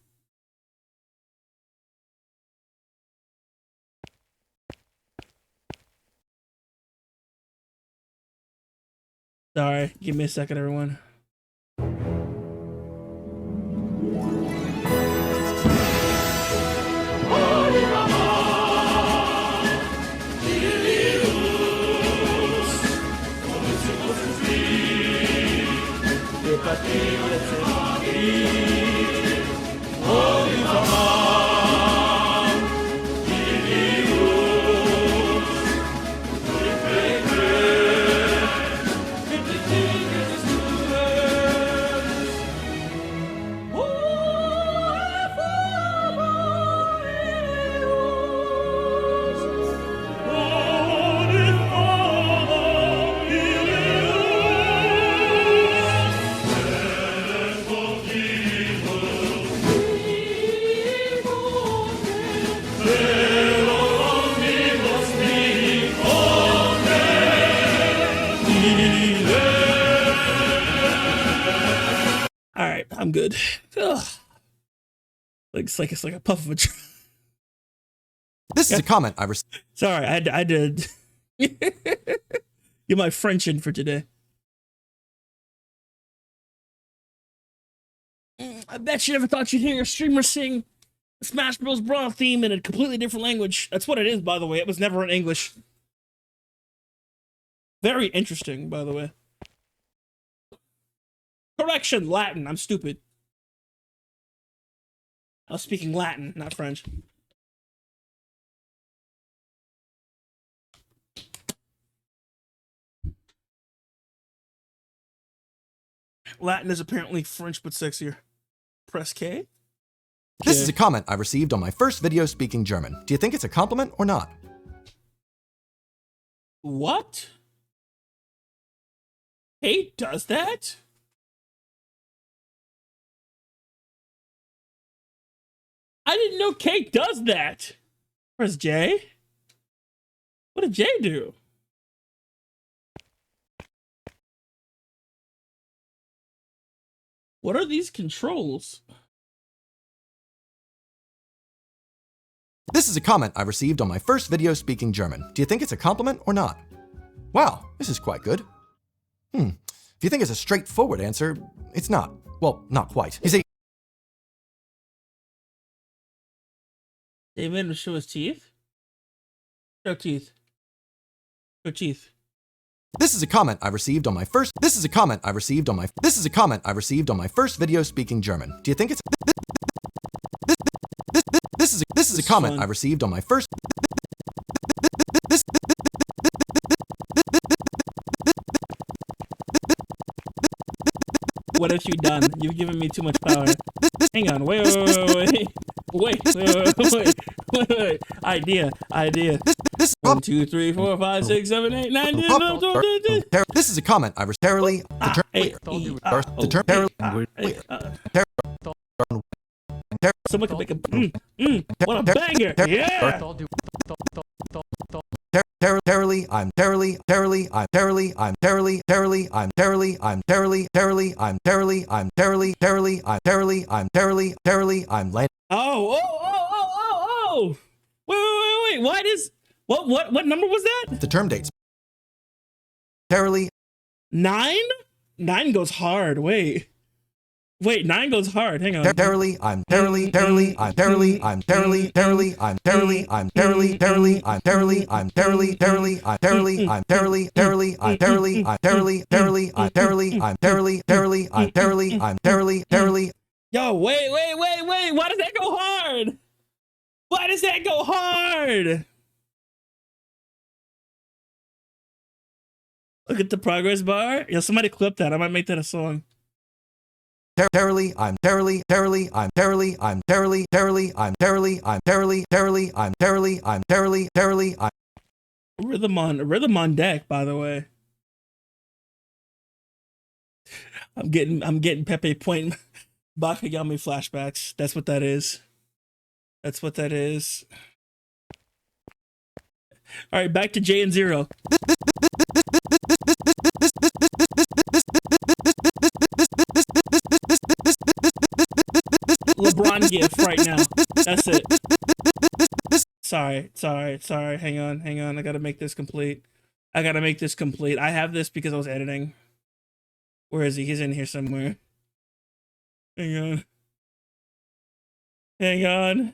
Speaker 1: Sorry, give me a second, everyone. I'm good. Ugh. It's like a puff of a.
Speaker 16: This is a comment I received.
Speaker 1: Sorry, I did. Get my French in for today. I bet you never thought you'd hear a streamer sing the Smash Bros. Brawl theme in a completely different language. That's what it is, by the way. It was never in English. Very interesting, by the way. Correction, Latin. I'm stupid. I was speaking Latin, not French. Latin is apparently French, but sexier. Press K.
Speaker 16: This is a comment I received on my first video speaking German. Do you think it's a compliment or not?
Speaker 1: What? Kate does that? I didn't know Kate does that. Where's Jay? What did Jay do? What are these controls?
Speaker 16: This is a comment I received on my first video speaking German. Do you think it's a compliment or not? Wow, this is quite good. If you think it's a straightforward answer, it's not. Well, not quite. You see,
Speaker 1: David will show his teeth. Show teeth. Show teeth.
Speaker 16: this is a comment I received on my first. This is a comment I received on my. This is a comment I received on my first video speaking German. Do you think it's? This is a comment I received on my first.
Speaker 1: What have you done? You've given me too much power. Hang on. Wait. Idea. 1, 2, 3, 4, 5, 6, 7, 8, 9, 10.
Speaker 16: This is a comment I received.
Speaker 1: Someone can make a what a banger! Yeah. Oh! Wait! Why does what number was that?
Speaker 16: The term dates.
Speaker 1: 9? 9 goes hard. Wait, 9 goes hard. Hang on. Yo, wait. Why does that go hard? Why does that go hard? Look at the progress bar. Yo, somebody clip that. I might make that a song. Rhythm on deck, by the way. I'm getting Pepe Point Bakayami flashbacks. That's what that is. All right, back to J and Zero. LeBron gif right now. That's it. Sorry. Hang on. I gotta make this complete. I have this because I was editing. Where is he? He's in here somewhere. Hang on.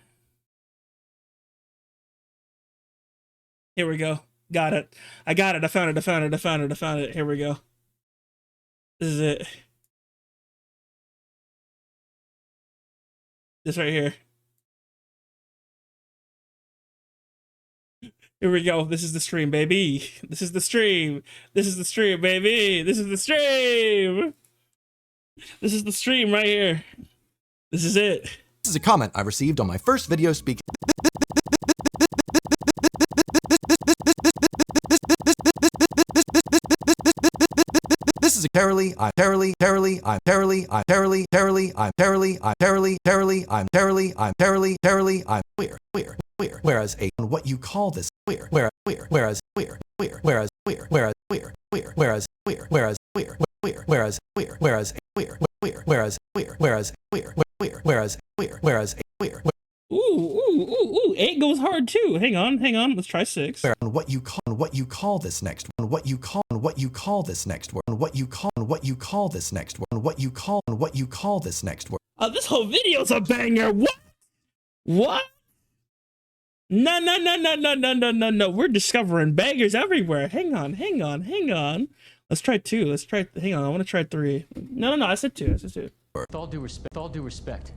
Speaker 1: Here we go. Got it. I got it. I found it. Here we go. This is it. This right here. Here we go. This is the stream, baby. This is the stream, baby. This is the stream right here. This is it.
Speaker 16: This is a comment I received on my first video speaking. This is a whereas a what you call this whereas
Speaker 1: Ooh, 8 goes hard too. Hang on. Let's try 6.
Speaker 16: What you call this next one? What you call this next word? What you call this next word? What you call this next word?
Speaker 1: This whole video's a banger. What? No. We're discovering bangers everywhere. Hang on. Let's try 2. Hang on. I want to try 3. No. I said 2.
Speaker 17: With all due respect.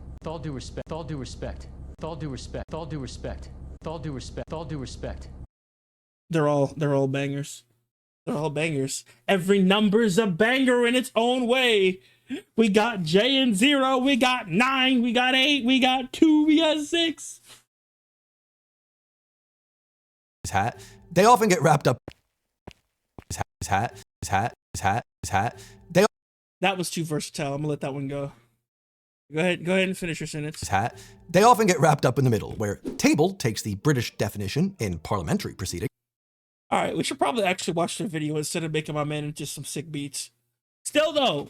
Speaker 1: They're all bangers. Every number's a banger in its own way. We got J and 0, we got 9, we got 8, we got 2, we got 6.
Speaker 16: His hat. They often get wrapped up. His hat.
Speaker 1: That was too versatile. I'm gonna let that one go. Go ahead and finish your sentence.
Speaker 16: His hat. They often get wrapped up in the middle, where table takes the British definition in parliamentary proceedings.
Speaker 1: All right, we should probably actually watch the video instead of making my man into some sick beats. Still though,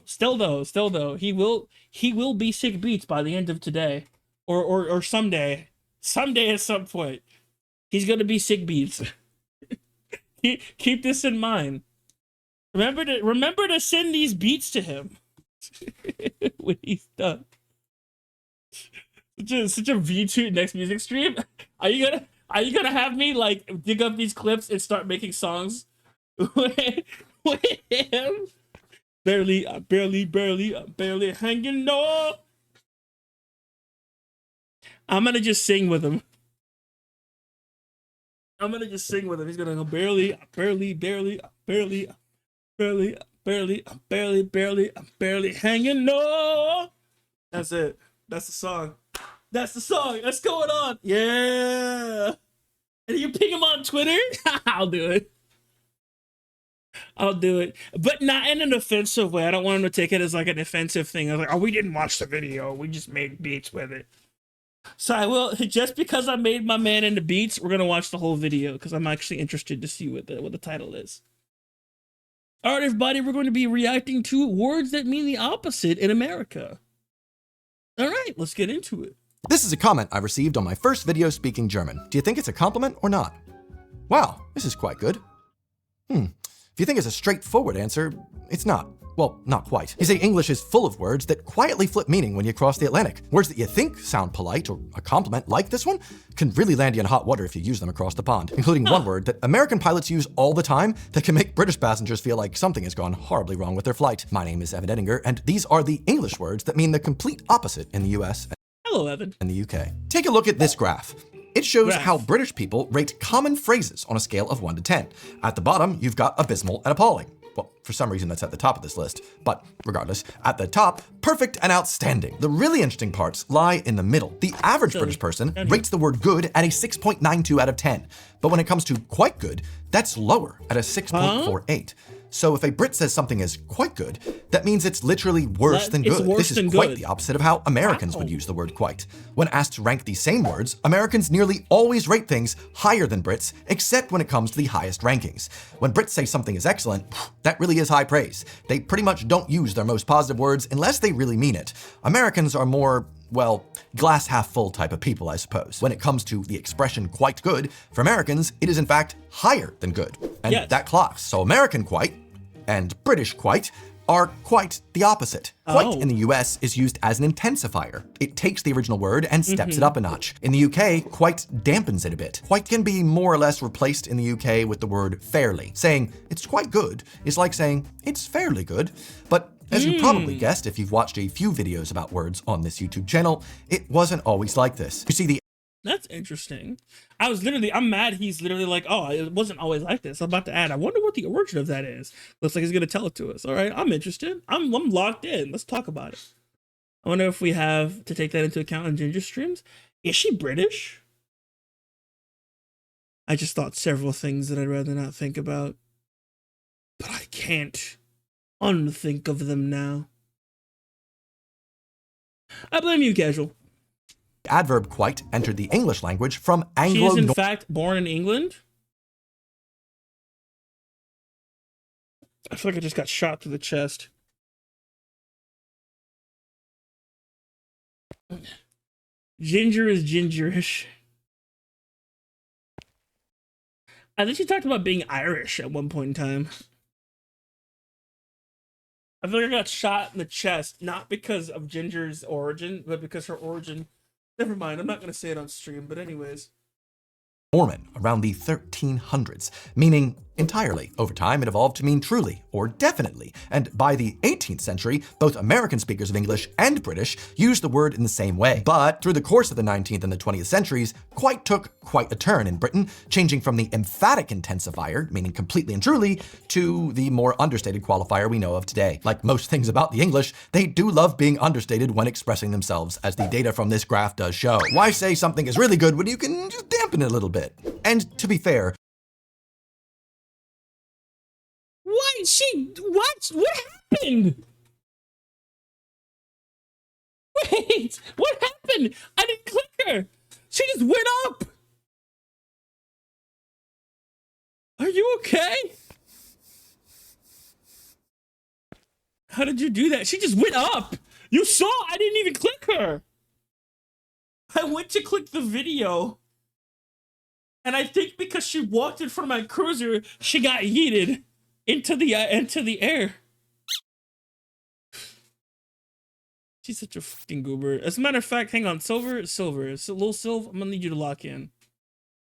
Speaker 1: he will be sick beats by the end of today, or someday at some point. He's gonna be sick beats. Keep this in mind. Remember to send these beats to him when he's done. Such a V2 next music stream. Are you gonna have me like dig up these clips and start making songs with him? Barely hanging on. I'm gonna just sing with him. He's gonna go barely hanging on. That's it. That's the song. That's going on. Yeah. And you ping him on Twitter? I'll do it. But not in an offensive way. I don't want him to take it as like an offensive thing. I was like, oh, we didn't watch the video. We just made beats with it. So I will, just because I made my man into beats, we're going to watch the whole video because I'm actually interested to see what the title is. All right, everybody, we're going to be reacting to words that mean the opposite in America. All right, let's get into it.
Speaker 16: This is a comment I received on my first video speaking German. Do you think it's a compliment or not? Wow, this is quite good. If you think it's a straightforward answer, it's not. Well, not quite. You see, English is full of words that quietly flip meaning when you cross the Atlantic. Words that you think sound polite or a compliment, like this one, can really land you in hot water if you use them across the pond, including one word that American pilots use all the time that can make British passengers feel like something has gone horribly wrong with their flight. My name is Evan Ettinger, and these are the English words that mean the complete opposite in the US
Speaker 1: Hello, Evan.
Speaker 16: and the UK. Take a look at this graph. It shows how British people rate common phrases on a scale of 1 to 10. At the bottom, you've got abysmal and appalling. Well, for some reason that's at the top of this list, but regardless, at the top, perfect and outstanding. The really interesting parts lie in the middle. The average British person rates the word good at a 6.92 out of 10, but when it comes to quite good, that's lower at a 6.48. So if a Brit says something is quite good, that means it's literally worse than good. This is quite the opposite of how Americans would use the word quite. When asked to rank these same words, Americans nearly always rate things higher than Brits, except when it comes to the highest rankings. When Brits say something is excellent, that really is high praise. They pretty much don't use their most positive words unless they really mean it. Americans are more, well, glass half full type of people, I suppose. When it comes to the expression quite good, for Americans, it is in fact higher than good. And that clocks. So American quite and British quite are quite the opposite. Quite in the US is used as an intensifier. It takes the original word and steps it up a notch. In the UK, quite dampens it a bit. Quite can be more or less replaced in the UK with the word fairly. Saying it's quite good is like saying it's fairly good, but as you probably guessed if you've watched a few videos about words on this YouTube channel, it wasn't always like this. You see,
Speaker 1: That's interesting. I'm mad he's literally like, oh, it wasn't always like this. I'm about to add, I wonder what the origin of that is. Looks like he's going to tell it to us. All right, I'm interested. I'm locked in. Let's talk about it. I wonder if we have to take that into account in Ginger streams. Is she British? I just thought several things that I'd rather not think about. But I can't unthink of them now. I blame you, Casual.
Speaker 16: Adverb quite entered the English language from Anglo.
Speaker 1: She is in fact born in England. I feel like I just got shot through the chest. Ginger is gingerish. I think she talked about being Irish at one point in time. I feel like I got shot in the chest, not because of Ginger's origin, but because her origin. Never mind, I'm not going to say it on stream, but anyways.
Speaker 16: Mormon around the 1300s, meaning entirely. Over time, it evolved to mean truly or definitely. And by the 18th century, both American speakers of English and British used the word in the same way. But through the course of the 19th and the 20th centuries, took quite a turn in Britain, changing from the emphatic intensifier, meaning completely and truly, to the more understated qualifier we know of today. Like most things about the English, they do love being understated when expressing themselves, as the data from this graph does show. Why say something is really good when you can just dampen it a little bit? And to be fair,
Speaker 1: What happened? Wait, what happened? I didn't click her. She just went up. Are you okay? How did you do that? She just went up. You saw, I didn't even click her. I went to click the video. And I think because she walked in front of my cruiser, she got yeeted into the air. She's such a fucking goober. As a matter of fact, hang on, Silver. It's a little Silver. I'm gonna need you to lock in.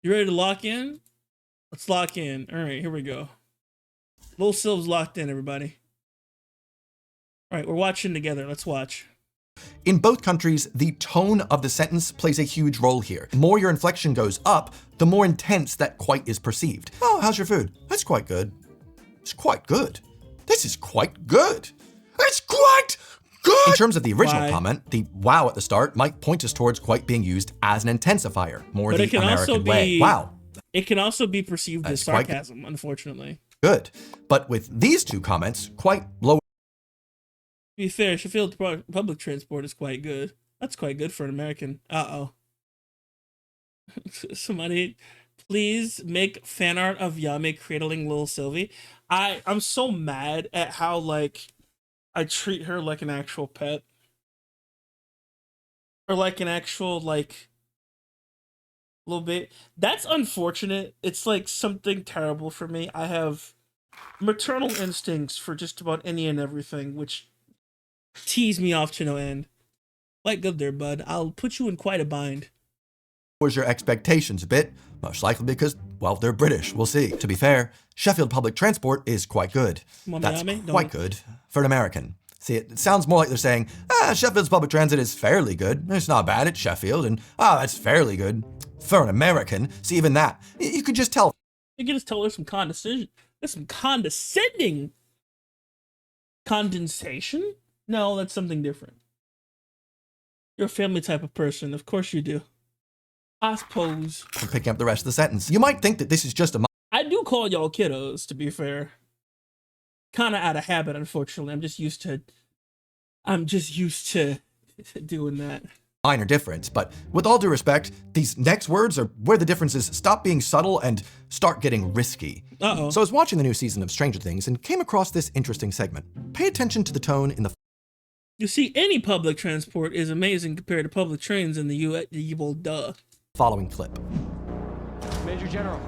Speaker 1: You ready to lock in? Let's lock in. All right, here we go. Little Silver's locked in, everybody. All right, we're watching together. Let's watch.
Speaker 16: In both countries, the tone of the sentence plays a huge role here. The more your inflection goes up, the more intense that quite is perceived. Oh, how's your food? That's quite good. It's quite good. This is quite good. It's quite good! In terms of the original comment, the wow at the start might point us towards quite being used as an intensifier, more
Speaker 1: but
Speaker 16: the American way. Wow.
Speaker 1: It can also be perceived as sarcasm, unfortunately.
Speaker 16: Good. But with these two comments, quite low.
Speaker 1: To be fair, Sheffield public transport is quite good. That's quite good for an American. Uh-oh. Somebody, please make fan art of Yame cradling little Sylvie. I'm so mad at how, like, I treat her like an actual pet. Or like an actual, like, little bit. That's unfortunate. It's, like, something terrible for me. I have maternal instincts for just about any and everything, which tease me off to no end. Quite good there, bud. I'll put you in quite a bind.
Speaker 16: Was your expectations a bit? Most likely because, well, they're British. We'll see. To be fair, Sheffield public transport is quite good. That's quite good for an American. See, it sounds more like they're saying, Sheffield's public transit is fairly good. It's not bad at Sheffield, and that's fairly good for an American. See, even that, you could just tell.
Speaker 1: You can just tell there's some condescension. There's some condescending. Condensation? No, that's something different. You're a family type of person. Of course you do. I suppose.
Speaker 16: I'm picking up the rest of the sentence. You might think that this is just a...
Speaker 1: I do call y'all kiddos, to be fair. Kind of out of habit, unfortunately. I'm just used to doing that.
Speaker 16: Minor difference, but with all due respect, these next words are where the differences stop being subtle and start getting risky.
Speaker 1: Uh-oh.
Speaker 16: So I was watching the new season of Stranger Things and came across this interesting segment. Pay attention to the tone in the...
Speaker 1: You see, any public transport is amazing compared to public trains in the U.S. Well, duh.
Speaker 16: Following clip.
Speaker 17: Major General,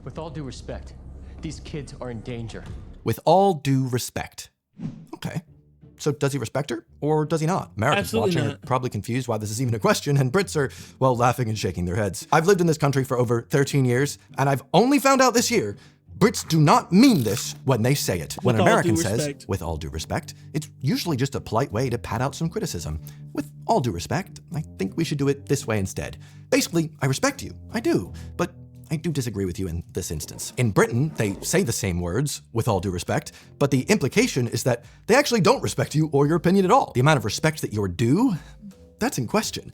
Speaker 17: with all due respect, these kids are in danger.
Speaker 16: With all due respect. Okay. So does he respect her or does he not? Americans
Speaker 1: Absolutely
Speaker 16: watching
Speaker 1: not.
Speaker 16: are probably confused why this is even a question, and Brits are, well, laughing and shaking their heads. I've lived in this country for over 13 years, and I've only found out this year Brits do not mean this when they say it. When an American says, with all due respect, it's usually just a polite way to pat out some criticism. With all due respect, I think we should do it this way instead. Basically, I respect you. I do. But I do disagree with you in this instance. In Britain, they say the same words, with all due respect, but the implication is that they actually don't respect you or your opinion at all. The amount of respect that you're due, that's in question.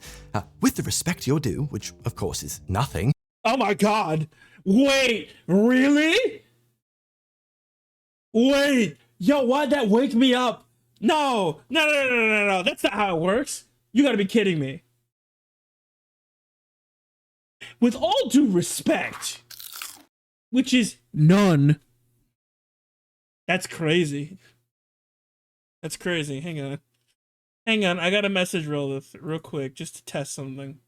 Speaker 16: With the respect you're due, which of course is nothing.
Speaker 1: Oh my God. Wait, really? Wait, yo, why'd that wake me up? No, that's not how it works. You gotta be kidding me. With all due respect, which is none. That's crazy. That's crazy, hang on. Hang on, I got a message real quick just to test something.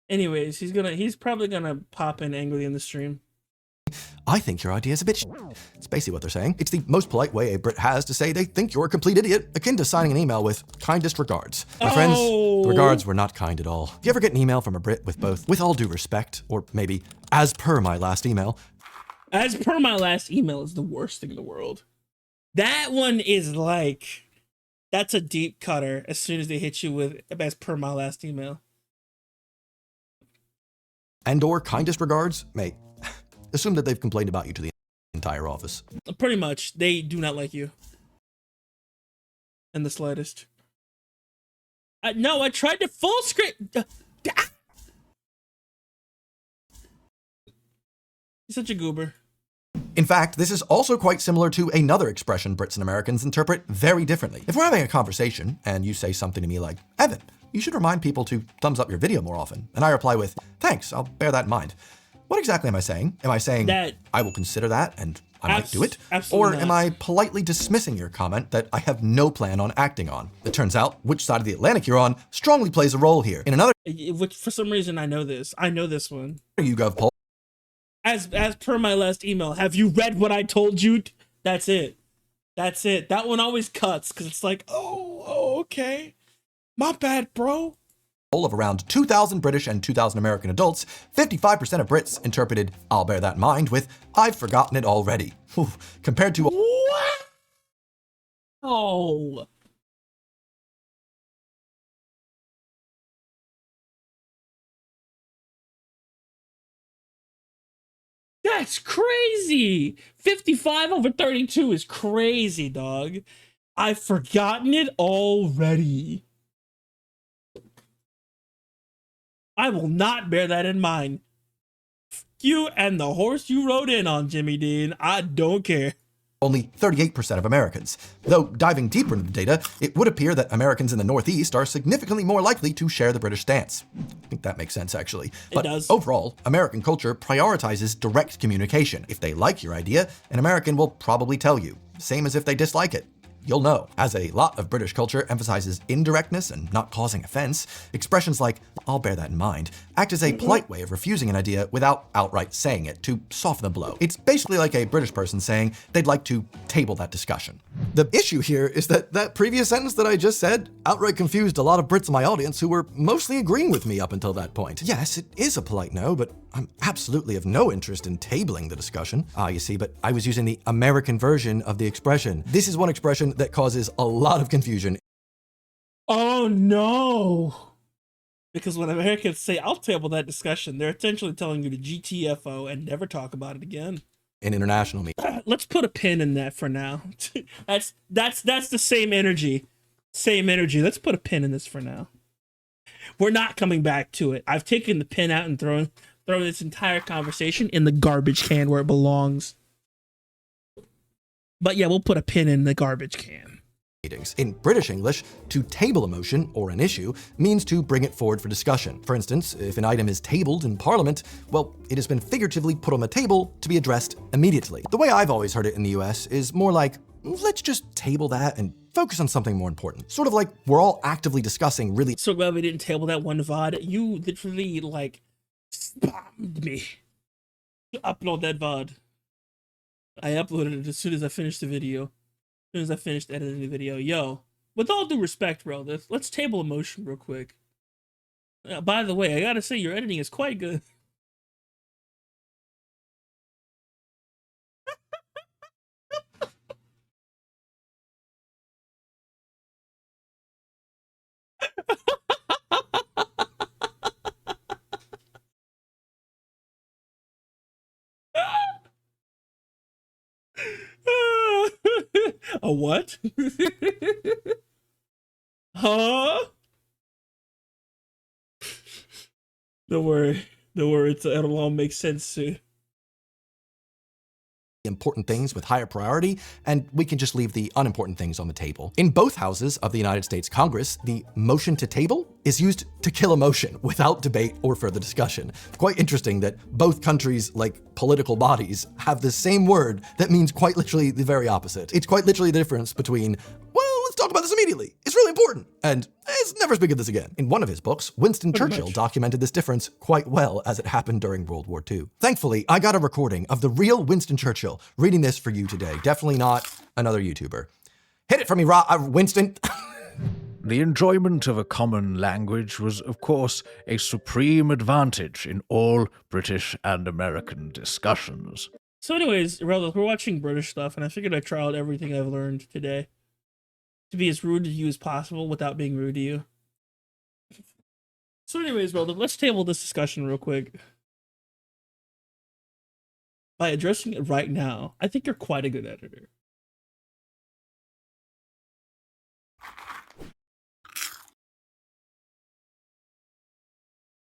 Speaker 1: Anyways, he's probably gonna pop in angrily in the stream.
Speaker 16: I think your idea is a bit It's basically what they're saying. It's the most polite way a Brit has to say they think you're a complete idiot, akin to signing an email with kindest regards. My friends, the regards were not kind at all. If you ever get an email from a Brit with both, with all due respect, or maybe, as per my last email.
Speaker 1: As per my last email is the worst thing in the world. That one is like, that's a deep cutter as soon as they hit you with, as per my last email.
Speaker 16: And or kindest regards, mate. Assume that they've complained about you to the entire office.
Speaker 1: Pretty much. They do not like you. In the slightest. No, I tried to full screen. He's such a goober.
Speaker 16: In fact, this is also quite similar to another expression Brits and Americans interpret very differently. If we're having a conversation and you say something to me like, Evan, you should remind people to thumbs up your video more often, and I reply with, thanks, I'll bear that in mind. What exactly am I saying? Am I saying that I will consider that and I might do it? Or am I politely dismissing your comment that I have no plan on acting on? It turns out which side of the Atlantic you're on strongly plays a role here. In another,
Speaker 1: which for some reason I know this. I know this one.
Speaker 16: YouGov poll.
Speaker 1: As per my last email, have you read what I told you? That's it. That's it. That one always cuts because it's like, oh, okay. My bad, bro.
Speaker 16: Poll of around 2,000 British and 2,000 American adults, 55% of Brits interpreted, I'll bear that in mind, with, I've forgotten it already. Whew, compared to...
Speaker 1: What? Oh. That's crazy. 55 over 32 is crazy, dog. I've forgotten it already. I will not bear that in mind. You and the horse you rode in on, Jimmy Dean. I don't care.
Speaker 16: Only 38% of Americans. Though diving deeper into the data, it would appear that Americans in the Northeast are significantly more likely to share the British stance. I think that makes sense, actually. But
Speaker 1: it does.
Speaker 16: Overall, American culture prioritizes direct communication. If they like your idea, an American will probably tell you. Same as if they dislike it. You'll know. As a lot of British culture emphasizes indirectness and not causing offense, expressions like, I'll bear that in mind, act as a polite way of refusing an idea without outright saying it to soften the blow. It's basically like a British person saying they'd like to table that discussion. The issue here is that previous sentence that I just said outright confused a lot of Brits in my audience who were mostly agreeing with me up until that point. Yes, it is a polite no, but I'm absolutely of no interest in tabling the discussion. You see, but I was using the American version of the expression. This is one expression that causes a lot of confusion.
Speaker 1: Oh no! Because when Americans say, I'll table that discussion, they're essentially telling you to GTFO and never talk about it again.
Speaker 16: In international media.
Speaker 1: Let's put a pin in that for now. That's the same energy. Same energy. Let's put a pin in this for now. We're not coming back to it. I've taken the pin out and thrown this entire conversation in the garbage can where it belongs. But yeah, we'll put a pin in the garbage can.
Speaker 16: In British English, to table a motion or an issue means to bring it forward for discussion. For instance, if an item is tabled in Parliament, well, it has been figuratively put on the table to be addressed immediately. The way I've always heard it in the US is more like, let's just table that and focus on something more important. Sort of like we're all actively discussing really—
Speaker 1: So glad we didn't table that one VOD. You literally, like, spammed me to upload that VOD. I uploaded it as soon as I finished the video. As soon as I finished editing the video. Yo, with all due respect, bro, let's table emotion real quick. By the way, I gotta say, your editing is quite good. A what? Huh? Don't worry. Don't worry. It'll all make sense soon.
Speaker 16: important things with higher priority, and we can just leave the unimportant things on the table. In both houses of the United States Congress, the motion to table is used to kill a motion without debate or further discussion. Quite interesting that both countries, like political bodies, have the same word that means quite literally the very opposite. It's quite literally the difference between, well, let's talk about this immediately. It's really important. And let's never speak of this again. In one of his books, Winston Churchill documented this difference quite well as it happened during World War II. Thankfully, I got a recording of the real Winston Churchill reading this for you today. Definitely not another YouTuber. Hit it for me, Winston.
Speaker 18: The enjoyment of a common language was, of course, a supreme advantage in all British and American discussions.
Speaker 1: So anyways, Relda, we're watching British stuff, and I figured I'd try out everything I've learned today to be as rude to you as possible without being rude to you. So anyways, Relda, let's table this discussion real quick. By addressing it right now, I think you're quite a good editor.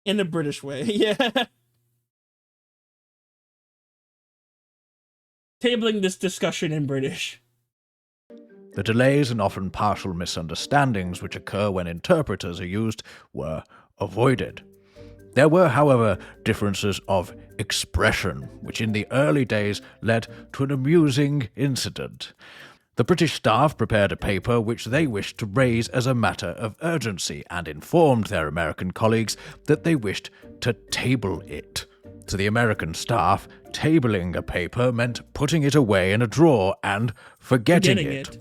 Speaker 1: In a British way, yeah. Tabling this discussion in British.
Speaker 18: The delays and often partial misunderstandings which occur when interpreters are used were avoided. There were, however, differences of expression, which in the early days led to an amusing incident. The British staff prepared a paper which they wished to raise as a matter of urgency and informed their American colleagues that they wished to table it. To the American staff, tabling a paper meant putting it away in a drawer and forgetting it.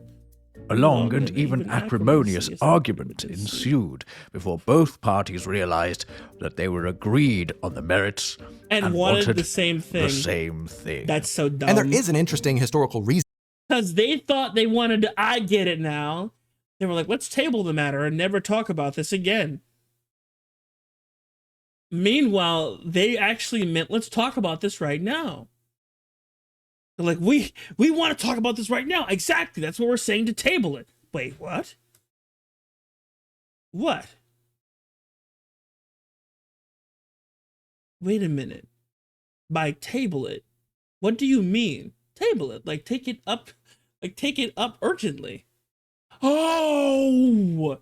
Speaker 18: A long and even acrimonious argument ensued before both parties realized that they were agreed on the merits
Speaker 1: and wanted the same thing.
Speaker 18: The same thing.
Speaker 1: That's so dumb.
Speaker 16: And there is an interesting historical reason.
Speaker 1: Because they thought they wanted to, I get it now. They were like, let's table the matter and never talk about this again. Meanwhile, they actually meant, let's talk about this right now. They're like, we want to talk about this right now. Exactly. That's what we're saying, to table it. Wait, what? What? Wait a minute. By table it, what do you mean? Table it, like take it up urgently. Oh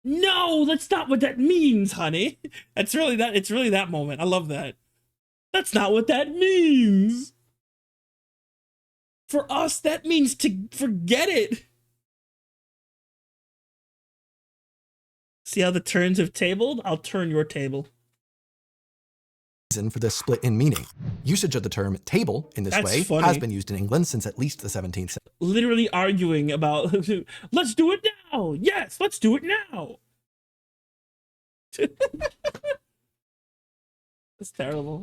Speaker 1: no, that's not what that means, honey. It's really that moment. I love that. That's not what that means. For us, that means to forget it. See how the turns have tabled? I'll turn your table.
Speaker 16: For this split in meaning. Usage of the term table in this way has been used in England since at least the 17th century.
Speaker 1: Literally arguing about, let's do it now. Yes, let's do it now. It's terrible.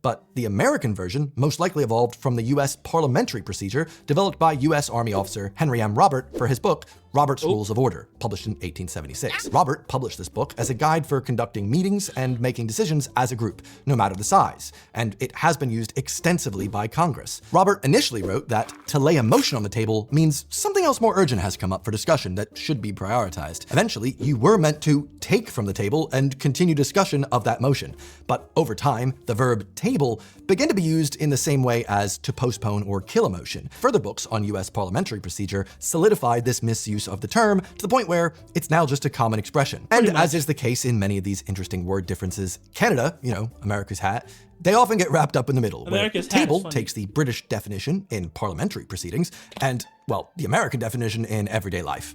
Speaker 16: But the American version most likely evolved from the U.S. parliamentary procedure developed by U.S. Army officer Henry M. Robert for his book, Robert's Rules of Order, published in 1876. Robert published this book as a guide for conducting meetings and making decisions as a group, no matter the size, and it has been used extensively by Congress. Robert initially wrote that to lay a motion on the table means something else more urgent has come up for discussion that should be prioritized. Eventually, you were meant to take from the table and continue discussion of that motion. But over time, the verb table began to be used in the same way as to postpone or kill a motion. Further books on U.S. parliamentary procedure solidified this misuse of the term to the point where it's now just a common expression. And as is the case in many of these interesting word differences, Canada, America's hat, they often get wrapped up in the middle, where table takes the British definition in parliamentary proceedings and, well, the American definition in everyday life.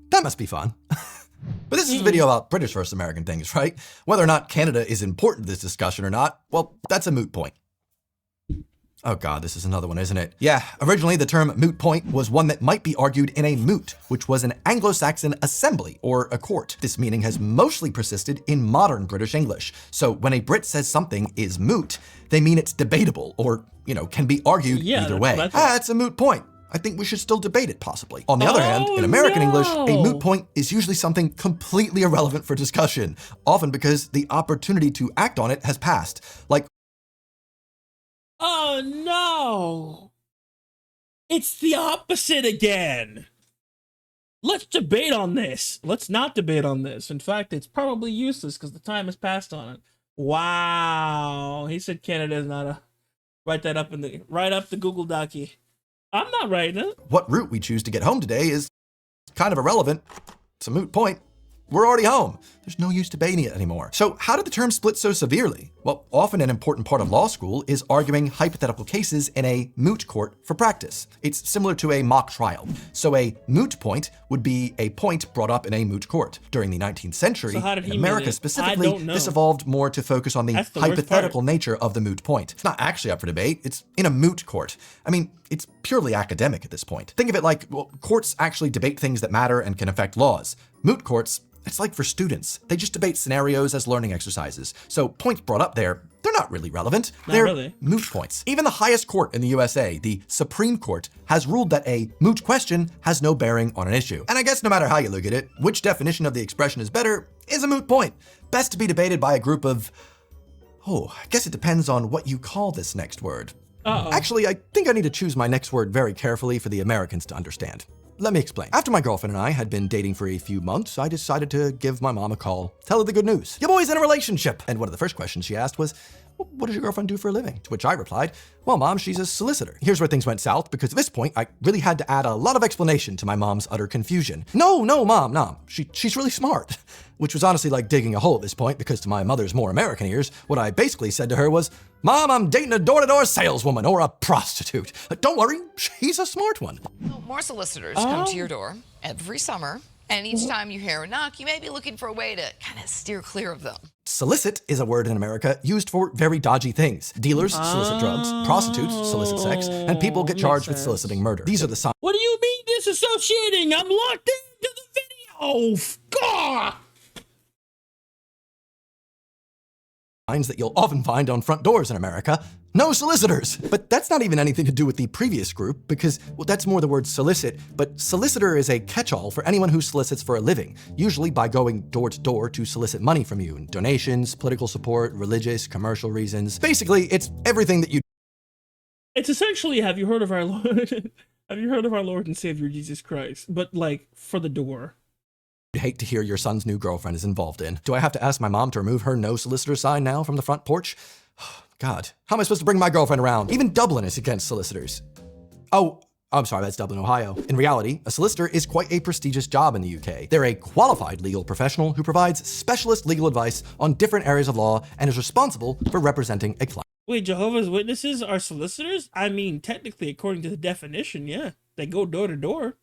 Speaker 16: That must be fun. But this is a video about British versus American things, right? Whether or not Canada is important to this discussion or not, well, that's a moot point. Oh god, this is another one, isn't it? Yeah, originally the term moot point was one that might be argued in a moot, which was an Anglo-Saxon assembly or a court. This meaning has mostly persisted in modern British English. So when a Brit says something is moot, they mean it's debatable or, can be argued either way. It's a moot point. I think we should still debate it, possibly. On the other hand, in American English, a moot point is usually something completely irrelevant for discussion, often because the opportunity to act on it has passed. Like,
Speaker 1: oh no! It's the opposite again! Let's debate on this. Let's not debate on this. In fact, it's probably useless because the time has passed on it. Wow. He said Canada is not a Write that up right up the Google Docie. I'm not writing it.
Speaker 16: What route we choose to get home today is kind of irrelevant. It's a moot point. We're already home. There's no use debating it anymore. So how did the term split so severely? Well, often an important part of law school is arguing hypothetical cases in a moot court for practice. It's similar to a mock trial. So a moot point would be a point brought up in a moot court. During the 19th century, in America specifically, this evolved more to focus on the hypothetical nature of the moot point. It's not actually up for debate. It's in a moot court. I mean, it's purely academic at this point. Think of it like, well, courts actually debate things that matter and can affect laws. Moot courts, it's like for students. They just debate scenarios as learning exercises. So points brought up there, they're not really relevant. They're moot points. Even the highest court in the USA, the Supreme Court, has ruled that a moot question has no bearing on an issue. And I guess no matter how you look at it, which definition of the expression is better is a moot point. Best to be debated by a group of... Oh, I guess it depends on what you call this next word. Actually, I think I need to choose my next word very carefully for the Americans to understand. Let me explain. After my girlfriend and I had been dating for a few months, I decided to give my mom a call, tell her the good news. Your boy's in a relationship. And one of the first questions she asked was, what does your girlfriend do for a living? To which I replied, well, Mom, she's a solicitor. Here's where things went south, because at this point, I really had to add a lot of explanation to my mom's utter confusion. No, Mom, no. She's really smart. Which was honestly like digging a hole at this point, because to my mother's more American ears, what I basically said to her was, Mom, I'm dating a door-to-door saleswoman or a prostitute. Don't worry, she's a smart one.
Speaker 19: More solicitors come to your door every summer, and each time you hear a knock, you may be looking for a way to kind of steer clear of them.
Speaker 16: Solicit is a word in America used for very dodgy things. Dealers solicit drugs, prostitutes solicit sex, and people get charged with soliciting murder. These are the signs.
Speaker 1: What do you mean disassociating? I'm locked into the video. God!
Speaker 16: Signs that you'll often find on front doors in America. No solicitors! But that's not even anything to do with the previous group, because, well, that's more the word solicit, but solicitor is a catch-all for anyone who solicits for a living, usually by going door to door to solicit money from you, donations, political support, religious, commercial reasons. Basically, it's everything that you...
Speaker 1: It's essentially, have you heard of our Lord? Have you heard of our Lord and Savior Jesus Christ? But like, for the door.
Speaker 16: Hate to hear your son's new girlfriend is involved in. Do I have to ask my mom to remove her no solicitor sign now from the front porch? God, how am I supposed to bring my girlfriend around? Even Dublin is against solicitors. Oh, I'm sorry, that's Dublin, Ohio. In reality, a solicitor is quite a prestigious job in the UK. They're a qualified legal professional who provides specialist legal advice on different areas of law and is responsible for representing a client.
Speaker 1: Wait, Jehovah's Witnesses are solicitors? I mean, technically, according to the definition, yeah. They go door to door.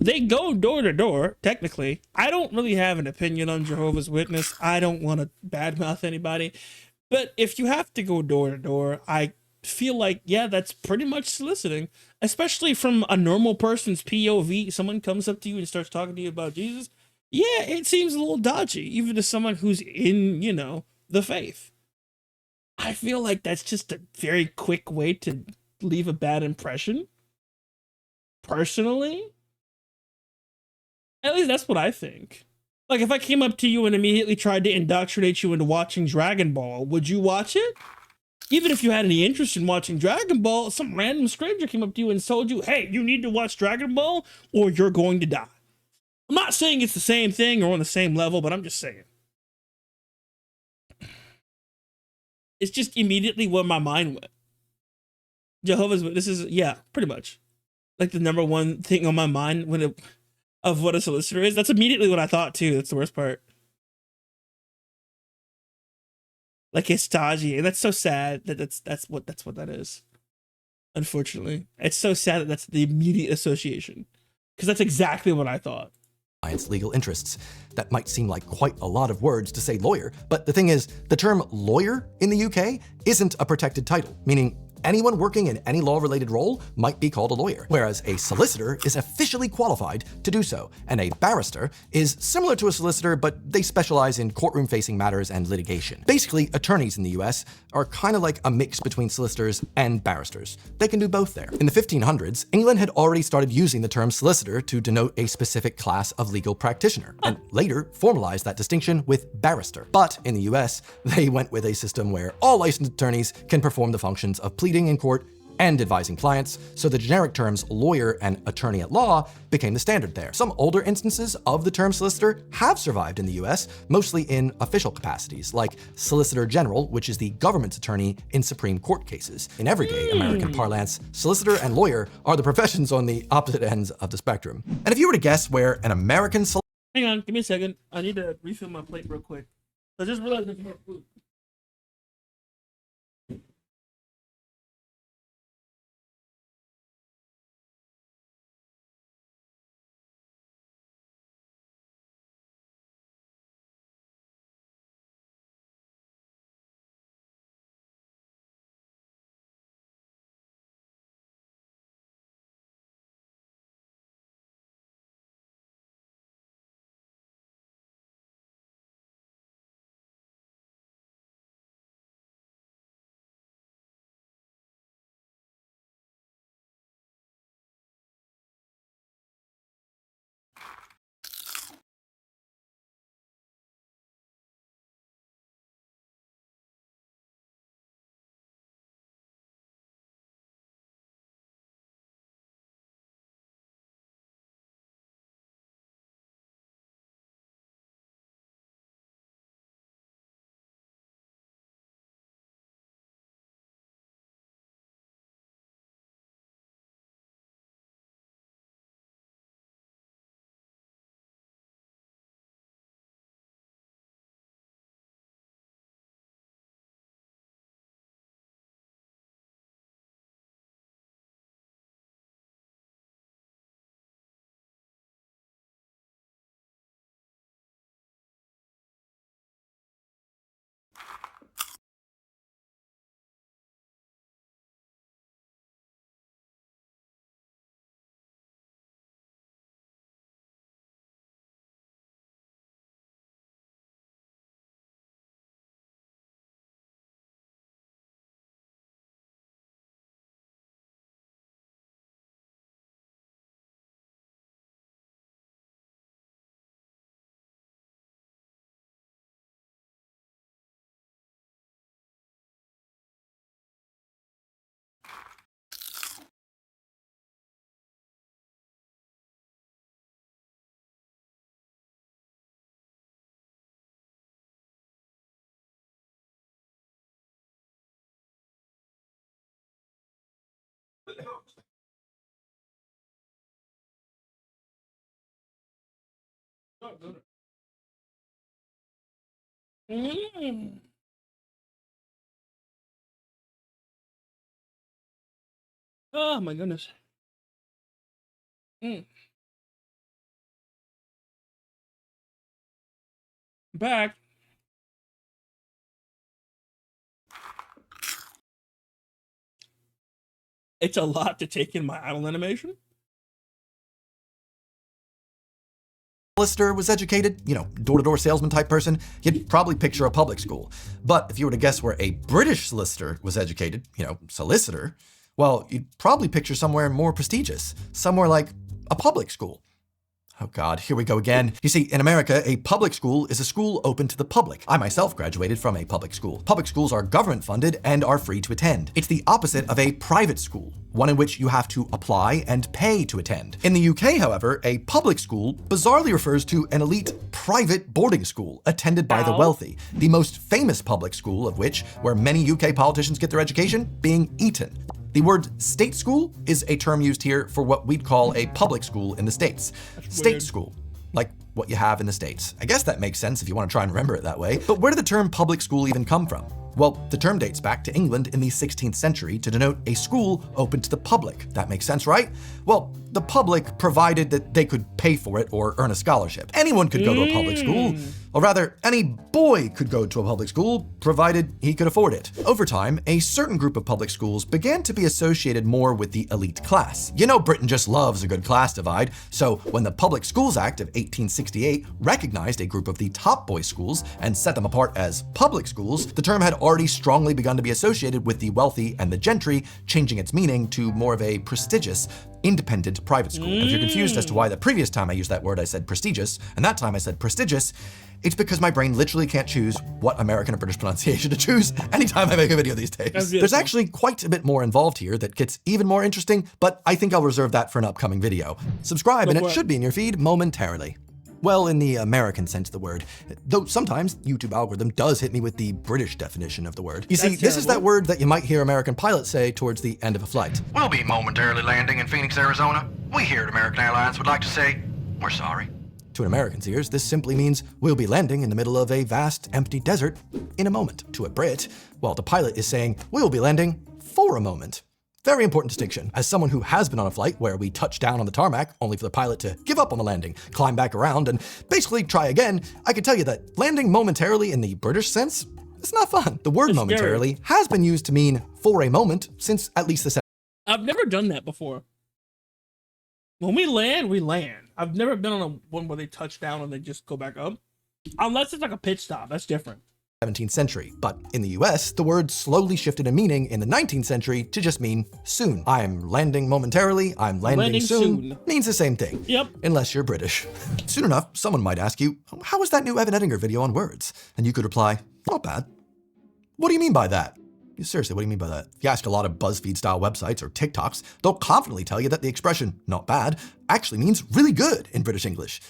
Speaker 1: They go door to door, technically. I don't really have an opinion on Jehovah's Witness. I don't want to badmouth anybody. But if you have to go door to door, I feel like, yeah, that's pretty much soliciting. Especially from a normal person's POV. Someone comes up to you and starts talking to you about Jesus. Yeah, it seems a little dodgy, even to someone who's in, you know, the faith. I feel like that's just a very quick way to leave a bad impression. Personally. At least that's what I think. Like, if I came up to you and immediately tried to indoctrinate you into watching Dragon Ball, would you watch it? Even if you had any interest in watching Dragon Ball, some random stranger came up to you and told you, hey, you need to watch Dragon Ball or you're going to die. I'm not saying it's the same thing or on the same level, but I'm just saying. It's just immediately where my mind went. Jehovah's Witnesses, yeah, pretty much. Like the number one thing on my mind when it... of what a solicitor is. That's immediately what I thought too. That's the worst part. Like it's dodgy, and that's so sad that that's what that is. Unfortunately, it's so sad that that's the immediate association, because that's exactly what I thought.
Speaker 16: Client's legal interests. That might seem like quite a lot of words to say lawyer, but the thing is, the term lawyer in the UK isn't a protected title, meaning anyone working in any law-related role might be called a lawyer, whereas a solicitor is officially qualified to do so, and a barrister is similar to a solicitor, but they specialize in courtroom-facing matters and litigation. Basically, attorneys in the US are kind of like a mix between solicitors and barristers. They can do both there. In the 1500s, England had already started using the term solicitor to denote a specific class of legal practitioner, and later formalized that distinction with barrister. But in the US, they went with a system where all licensed attorneys can perform the functions of pleading in court and advising clients, so the generic terms lawyer and attorney at law became the standard there. Some older instances of the term solicitor have survived in the US, mostly in official capacities, like Solicitor General, which is the government's attorney in Supreme Court cases. In everyday American parlance, solicitor and lawyer are the professions on the opposite ends of the spectrum. And if you were to guess where an American
Speaker 1: Hang on, give me a second. I need to refill my plate real quick. I just realized there's more food. Oh my goodness. Back. It's a lot to take in my idle animation.
Speaker 16: solicitor was educated, door-to-door salesman type person, you'd probably picture a public school. But if you were to guess where a British solicitor was educated, solicitor, well, you'd probably picture somewhere more prestigious, somewhere like a public school. Oh God, here we go again. You see, in America, a public school is a school open to the public. I myself graduated from a public school. Public schools are government funded and are free to attend. It's the opposite of a private school, one in which you have to apply and pay to attend. In the UK, however, a public school bizarrely refers to an elite private boarding school attended by the wealthy, the most famous public school of which, where many UK politicians get their education, being Eton. The word state school is a term used here for what we'd call a public school in the States. State school, like what you have in the States. I guess that makes sense if you want to try and remember it that way. But where did the term public school even come from? Well, the term dates back to England in the 16th century to denote a school open to the public. That makes sense, right? Well, the public provided that they could pay for it or earn a scholarship. Anyone could go to a public school, or rather, any boy could go to a public school, provided he could afford it. Over time, a certain group of public schools began to be associated more with the elite class. Britain just loves a good class divide, so when the Public Schools Act of 1868 recognized a group of the top boys' schools and set them apart as public schools, the term had already strongly begun to be associated with the wealthy and the gentry, changing its meaning to more of a prestigious, independent private school. If you're confused as to why the previous time I used that word I said prestigious, and that time I said prestigious, it's because my brain literally can't choose what American or British pronunciation to choose anytime I make a video these days. There's actually quite a bit more involved here that gets even more interesting, but I think I'll reserve that for an upcoming video. Subscribe and it should be in your feed momentarily. Well, in the American sense of the word, though sometimes YouTube algorithm does hit me with the British definition of the word. You see, this is that word that you might hear American pilots say towards the end of a flight.
Speaker 20: We'll be momentarily landing in Phoenix, Arizona. We here at American Airlines would like to say, we're sorry.
Speaker 16: To an American's ears, this simply means we'll be landing in the middle of a vast, empty desert in a moment. To a Brit, well, the pilot is saying we'll be landing for a moment. Very important distinction. As someone who has been on a flight where we touch down on the tarmac only for the pilot to give up on the landing, climb back around, and basically try again, I can tell you that landing momentarily in the British sense, it's not fun. The word momentarily has been used to mean for a moment since at least the
Speaker 1: I've never done that before. When we land, we land. I've never been on a one where they touch down and they just go back up. Unless it's like a pit stop, that's different.
Speaker 16: 17th century, but in the US, the word slowly shifted in meaning in the 19th century to just mean soon. I'm landing momentarily, I'm landing soon. Means the same thing.
Speaker 1: Yep.
Speaker 16: Unless you're British. Soon enough, someone might ask you, how was that new Evan Ettinger video on words? And you could reply, not bad. What do you mean by that? Seriously, what do you mean by that? If you ask a lot of BuzzFeed-style websites or TikToks, they'll confidently tell you that the expression, not bad, actually means really good in British English.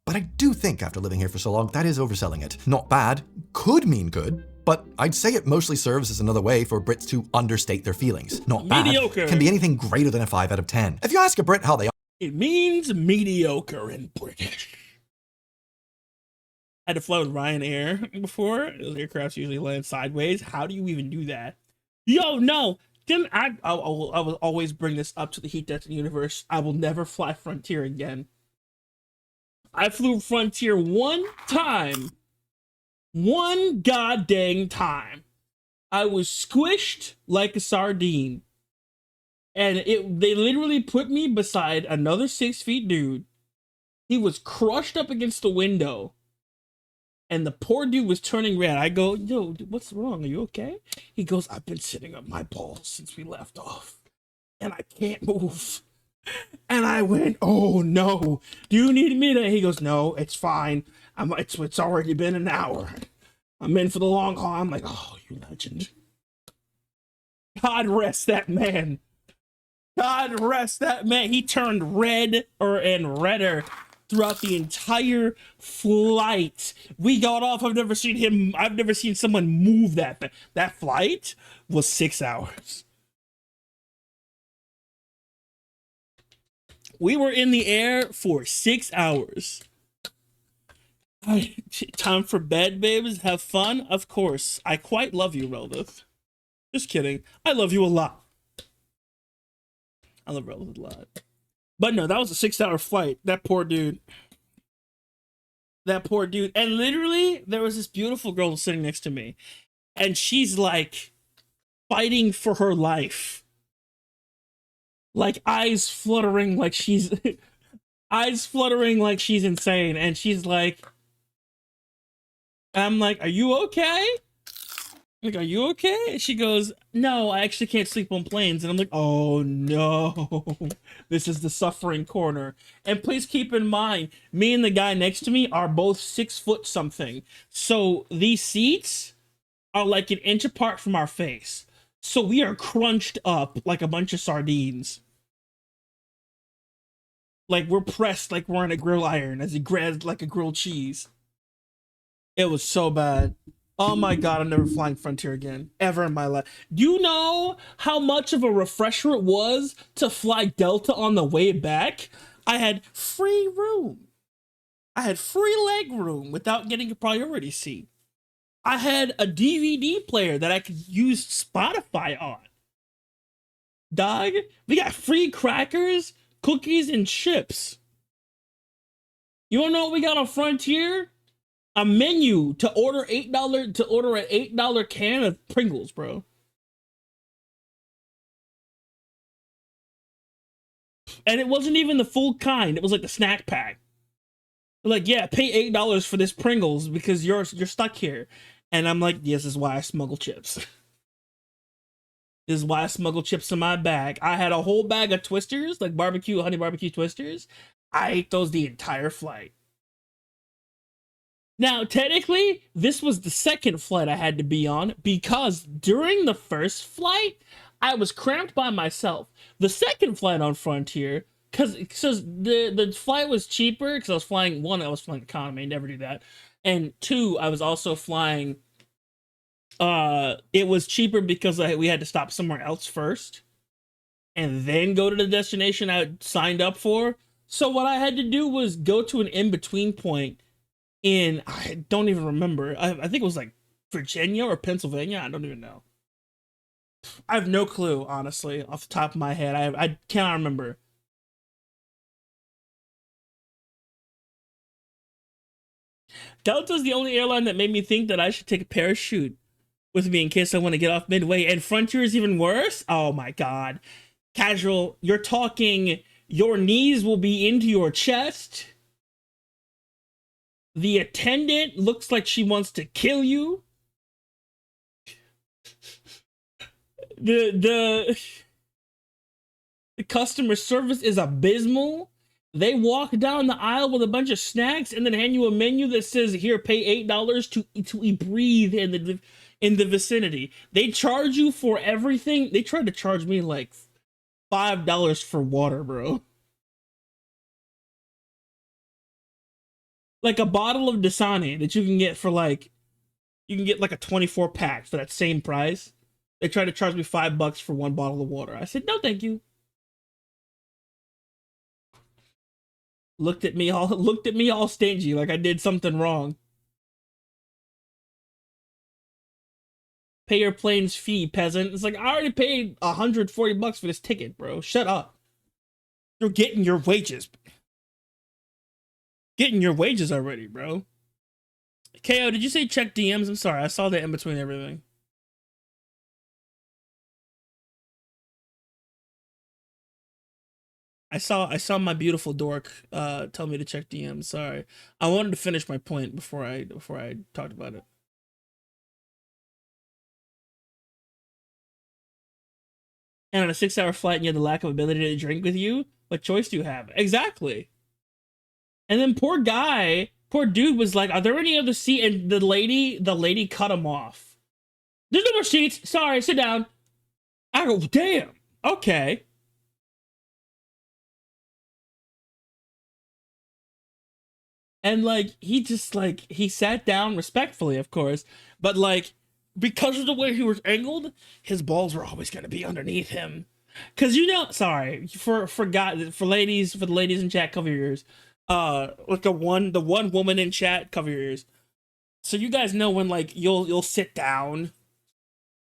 Speaker 16: But I do think after living here for so long, that is overselling it. Not bad could mean good, but I'd say it mostly serves as another way for Brits to understate their feelings. Not bad
Speaker 1: Mediocre
Speaker 16: can be anything greater than a 5 out of 10. If you ask a Brit how they are,
Speaker 1: it means mediocre in British. I had to fly with Ryanair before. Those aircrafts usually land sideways. How do you even do that? Yo, no. Then I will always bring this up to the Heat Death universe. I will never fly Frontier again. I flew Frontier one time. One goddamn time. I was squished like a sardine. And they literally put me beside another 6 feet dude. He was crushed up against the window. And the poor dude was turning red. I go, yo, what's wrong? Are you okay? He goes, I've been sitting on my balls since we left off. And I can't move. And I went, oh no. Do you need me to? He goes, no, it's fine. It's already been an hour. I'm in for the long haul. I'm like, oh, you legend. God rest that man. God rest that man. He turned red and redder throughout the entire flight. We got off. I've never seen someone move that fast. That flight was 6 hours. We were in the air for 6 hours. Time for bed, babes. Have fun? Of course. I quite love you, relative. Just kidding. I love you a lot. I love relative a lot. But no, that was a 6-hour flight. That poor dude. That poor dude. And literally, there was this beautiful girl sitting next to me. And she's like fighting for her life. Like eyes fluttering like she's insane. And she's like, I'm like, are you okay? Like, are you okay? And she goes, no, I actually can't sleep on planes. And I'm like, oh no, this is the suffering corner. And please keep in mind, me and the guy next to me are both 6 foot something. So these seats are like an inch apart from our face. So we are crunched up like a bunch of sardines. Like we're pressed like we're in a grill iron as he grabs like a grilled cheese. It was so bad. Oh my God, I'm never flying Frontier again, ever in my life. Do you know how much of a refresher it was to fly Delta on the way back? I had free room. I had free leg room without getting a priority seat. I had a DVD player that I could use Spotify on. Dog, we got free crackers, cookies, and chips. You wanna know what we got on Frontier? A menu to order an $8 can of Pringles, bro. And it wasn't even the full kind. It was like the snack pack. Like, yeah, pay $8 for this Pringles because you're stuck here. And I'm like, yes, this is why I smuggle chips. This is why I smuggle chips in my bag. I had a whole bag of Twisters, like honey barbecue Twisters. I ate those the entire flight. Now, technically, this was the second flight I had to be on because during the first flight, I was cramped by myself. The second flight on Frontier, because the flight was cheaper, because I was flying economy, never do that. And 2, I was also flying, it was cheaper because we had to stop somewhere else first and then go to the destination I signed up for. So what I had to do was go to an in-between point I don't even remember. I think it was like Virginia or Pennsylvania. I don't even know. I have no clue, honestly, off the top of my head. I cannot remember. Delta's the only airline that made me think that I should take a parachute with me in case I want to get off midway. And Frontier is even worse? Oh my god. Casual, you're talking your knees will be into your chest. The attendant looks like she wants to kill you. The customer service is abysmal. They walk down the aisle with a bunch of snacks and then hand you a menu that says, "Here, pay $8 to breathe in the vicinity." They charge you for everything. They tried to charge me like $5 for water, bro. Like a bottle of Dasani that you can get for like a 24 pack for that same price. They tried to charge me $5 for one bottle of water. I said, no, thank you. Looked at me all stingy, like I did something wrong. Pay your plane's fee, peasant. It's like, I already paid $140 for this ticket, bro. Shut up. You're getting your wages. Getting your wages already, bro. KO, did you say check DMs? I'm sorry, I saw that in between everything. I saw my beautiful dork tell me to check DMs. Sorry. I wanted to finish my point before I talked about it. And on a 6-hour flight and you have the lack of ability to drink with you, what choice do you have? Exactly. And then poor dude was like, "Are there any other seat?" And the lady cut him off. "There's no more seats. Sorry, sit down." I go, "Damn. Okay." And like he sat down respectfully, of course, but like because of the way he was angled, his balls were always gonna be underneath him. Cause sorry for the ladies in chat, cover your ears. Like the one woman in chat, cover your ears. So you guys know when like you'll sit down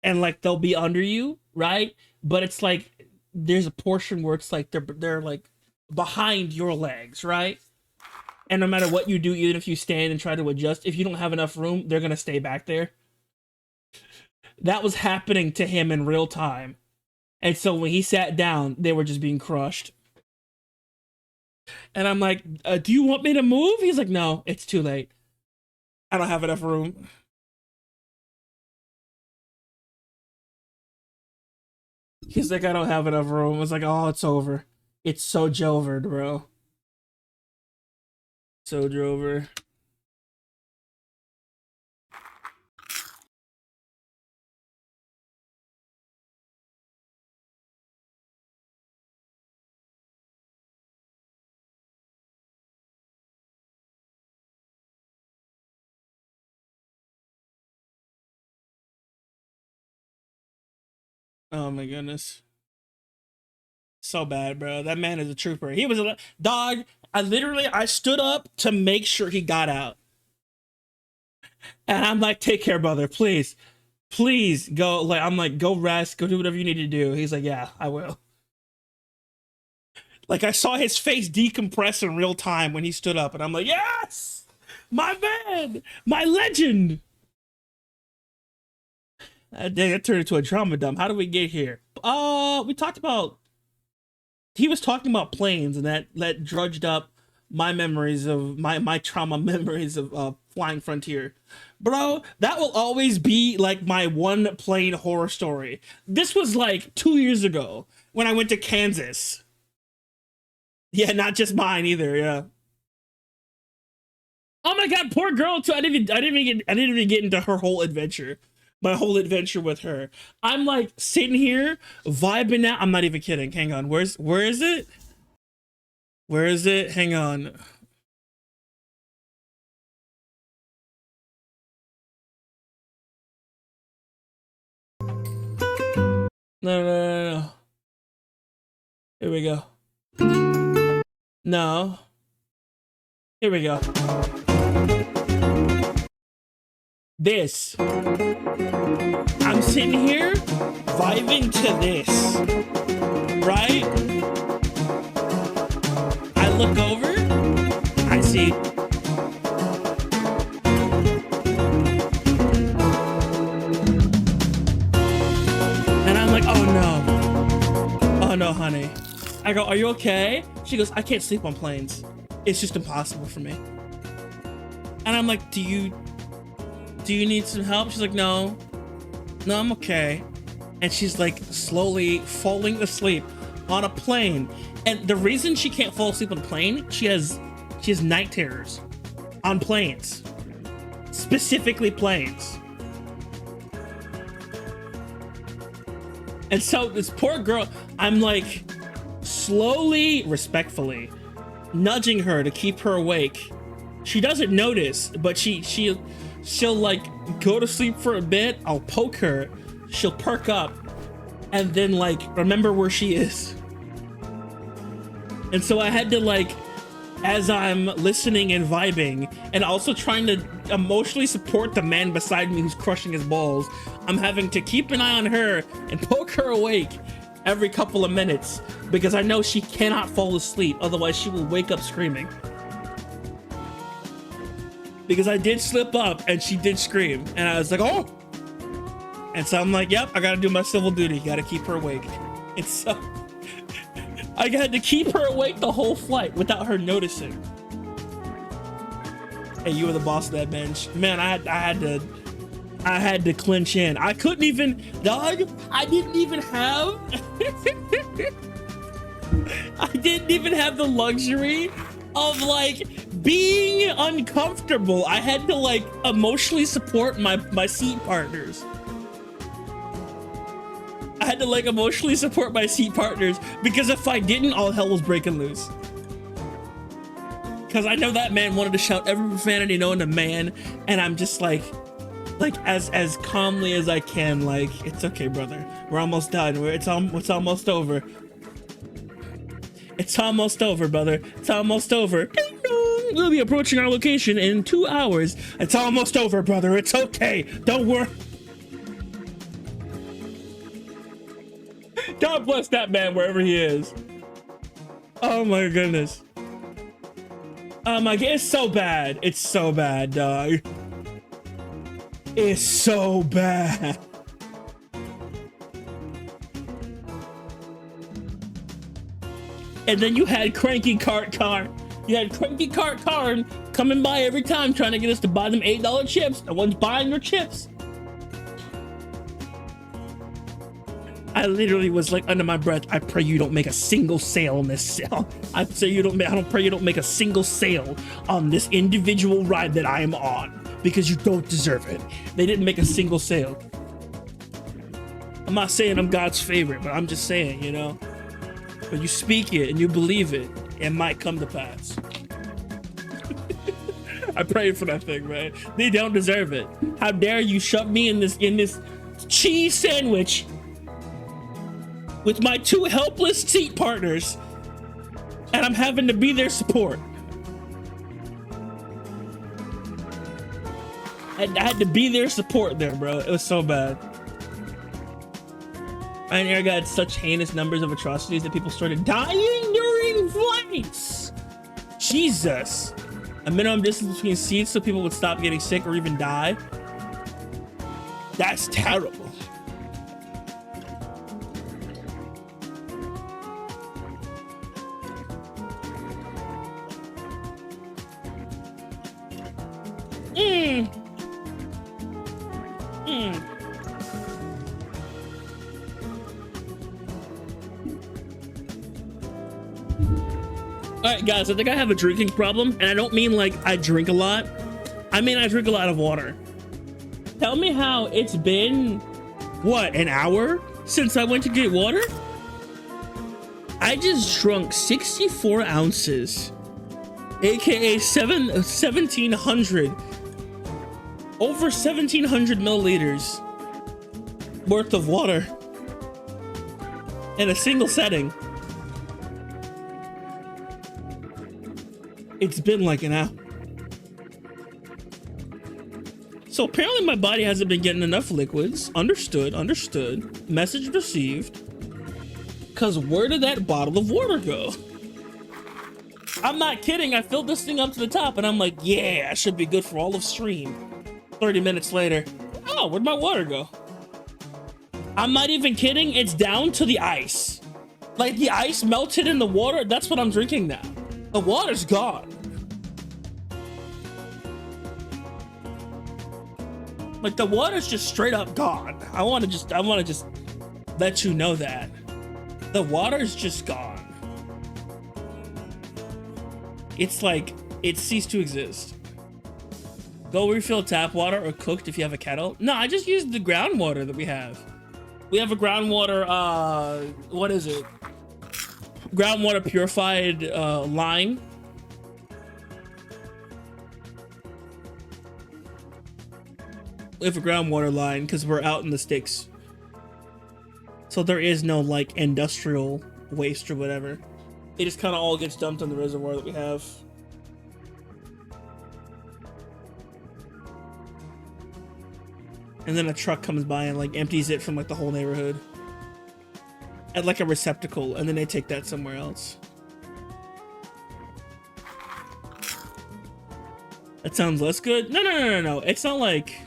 Speaker 1: and like they'll be under you, right? But it's like there's a portion where it's like they're like behind your legs, right? And no matter what you do, even if you stand and try to adjust, if you don't have enough room, they're gonna stay back there. That was happening to him in real time. And so when he sat down, they were just being crushed. And I'm like, do you want me to move? He's like, no, it's too late. I don't have enough room. He's like, I don't have enough room. I was like, oh, it's over. It's so jovered, bro. So drover. Oh my goodness. So bad, bro. That man is a trooper. He was a dog. I stood up to make sure he got out. And I'm like, take care, brother. Please. Please go. Like, I'm like, go rest. Go do whatever you need to do. He's like, yeah, I will. Like, I saw his face decompress in real time when he stood up. And I'm like, yes! My man! My legend! That turned into a drama dump. How do we get here? We talked about... He was talking about planes, and that drudged up my memories of my trauma memories of Flying Frontier. Bro, that will always be like my one plane horror story. This was like 2 years ago when I went to Kansas. Yeah, not just mine either, yeah. Oh my god, poor girl too. I didn't even get into her whole adventure. My whole adventure with her. I'm like sitting here vibing out. I'm not even kidding. Hang on. Where is it? Where is it? Hang on. No. Here we go. No. Here we go. This. I'm sitting here vibing to this. Right? I look over. I see. And I'm like, oh no. Oh no, honey. I go, are you okay? She goes, I can't sleep on planes. It's just impossible for me. And I'm like, do you need some help? She's like, no, I'm okay. And she's like slowly falling asleep on a plane. And the reason she can't fall asleep on a plane, she has night terrors on planes, specifically planes. And so this poor girl, I'm like slowly, respectfully nudging her to keep her awake. She doesn't notice, but she'll like go to sleep for a bit. I'll poke her, she'll perk up, and then like remember where she is. And so I had to like, as I'm listening and vibing and also trying to emotionally support the man beside me who's crushing his balls, I'm having to keep an eye on her and poke her awake every couple of minutes because I know she cannot fall asleep, otherwise she will wake up screaming. Because I did slip up and she did scream and I was like, oh! And so I'm like, yep, I gotta do my civil duty, gotta keep her awake. And so I had to keep her awake the whole flight without her noticing. Hey, you were the boss of that bench. Man, I had to clinch in. I couldn't even, dog, I didn't even have the luxury of like being uncomfortable. I had to like emotionally support my seat partners. I had to like emotionally support my seat partners because if I didn't, all hell was breaking loose. Because I know that man wanted to shout every profanity known to man, and I'm just like as calmly as I can, like, it's okay, brother. We're almost done. It's almost over. It's almost over, brother. It's almost over. Ding dong. We'll be approaching our location in 2 hours. It's almost over, brother. It's okay. Don't worry. God bless that man wherever he is. Oh my goodness. Oh my god, it's so bad. It's so bad, dog. It's so bad. And then you had Cranky Cart Car. You had Cranky Cart Car coming by every time trying to get us to buy them $8 chips. No one's buying your chips. I literally was like under my breath, I pray you don't make a single sale on this sale. I pray you don't make a single sale on this individual ride that I am on because you don't deserve it. They didn't make a single sale. I'm not saying I'm God's favorite, but I'm just saying, you know, when you speak it and you believe it, it might come to pass. I prayed for that thing, man. They don't deserve it. How dare you shove me in this cheese sandwich with my 2 helpless seat partners, and I'm having to be their support. I had to be their support there, bro. It was so bad. And I got such heinous numbers of atrocities that people started dying during flights. Jesus. A minimum distance between seats so people would stop getting sick or even die. That's terrible. Alright guys, I think I have a drinking problem, and I don't mean like I drink a lot. I mean I drink a lot of water. Tell me how it's been, what, an hour since I went to get water? I just drunk 64 ounces, aka 1,700, over 1,700 milliliters worth of water in a single setting. It's been like an hour. So apparently my body hasn't been getting enough liquids. Understood. Message received. Cause where did that bottle of water go? I'm not kidding. I filled this thing up to the top and I'm like, yeah, I should be good for all of stream. 30 minutes later, oh, where'd my water go? I'm not even kidding. It's down to the ice. Like the ice melted in the water. That's what I'm drinking now. The water's gone. Like the water's just straight up gone. I want to just let you know that the water's just gone. It's like it ceased to exist. Go refill tap water or cooked if you have a kettle. No, I just used the groundwater that we have. We have a groundwater, what is it? Groundwater purified line. We have a groundwater line because we're out in the sticks. So there is no like industrial waste or whatever. It just kind of all gets dumped on the reservoir that we have. And then a truck comes by and like empties it from like the whole neighborhood at like a receptacle, and then they take that somewhere else. That sounds less good. No. It's not like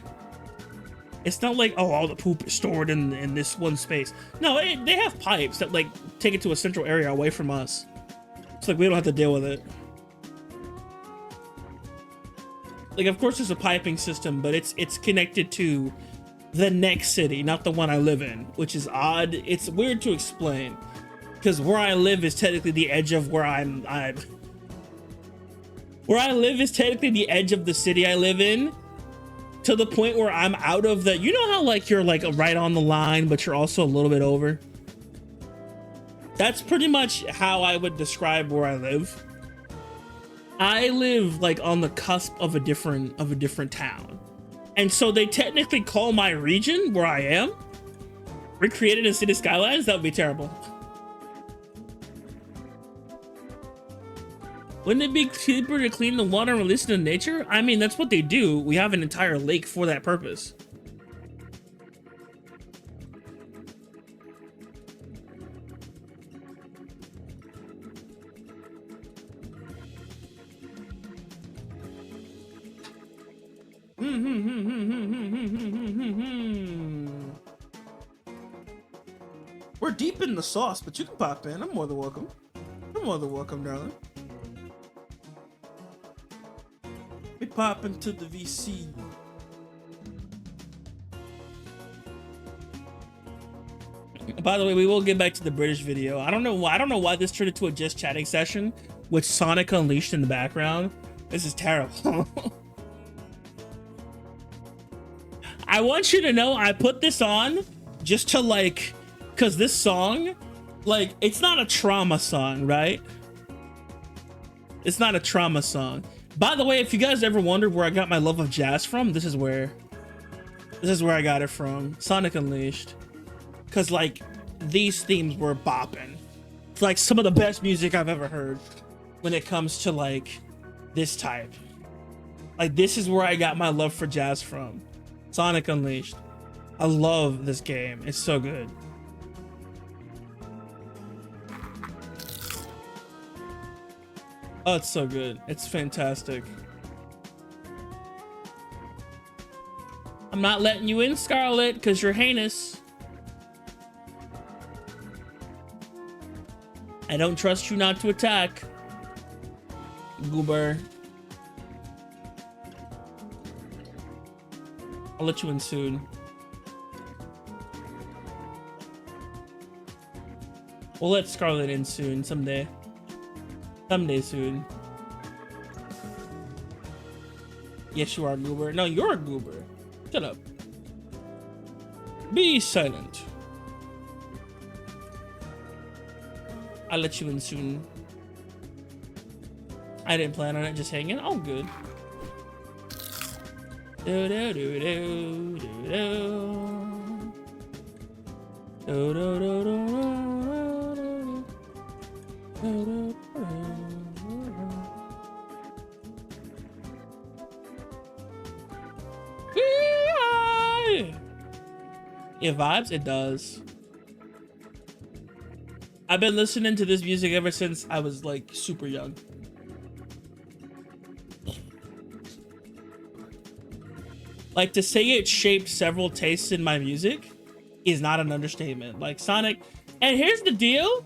Speaker 1: oh, all the poop is stored in this one space. No, they have pipes that like take it to a central area away from us. It's like we don't have to deal with it. Like of course there's a piping system, but it's connected to the next city, not the one I live in, which is odd. It's weird to explain because where I live is technically the edge of where where I live is technically the edge of the city I live in, to the point where I'm out of the, you know how like you're like right on the line but you're also a little bit over. That's pretty much how I would describe where I live. I live like on the cusp of a different town. And so they technically call my region where I am recreated in City Skylines. That would be terrible. Wouldn't it be cheaper to clean the water and release it in nature? I mean, that's what they do. We have an entire lake for that purpose. We're deep in the sauce, but you can pop in. I'm more than welcome. You're more than welcome, darling. We pop into the VC. By the way, we will get back to the British video. I don't know why this turned into a just chatting session with Sonic Unleashed in the background. This is terrible. I want you to know I put this on just to like, because this song, like, it's not a trauma song, right? It's not a trauma song. By the way, if you guys ever wondered where I got my love of jazz from, this is where I got it from. Sonic Unleashed. Because like these themes were bopping. It's like some of the best music I've ever heard when it comes to like this type. Like this is where I got my love for jazz from. Sonic Unleashed. I love this game. It's so good. Oh, it's so good. It's fantastic. I'm not letting you in, Scarlet, because you're heinous. I don't trust you not to attack. Goober. I'll let you in soon. We'll let Scarlet in soon, someday. Someday soon. Yes, you are, Goober. No, you're a Goober. Shut up. Be silent. I'll let you in soon. I didn't plan on it, just hanging. Oh, good. Do do do do do do. Do do do do do do do. It vibes? It does. I've been listening to this music ever since I was like super young. Like, to say it shaped several tastes in my music is not an understatement. Like Sonic, and here's the deal.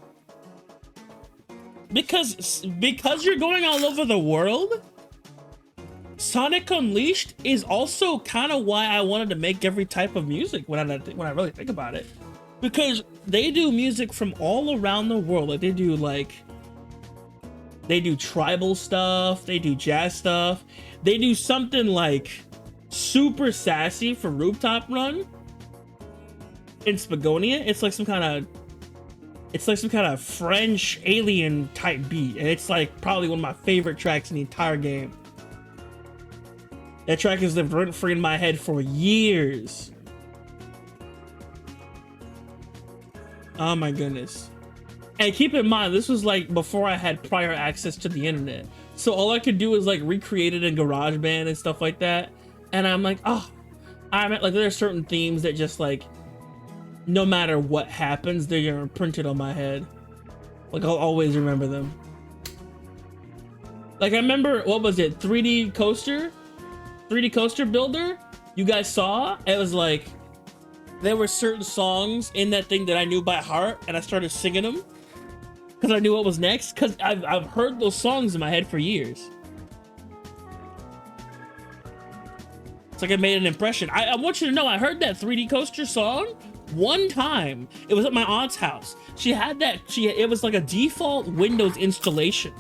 Speaker 1: Because you're going all over the world, Sonic Unleashed is also kind of why I wanted to make every type of music when I really think about it. Because they do music from all around the world. Like they do tribal stuff, they do jazz stuff, they do something like super sassy for Rooftop Run in Spagonia. It's like some kind of French alien type beat, and it's like probably one of my favorite tracks in the entire game. That track has lived rent free in my head for years. Oh my goodness. And keep in mind, this was like before I had prior access to the internet. So all I could do is like recreate it in GarageBand and stuff like that. And I'm like, oh, there are certain themes that just like, no matter what happens, they're imprinted on my head. Like I'll always remember them. Like I remember, what was it? 3D Coaster Builder? You guys saw? It was like, there were certain songs in that thing that I knew by heart, and I started singing them because I knew what was next. Because I've heard those songs in my head for years. It's like I made an impression. I want you to know, I heard that 3D Coaster song one time. It was at my aunt's house. She had that. It was like a default Windows installation.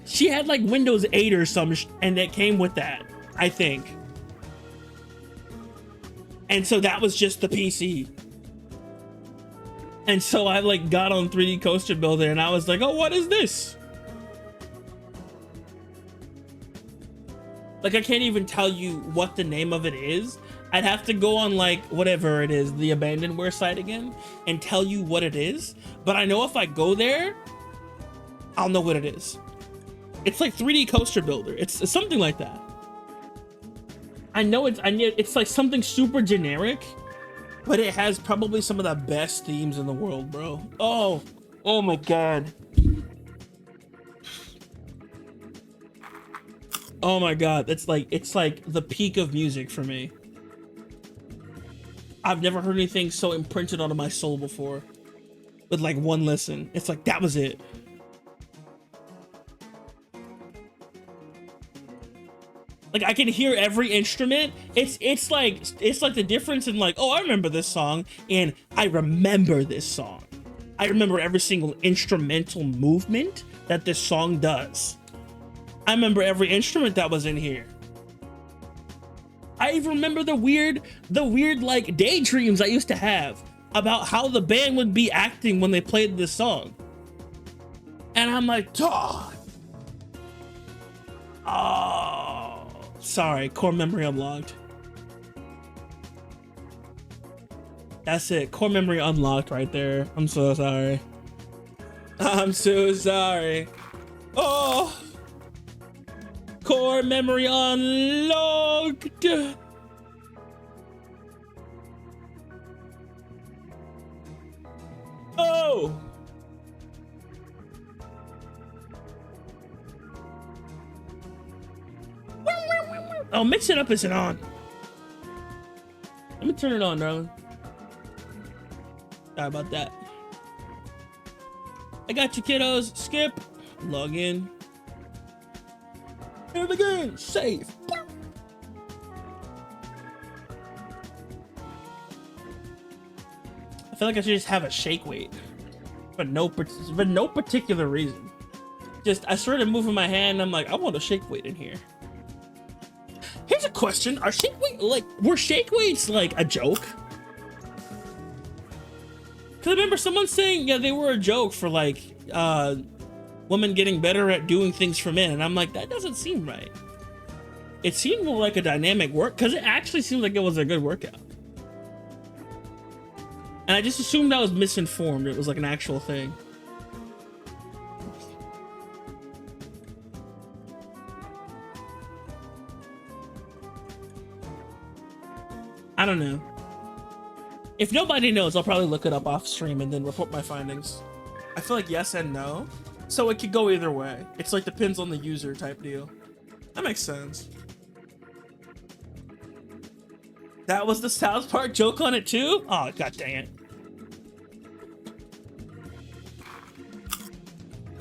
Speaker 1: She had like Windows 8 or something, and it came with that, I think. And so that was just the PC. And so I like got on 3D Coaster Builder and I was like, oh, what is this? Like, I can't even tell you what the name of it is. I'd have to go on like whatever it is, the Abandonware site again, and tell you what it is. But I know if I go there, I'll know what it is. It's like 3D Coaster Builder. It's something like that. I know it's like something super generic, but it has probably some of the best themes in the world, bro. Oh my god. Oh my god, it's like the peak of music for me. I've never heard anything so imprinted onto my soul before. With like one listen. It's like that was it. Like I can hear every instrument. It's like the difference in like, oh, I remember this song and I remember this song. I remember every single instrumental movement that this song does. I remember every instrument that was in here. I even remember the weird like daydreams I used to have about how the band would be acting when they played this song. And I'm like, dog. Oh, sorry, core memory unlocked. That's it, core memory unlocked right there. I'm so sorry. I'm so sorry. Oh, core memory unlocked. Oh. Oh, mix it up isn't on. Let me turn it on, darling. Sorry about that. I got you, kiddos. Skip. Log in. Here it again. Save. I feel like I should just have a shake weight, but no particular reason. Just I started moving my hand. And I'm like, I want a shake weight in here. Here's a question: were shake weights like a joke? Cause I remember someone saying, yeah, they were a joke for like women getting better at doing things for men, and I'm like, that doesn't seem right. It seemed more like a dynamic work, because it actually seemed like it was a good workout. And I just assumed I was misinformed. It was like an actual thing. I don't know. If nobody knows, I'll probably look it up off stream and then report my findings. I feel like yes and no. So it could go either way. It's like depends on the user type deal. That makes sense. That was the South Park joke on it too? Oh, god dang it.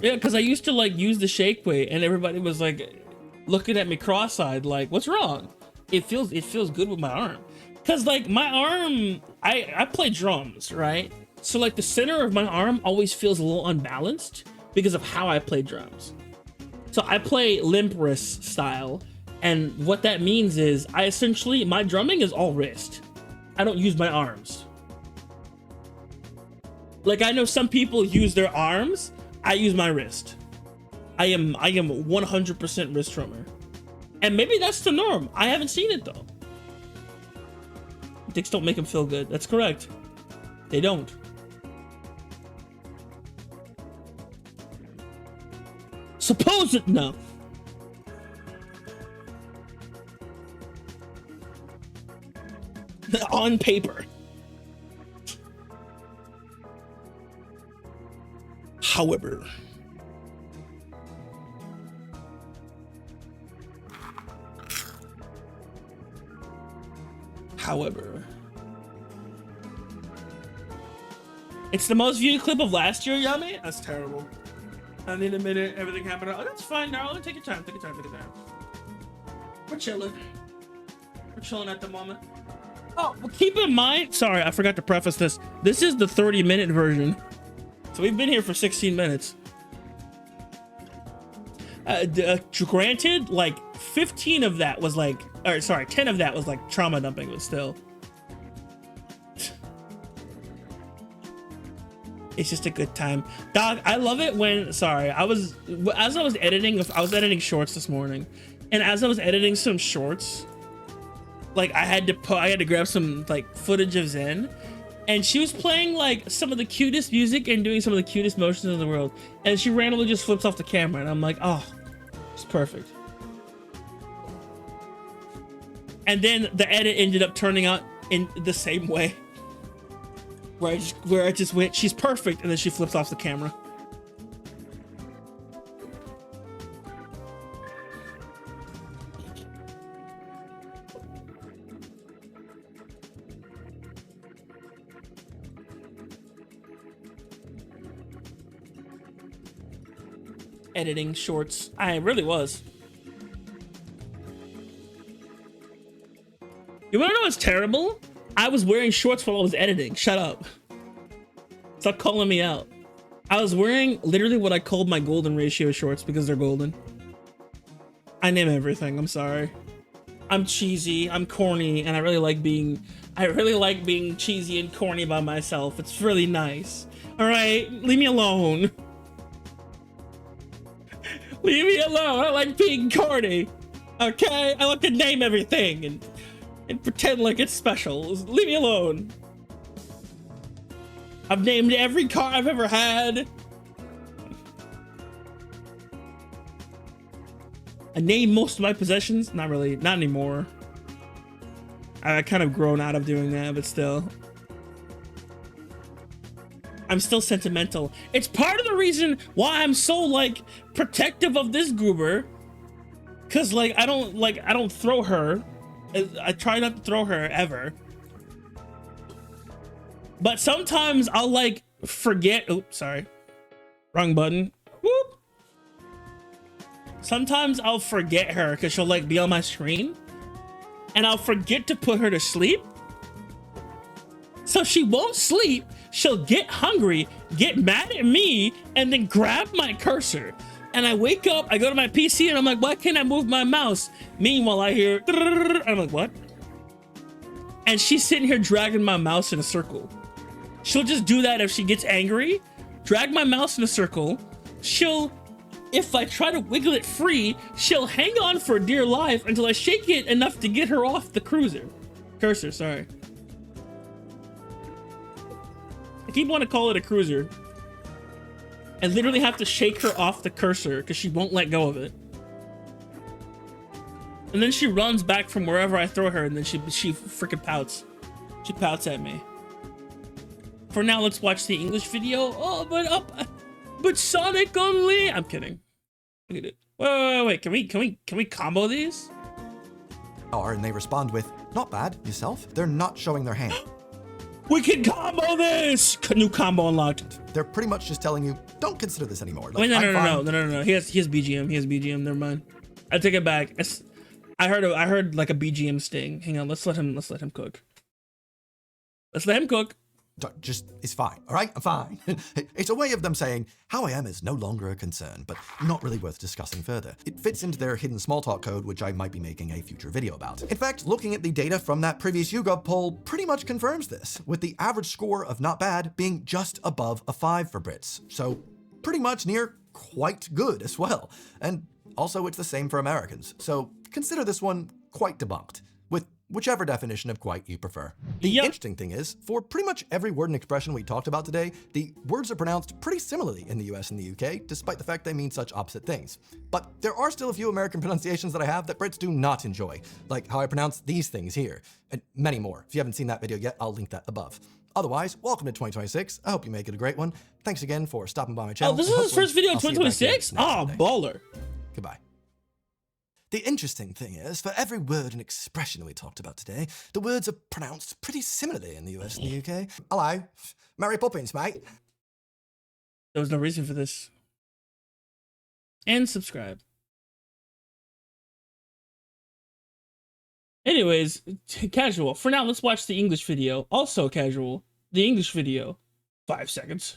Speaker 1: Yeah, because I used to like use the shake weight and everybody was like looking at me cross-eyed like, what's wrong? It feels good with my arm. Cause like my arm, I play drums, right? So like the center of my arm always feels a little unbalanced because of how I play drums. So I play limp wrist style. And what that means is my drumming is all wrist. I don't use my arms. Like I know some people use their arms. I use my wrist. I am 100% wrist drummer. And maybe that's the norm. I haven't seen it though. Dicks don't make them feel good. That's correct. They don't. Suppose it no. On paper. However. It's the most viewed clip of last year, Yummy? That's terrible. I need a minute. Everything happened. Oh, that's fine, darling. Take your time. Take your time. Take your time. We're chilling. We're chilling at the moment. Oh, well, keep in mind. Sorry, I forgot to preface this. This is the 30-minute version. So we've been here for 16 minutes. Granted, like 15 of that was like, or sorry, 10 of that was like trauma dumping, but still. It's just a good time. Dog, I love it when, sorry, as I was editing shorts this morning, and as I was editing some shorts, like I had to grab some like footage of Zen, and she was playing like some of the cutest music and doing some of the cutest motions in the world, and she randomly just flips off the camera, and I'm like, oh, it's perfect. And then the edit ended up turning out in the same way. Where I just went, she's perfect, and then she flips off the camera. Editing shorts. I really was. You wanna know what's terrible? I was wearing shorts while I was editing. Shut up. Stop calling me out. I was wearing literally what I called my golden ratio shorts because they're golden. I name everything. I'm sorry. I'm cheesy. I'm corny, and I really like being cheesy and corny by myself. It's really nice. All right, leave me alone. Leave me alone. I like being corny. Okay, I like to name everything and pretend like it's special. Leave me alone. I've named every car I've ever had. I named most of my possessions. Not really, not anymore. I kind of grown out of doing that, but still. I'm still sentimental. It's part of the reason why I'm so like protective of this goober. Cause like I don't throw her. I try not to throw her ever. But sometimes I'll like forget. Oops, sorry. Wrong button. Whoop. Sometimes I'll forget her because she'll like be on my screen. And I'll forget to put her to sleep. So she won't sleep she'll get hungry, get mad at me, and then grab my cursor. And I wake up, I go to my PC, and I'm like, why can't I move my mouse? Meanwhile, I hear, I'm like, what? And she's sitting here dragging my mouse in a circle. She'll just do that if she gets angry, drag my mouse in a circle. She'll, if I try to wiggle it free, she'll hang on for dear life until I shake it enough to get her off the cursor, sorry. I keep wanting to call it a cruiser. I literally have to shake her off the cursor because she won't let go of it. And then she runs back from wherever I throw her, and then she freaking pouts. She pouts at me. For now, let's watch the English video. Oh, but Sonic only. I'm kidding. Look at it. Wait. Can we combo these?
Speaker 16: And they respond with, not bad, yourself? They're not showing their hand.
Speaker 1: We can combo this! New combo unlocked.
Speaker 16: They're pretty much just telling you, don't consider this anymore.
Speaker 1: Wait, no. He has BGM. He has BGM. Never mind. I take it back. I heard like a BGM sting. Hang on. Let's let him cook. Let's let him cook.
Speaker 16: It's fine, all right? I'm fine. It's a way of them saying, how I am is no longer a concern, but not really worth discussing further. It fits into their hidden small talk code, which I might be making a future video about. In fact, looking at the data from that previous YouGov poll pretty much confirms this, with the average score of not bad being just above a 5 for Brits. So pretty much near quite good as well. And also it's the same for Americans. So consider this one quite debunked, with whichever definition of quite you prefer. The interesting thing is, for pretty much every word and expression we talked about today, the words are pronounced pretty similarly in the US and the UK, despite the fact they mean such opposite things. But there are still a few American pronunciations that I have that Brits do not enjoy, like how I pronounce these things here, and many more. If you haven't seen that video yet, I'll link that above. Otherwise, welcome to 2026. I hope you make it a great one. Thanks again for stopping by my channel.
Speaker 1: Oh, this is his first video in 2026? Oh, baller.
Speaker 16: Goodbye. The interesting thing is, for every word and expression we talked about today, the words are pronounced pretty similarly in the US and the UK. Hello, Mary Poppins, mate.
Speaker 1: There was no reason for this. And subscribe. Anyways, casual. For now, let's watch the English video. Also casual. The English video. 5 seconds.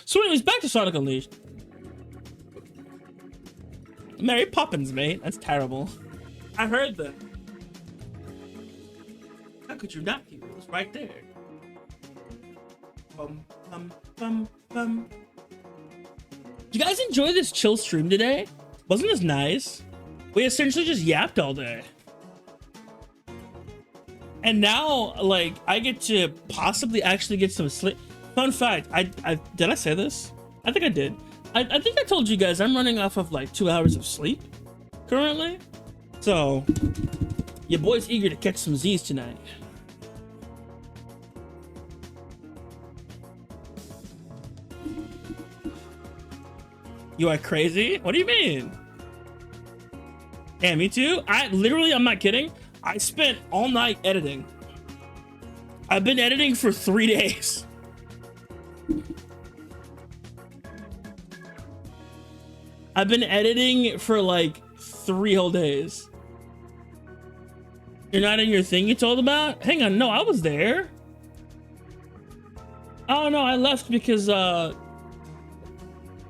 Speaker 1: So anyways, back to Sonic Unleashed. Mary Poppins, mate. That's terrible. I heard that. How could you not hear it? It was right there. Bum, bum, bum, bum. Did you guys enjoy this chill stream today? Wasn't this nice? We essentially just yapped all day. And now, like, I get to possibly actually get some sleep. Fun fact, did I say this? I think I did. I think I told you guys I'm running off of like 2 hours of sleep currently. So your boy's eager to catch some Z's tonight. You are crazy? What do you mean? Yeah, me too. I'm not kidding. I spent all night editing. I've been editing for 3 days. I've been editing for like 3 whole days. You're not in your thing you told about? Hang on, no, I was there. Oh no, I left because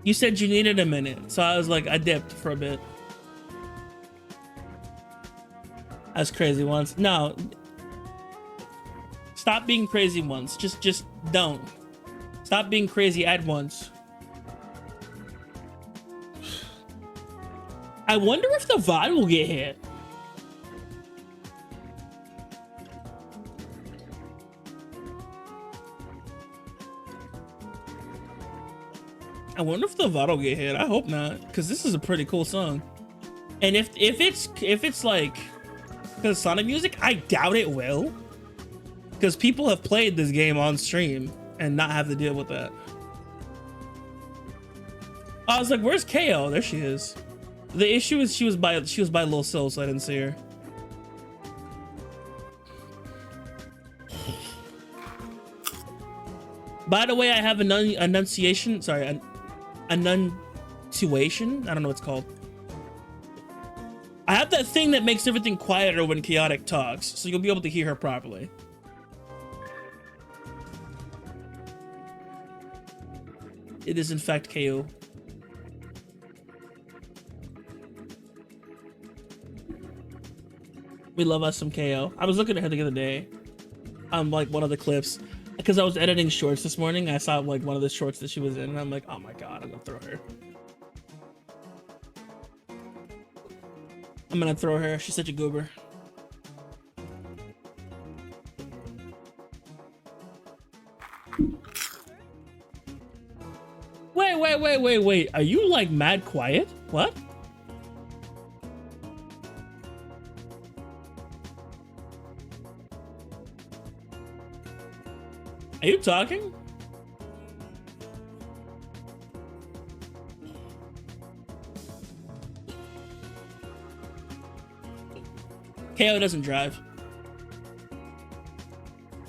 Speaker 1: you said you needed a minute. So I was like, I dipped for a bit. That's crazy once. No. Stop being crazy once. Just don't. Stop being crazy at once. I wonder if the VOD will get hit. I wonder if the VOD will get hit. I hope not, because this is a pretty cool song. And if it's like because Sonic music, I doubt it will, because people have played this game on stream and not have to deal with that. I was like, "Where's KO?" There she is. The issue is she was by Lil Sil, so I didn't see her. By the way, I have enunciation. Sorry, enunciation. I don't know what it's called. I have that thing that makes everything quieter when Chaotic talks, so you'll be able to hear her properly. It is in fact KO. We love us some KO. I was looking at her the other day. Like one of the clips, because I was editing shorts this morning. I saw like one of the shorts that she was in, and I'm like, oh my god, I'm gonna throw her. I'm gonna throw her. She's such a goober. Wait. Are you like mad quiet? What? Are you talking? KO doesn't drive.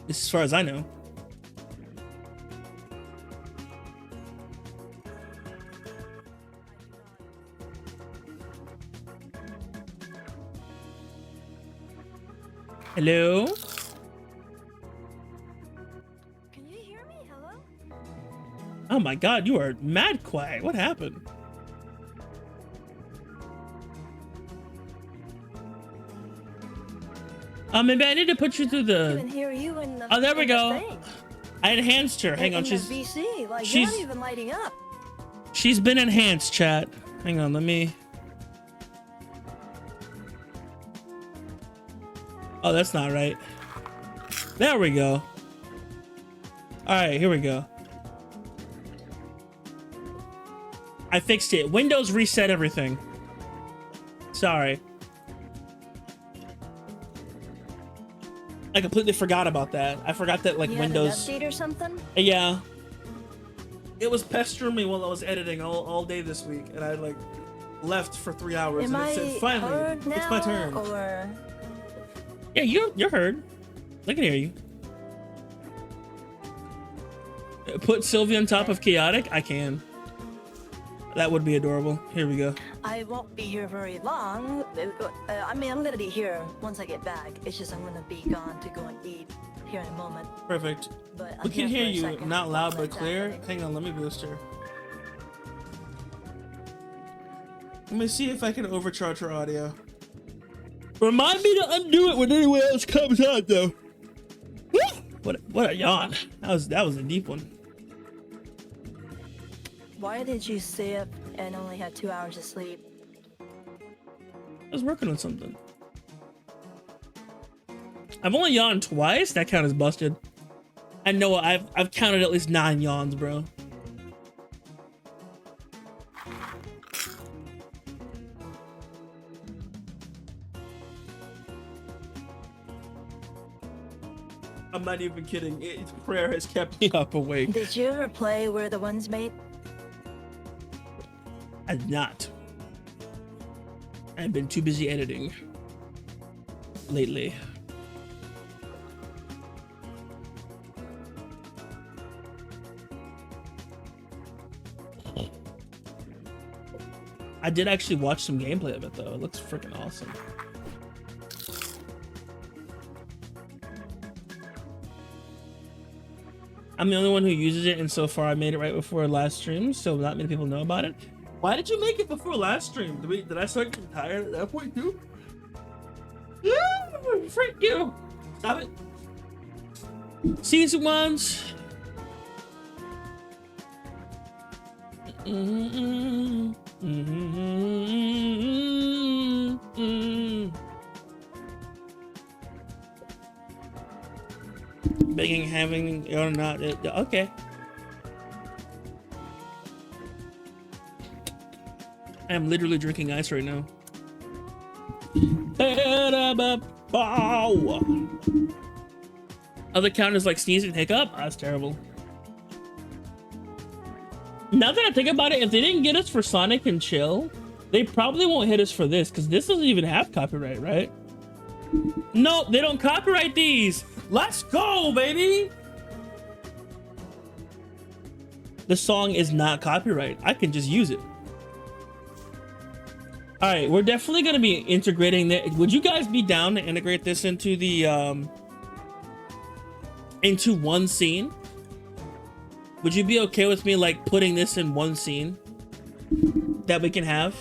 Speaker 1: As far as I know. Hello?
Speaker 21: Can you hear me? Hello?
Speaker 1: Oh my god, you are mad quiet. What happened? Maybe I need to put you through the...
Speaker 21: Even hear you in the,
Speaker 1: oh, there we go.
Speaker 21: Thing.
Speaker 1: I enhanced her. Hang on,
Speaker 21: she's VC. Like,
Speaker 1: she's
Speaker 21: not even lighting up.
Speaker 1: She's been enhanced, chat. Hang on, let me... Oh, that's not right. There we go. Alright, here we go. I fixed it. Windows reset everything. Sorry. I completely forgot about that. I forgot that, like,
Speaker 21: you
Speaker 1: Windows...
Speaker 21: had an update or something?
Speaker 1: Yeah. It was pestering me while I was editing all day this week, and I, like, left for 3 hours, and it said, finally, it's my turn.
Speaker 21: Or...
Speaker 1: Yeah, you're heard. I can hear you. Put Sylvia on top of Chaotic? I can. That would be adorable. Here we go.
Speaker 21: I won't be here very long. I mean, I'm gonna be here once I get back. It's just I'm gonna be gone to go and eat here in a moment.
Speaker 1: Perfect.
Speaker 21: But
Speaker 1: we can hear you, not loud but clear. Hang on, let me boost her. Let me see if I can overcharge her audio. Remind me to undo it when anyone else comes out, though. What a yawn. That was a deep one.
Speaker 21: Why did you stay up and only had 2 hours of sleep?
Speaker 1: I was working on something. I've only yawned twice. That count is busted. I know I've counted at least 9 yawns, bro. I'm not even kidding. Prayer has kept me up awake.
Speaker 21: Did you ever play Where the Winds Meet?
Speaker 1: I did not. I've been too busy editing lately. I did actually watch some gameplay of it though. It looks freaking awesome. I'm the only one who uses it, and so far I made it right before last stream, so not many people know about it. Why did you make it before last stream? Did I start getting tired at that point too? Freak you! Stop it. Season ones. Begging, having, or not. Okay. I'm literally drinking ice right now. Other counters like sneeze and hiccup? Oh, that's terrible. Now that I think about it, if they didn't get us for Sonic and Chill, they probably won't hit us for this, because this doesn't even have copyright, right? No, they don't copyright these. Let's go, baby. The song is not copyright. I can just use it. All right, we're definitely going to be integrating that. Would you guys be down to integrate this into the into one scene? Would you be okay with me like putting this in one scene that we can have?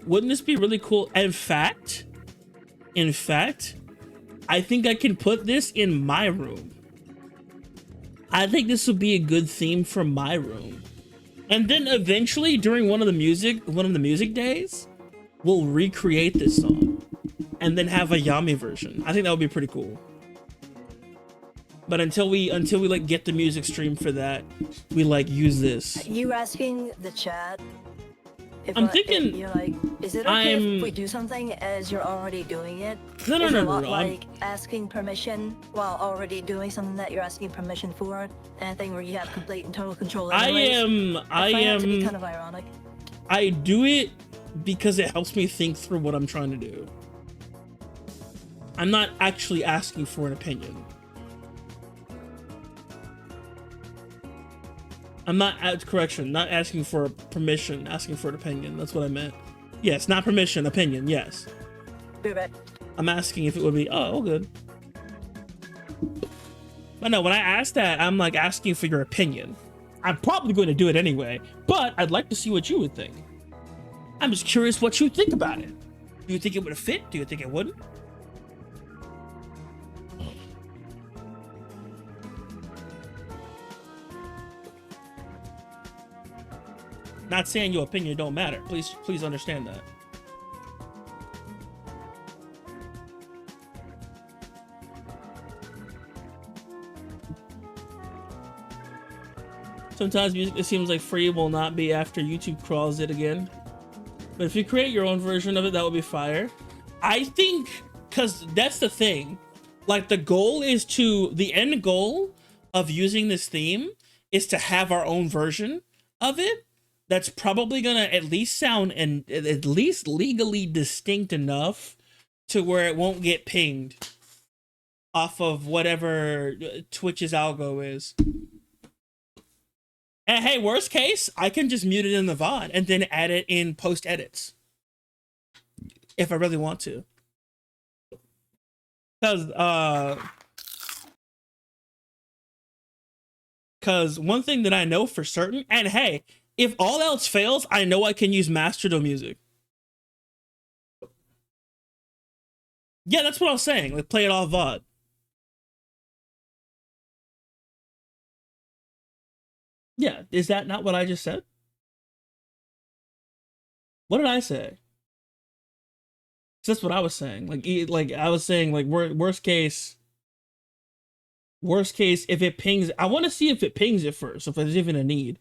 Speaker 1: Wouldn't this be really cool? In fact, I think I can put this in my room. I think this would be a good theme for my room. And then eventually during one of the music days, we'll recreate this song and then have a Yami version. I think that would be pretty cool. But until we like get the music stream for that, we like use this.
Speaker 21: You asking the chat?
Speaker 1: I'm thinking.
Speaker 21: You're like, is it okay if we do something as you're already doing it?
Speaker 1: No.
Speaker 21: Is it a lot like asking permission while already doing something that you're asking permission for, and a thing where you have complete and total control.
Speaker 1: I
Speaker 21: find that to be
Speaker 1: am.
Speaker 21: kind of ironic.
Speaker 1: I do it because it helps me think through what I'm trying to do. I'm not actually asking for an opinion. I'm not not asking for permission, asking for an opinion. That's what I meant. Yes, not permission, opinion, yes. I'm asking if it would be, oh, good. But no, when I ask that, I'm like asking for your opinion. I'm probably going to do it anyway, but I'd like to see what you would think. I'm just curious what you think about it. Do you think it would fit? Do you think it wouldn't? Not saying your opinion don't matter. Please understand that. Sometimes music that seems like free will not be after YouTube crawls it again. But if you create your own version of it, that would be fire. I think, because that's the thing. Like, the end goal of using this theme is to have our own version of it. That's probably gonna at least sound and at least legally distinct enough to where it won't get pinged off of whatever Twitch's algo is. And hey, worst case, I can just mute it in the VOD and then add it in post edits if I really want to. Because one thing that I know for certain, and hey, if all else fails, I know I can use Master music. Yeah, that's what I was saying. Like, play it off VOD. Yeah, is that not what I just said? What did I say? That's what I was saying. Like I was saying, like, worst case, if it pings, I want to see if it pings it first, if there's even a need.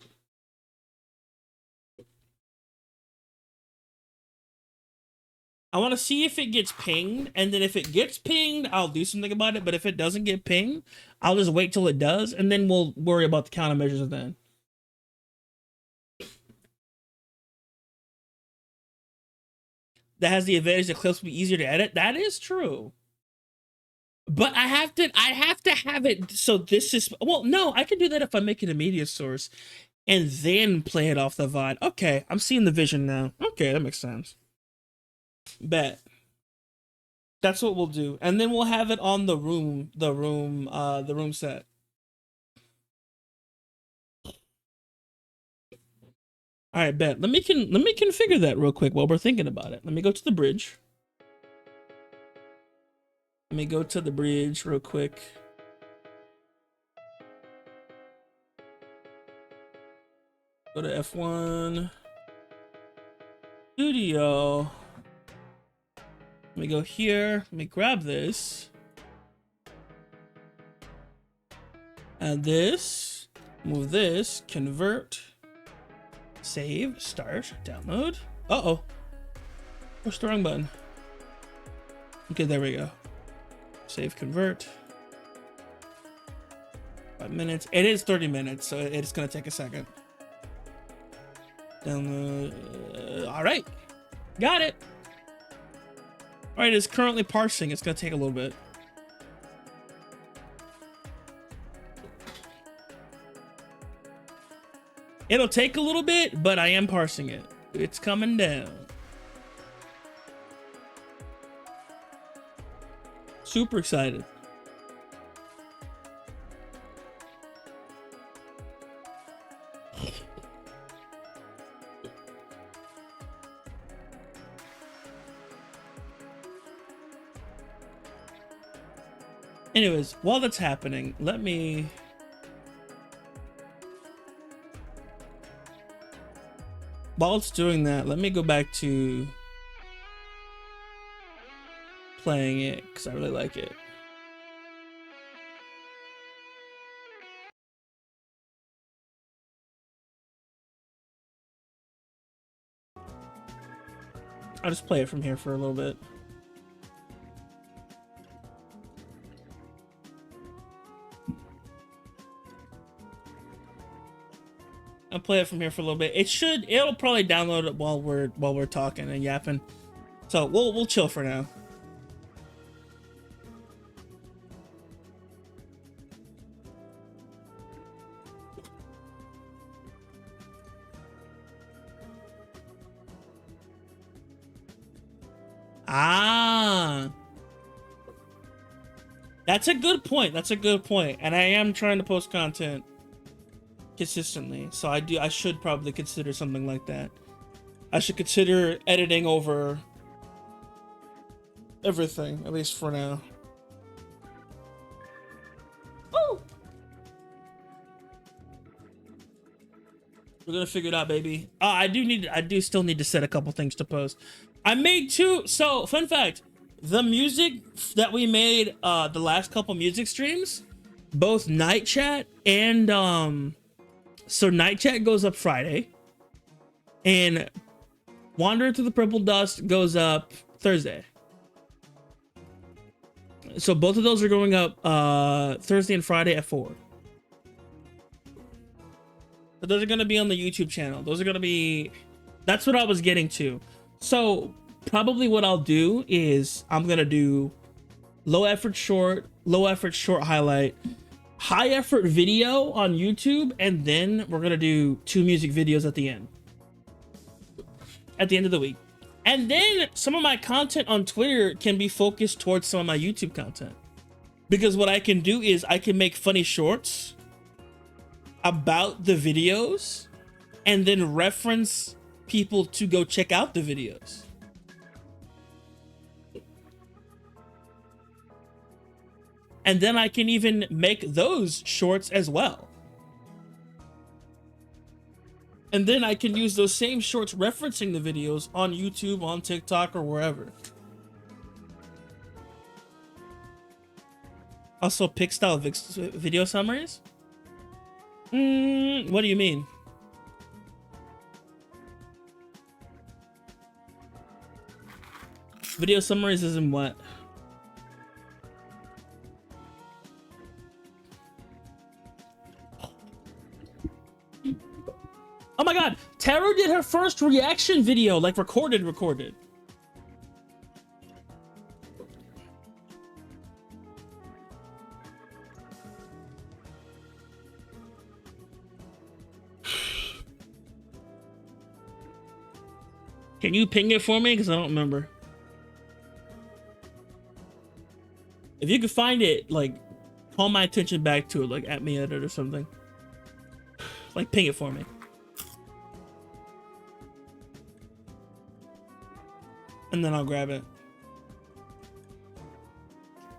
Speaker 1: I want to see if it gets pinged, and then if it gets pinged, I'll do something about it. But if it doesn't get pinged, I'll just wait till it does, and then we'll worry about the countermeasures then. That has the advantage that clips will be easier to edit. That is true. But I have to have it so this is, well, no, I can do that if I make it a media source and then play it off the VOD. Okay, I'm seeing the vision now. Okay, that makes sense. Bet. That's what we'll do. And then we'll have it on the room set. All right, bet. Let me configure that real quick while we're thinking about it. Let me go to the bridge. Let me go to the bridge real quick. Go to F1. Studio. Let me go here. Let me grab this. Add this. Move this. Convert. Save. Start. Download. Uh-oh. Push the wrong button. Okay, there we go. Save. Convert. 5 minutes. It is 30 minutes, so it's going to take a second. Download. All right. Got it. All right, it's currently parsing. It's going to take a little bit. It'll take a little bit, but I am parsing it. It's coming down. Super excited. Anyways, while that's happening, let me... While it's doing that, let me go back to playing it, because I really like it. I'll just play it from here for a little bit. I'll play it from here for a little bit. It'll probably download it while we're talking and yapping. So we'll chill for now. Ah, that's a good point. That's a good point. And I am trying to post content consistently, so I should probably consider something like that. I should consider editing over everything, at least for now. Woo! We're gonna figure it out, baby. I do still need to set a couple things to post. I made two. So fun fact, the music that we made the last couple music streams, both Night Chat and so Night Chat goes up Friday, and Wanderer to the Purple Dust goes up Thursday. So both of those are going up Thursday and Friday at 4. But those are going to be on the YouTube channel. Those are going to be... That's what I was getting to. So probably what I'll do is I'm going to do low effort short highlight, high effort video on YouTube, and then we're going to do 2 music videos at the end of the week. And then some of my content on Twitter can be focused towards some of my YouTube content. Because what I can do is I can make funny shorts about the videos and then reference people to go check out the videos. And then I can even make those shorts as well. And then I can use those same shorts referencing the videos on YouTube, on TikTok, or wherever. Also, pick style video summaries? What do you mean? Video summaries is in what? Oh my god, Taro did her first reaction video, like recorded. Can you ping it for me? Because I don't remember. If you could find it, like, call my attention back to it, like, at me edit or something. Like, ping it for me. And then I'll grab it.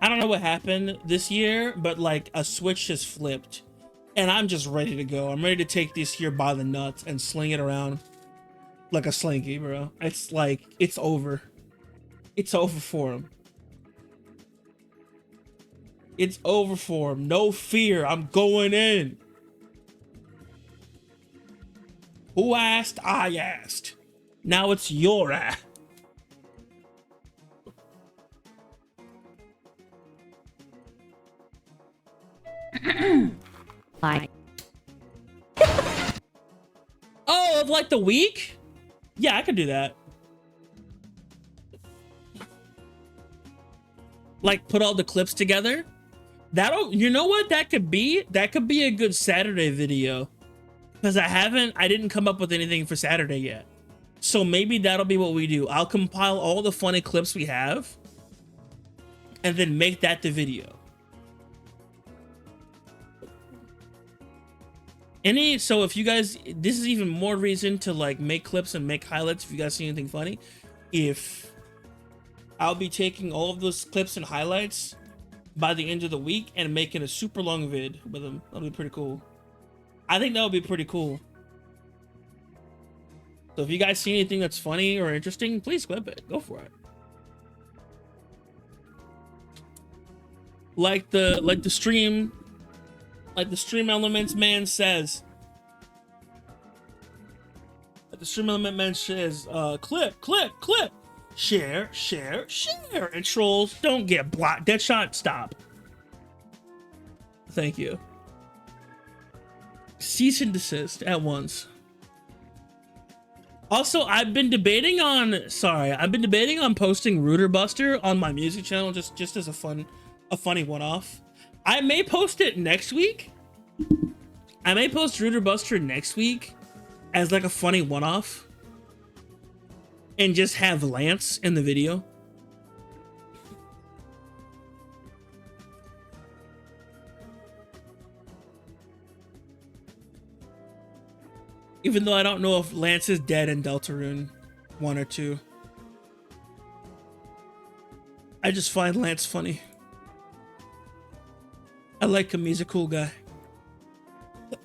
Speaker 1: I don't know what happened this year, but like a switch has flipped and I'm just ready to go. I'm ready to take this here by the nuts and sling it around like a slinky, bro. It's like, it's over. It's over for him. It's over for him. No fear. I'm going in. Who asked? I asked. Now it's your ass.
Speaker 4: Bye.
Speaker 1: Oh, of like the week? Yeah, I could do that. Like put all the clips together. That'll, you know what that could be? That could be a good Saturday video. Because I didn't come up with anything for Saturday yet. So maybe that'll be what we do. I'll compile all the funny clips we have and then make that the video. So if you guys, this is even more reason to like make clips and make highlights if you guys see anything funny. If I'll be taking all of those clips and highlights by the end of the week and making a super long vid with them. That'll be pretty cool. I think that would be pretty cool. So if you guys see anything that's funny or interesting, please clip it. Go for it. Like the stream elements man says. Like the stream element man says, clip, share, and trolls don't get blocked. Deadshot, stop. Thank you. Cease and desist at once. Also, I've been debating on posting Rooter Buster on my music channel just as a funny one-off. I may post it next week. I may post Rooter Buster next week as like a funny one-off and just have Lance in the video. Even though I don't know if Lance is dead in Deltarune 1 or 2. I just find Lance funny. I like him, he's a cool guy.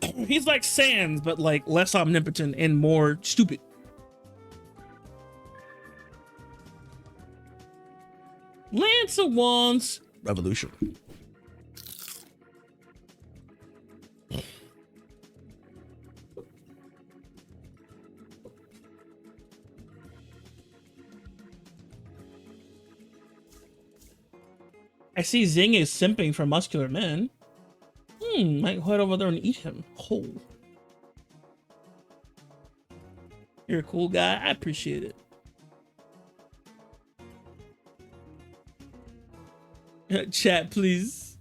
Speaker 1: He's like Sans, but like less omnipotent and more stupid. Lance wants
Speaker 4: revolution.
Speaker 1: I see Zing is simping for muscular men. Might head over there and eat him whole. You're a cool guy. I appreciate it. Chat, please.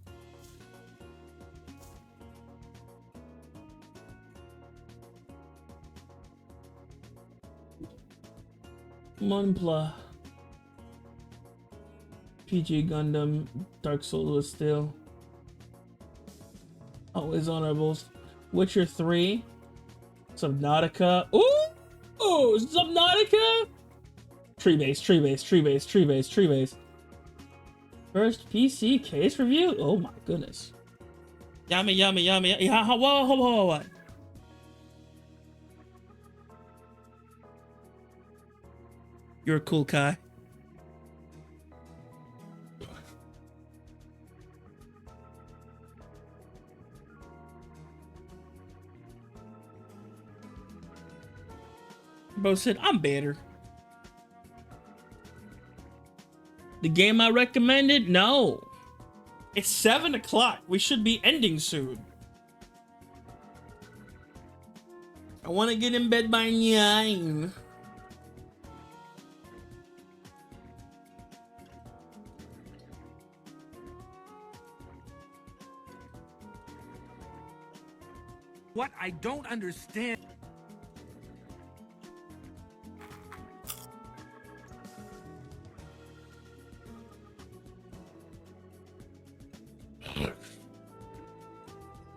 Speaker 1: Monpla. PG Gundam, Dark Souls is still always honorables. Witcher 3, Subnautica. Ooh, Subnautica. Tree base. First PC case review. Oh my goodness. Yummy. Yeah, whoa. You're a cool guy. Bro said, I'm better. The game I recommended? No. It's 7 o'clock. We should be ending soon. I want to get in bed by 9.
Speaker 22: What I don't understand.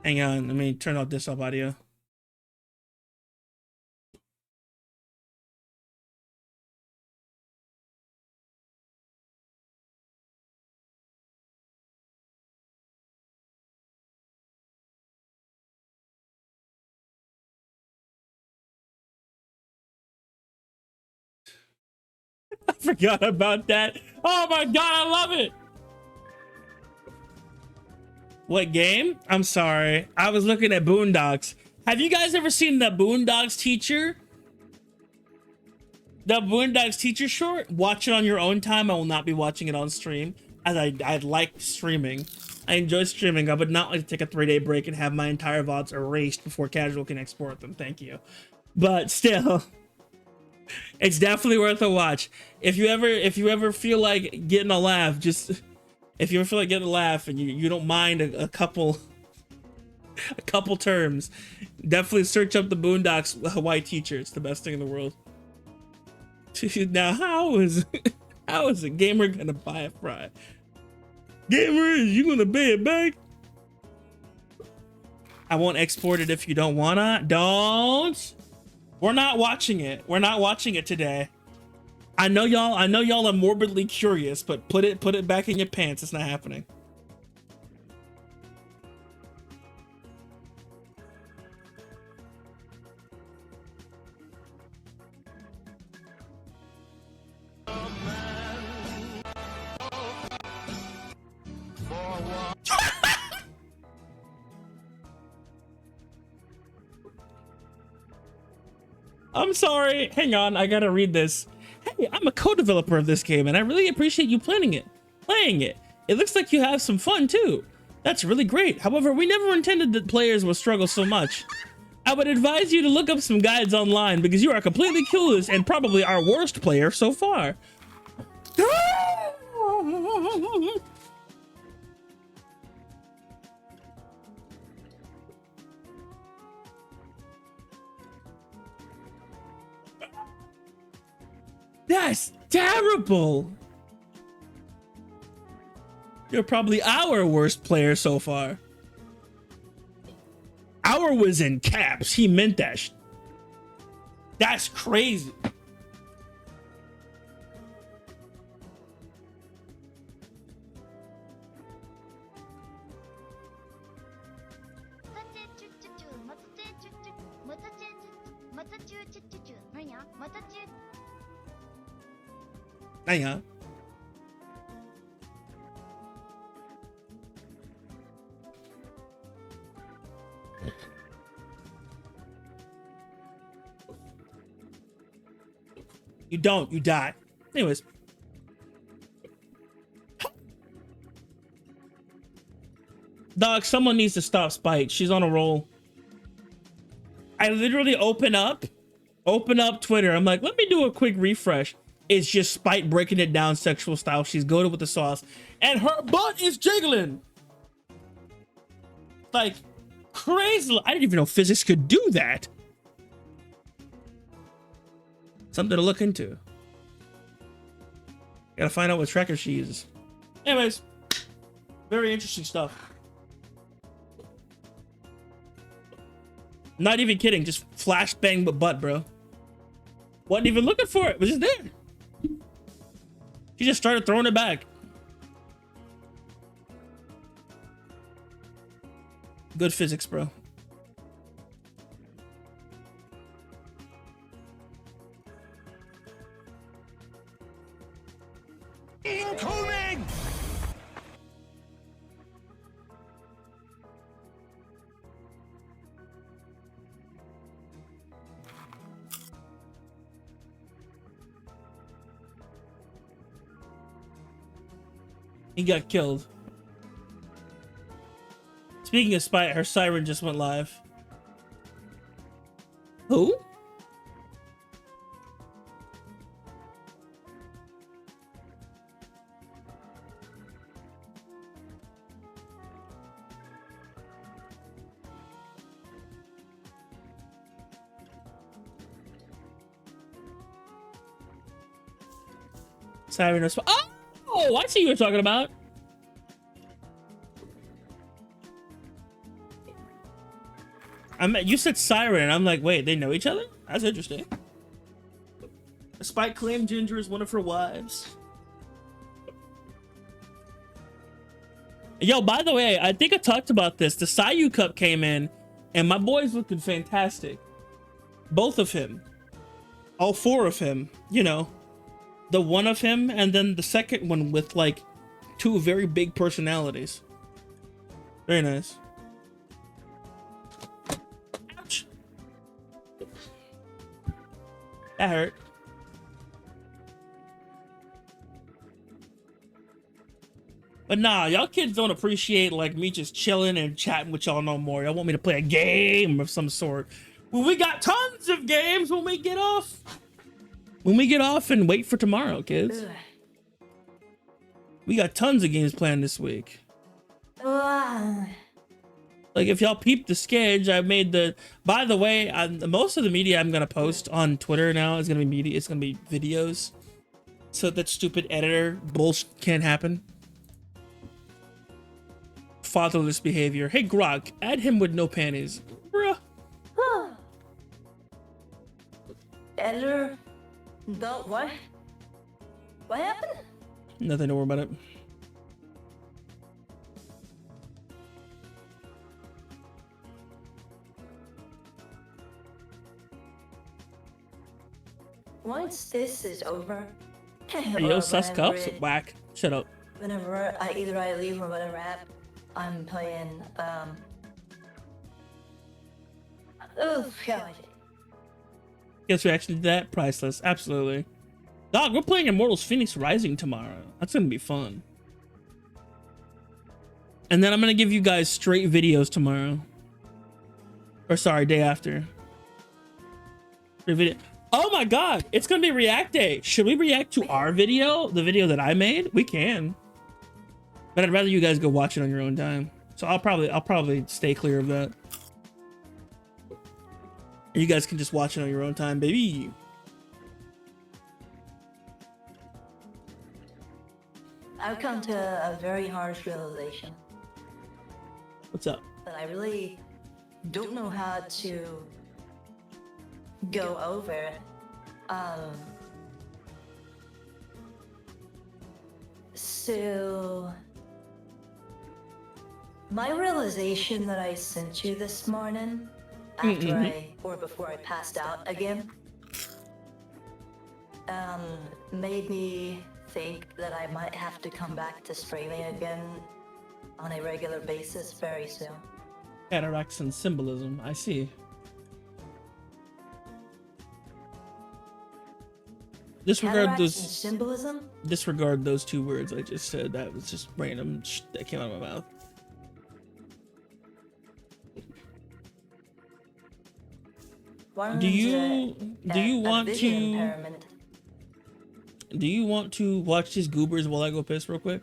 Speaker 1: Hang on, let me turn off this audio. I forgot about that. Oh my god, I love it. What game? I'm sorry. I was looking at Boondocks. Have you guys ever seen the Boondocks teacher? The Boondocks teacher short? Watch it on your own time. I will not be watching it on stream, as I like streaming. I enjoy streaming. I would not like to take a 3-day break and have my entire VODs erased before casual can export them. Thank you. But still, it's definitely worth a watch. If you ever feel like getting a laugh, if you ever feel like getting a laugh and you don't mind a couple terms, definitely search up the Boondocks Hawaii teacher. It's the best thing in the world. Now, how is a gamer gonna buy a fry? Gamer, is you gonna pay it back? I won't export it if you don't wanna. Don't. We're not watching it. We're not watching it today. I know y'all are morbidly curious, but put it back in your pants. It's not happening. I'm sorry. Hang on, I gotta read this. Hey, I'm a co-developer of this game, and I really appreciate you playing it. It looks like you have some fun too. That's really great. However, we never intended that players would struggle so much. I would advise you to look up some guides online because you are completely clueless and probably our worst player so far. That's terrible. You're probably our worst player so far. Our was in caps. He meant that. That's crazy. Hang on. You don't, you die. Anyways. Dog, someone needs to stop Spite. She's on a roll. I literally open up Twitter. I'm like, let me do a quick refresh. It's just Spite breaking it down sexual style. She's goated with the sauce. And her butt is jiggling. Like, crazy. I didn't even know physics could do that. Something to look into. Gotta find out what tracker she uses. Anyways, very interesting stuff. Not even kidding, just flashbang but butt, bro. Wasn't even looking for it, was just there. She just started throwing it back. Good physics, bro.
Speaker 5: Incoming!
Speaker 1: He got killed. Speaking of Spite, her siren just went live. Who? Siren. Oh, I see what you're talking about. You said Siren, and I'm like, wait, they know each other? That's interesting. Spike claimed Ginger is one of her wives. Yo, by the way, I think I talked about this. The Sayu Cup came in, and my boy's looking fantastic. Both of him. All four of him, you know. The one of him, and then the second one with, like, two very big personalities. Very nice. Ouch. That hurt. But nah, y'all kids don't appreciate, like, me just chilling and chatting with y'all no more. Y'all want me to play a game of some sort. Well, we got tons of games when we get off. When we get off and wait for tomorrow, kids.
Speaker 21: Ugh.
Speaker 1: We got tons of games planned this week.
Speaker 21: Ugh.
Speaker 1: Like, if y'all peep the schedule, I made the... By the way, most of the media I'm going to post on Twitter now is going to be media. It's going to be videos. So that stupid editor bullshit can't happen. fatherless behavior. Hey, Grok, add him with no panties. Bruh.
Speaker 21: Editor? What? What happened?
Speaker 1: Nothing to worry about it.
Speaker 21: Once this is over,
Speaker 1: Hey, yo, sus cups? Whack. Shut up.
Speaker 21: Whenever I leave or whatever app I'm playing, oh god.
Speaker 1: Guess reaction to that? Priceless. Absolutely. Dog, we're playing Immortals Phoenix Rising tomorrow. That's gonna be fun. And then I'm gonna give you guys straight videos tomorrow. Or sorry, day after. Straight video. Oh my god, it's gonna be React Day. Should we react to our video? The video that I made? We can. But I'd rather you guys go watch it on your own time. So I'll probably stay clear of that. You guys can just watch it on your own time, baby.
Speaker 21: I've come to a very harsh realization.
Speaker 1: What's up?
Speaker 21: That I really don't know how to go over it. So my realization that I sent you this morning after before I passed out again made me think that I might have to come back to streaming again on a regular basis very soon.
Speaker 1: Cataracts and symbolism, I see. Disregard those
Speaker 21: symbolism.
Speaker 1: Disregard those two words I just said. That was just random that came out of my mouth. Do you want to watch these goobers while I go piss real quick?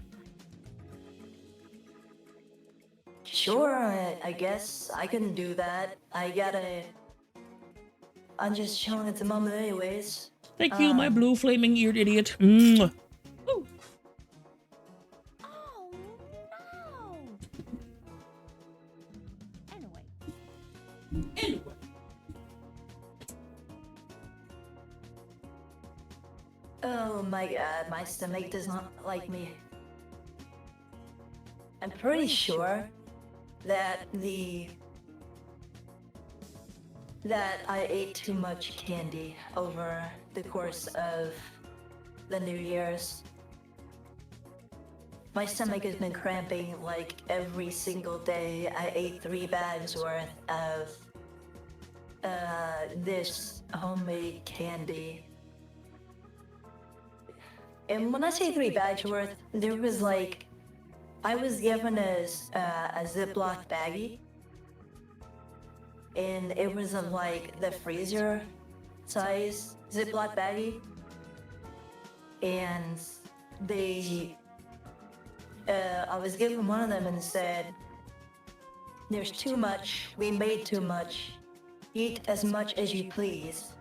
Speaker 21: Sure, I guess I can do that. I'm just chilling at the moment anyways.
Speaker 1: Thank you, my blue flaming eared idiot. Mwah. Ooh. Anyway.
Speaker 21: Oh my god, my stomach does not like me. I'm pretty sure that I ate too much candy over the course of the New Year's. My stomach has been cramping like every single day. I ate 3 bags worth of this homemade candy. And when I say 3 bags worth, there was like, I was given a Ziploc baggie. And it was of like the freezer size Ziploc baggie. And I was given one of them and said, there's too much, we made too much, eat as much as you please.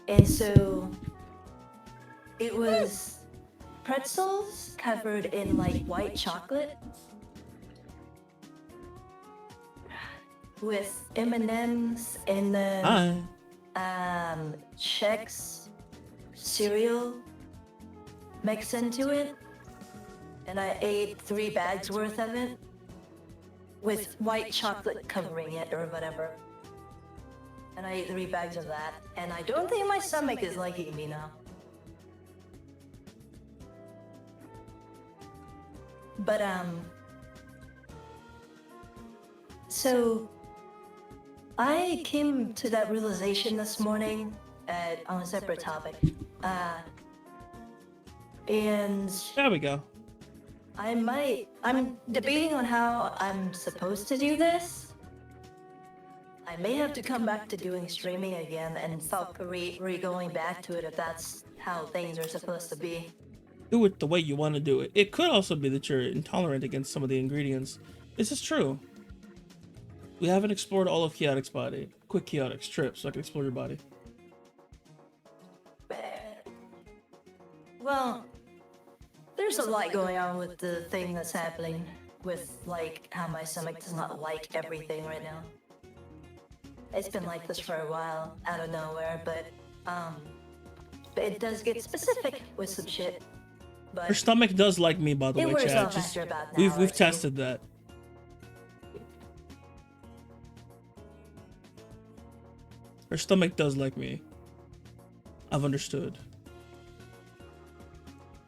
Speaker 21: And so it was pretzels covered in like white chocolate with M&Ms and then Chex cereal mixed into it. And I ate 3 bags worth of it with white chocolate covering it or whatever. And I ate 3 bags of that. And I don't think my stomach is liking me now. But, so I came to that realization this morning on a separate topic. And
Speaker 1: there we go.
Speaker 21: I'm debating on how I'm supposed to do this. I may have to come back to doing streaming again and stop going back to it if that's how things are supposed to be.
Speaker 1: Do it the way you want to do it. It could also be that you're intolerant against some of the ingredients. This is true. We haven't explored all of Chaotic's body. Quick Chaotic's trip so I can explore your body.
Speaker 21: Well, there's a lot going on with the thing that's happening with like how my stomach does not like everything right now. It's been like this for a while, out of nowhere, but it does get specific with some shit. But
Speaker 1: Her stomach does like me, by the
Speaker 21: it
Speaker 1: way,
Speaker 21: wears
Speaker 1: chat.
Speaker 21: off
Speaker 1: Just,
Speaker 21: after about an hour or
Speaker 1: we've
Speaker 21: two.
Speaker 1: tested that. Her stomach does like me. I've understood.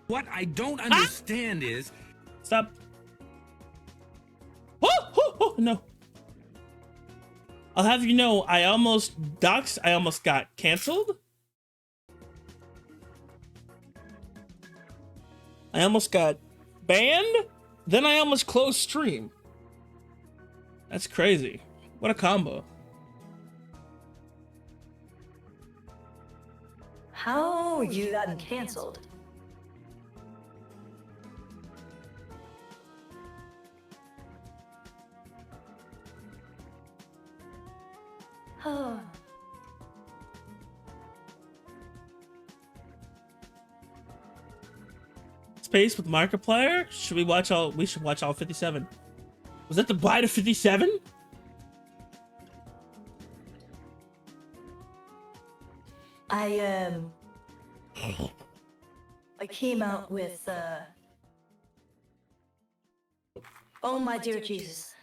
Speaker 22: What I don't understand is...
Speaker 1: Stop. Oh, no. I'll have you know, I almost got canceled. I almost got banned. Then I almost closed stream. That's crazy. What a combo.
Speaker 21: How you gotten canceled? Oh.
Speaker 1: Space with Markiplier? Should we watch all? We should watch all 57. Was that the Bride of 57?
Speaker 21: I came out with oh my dear Jesus.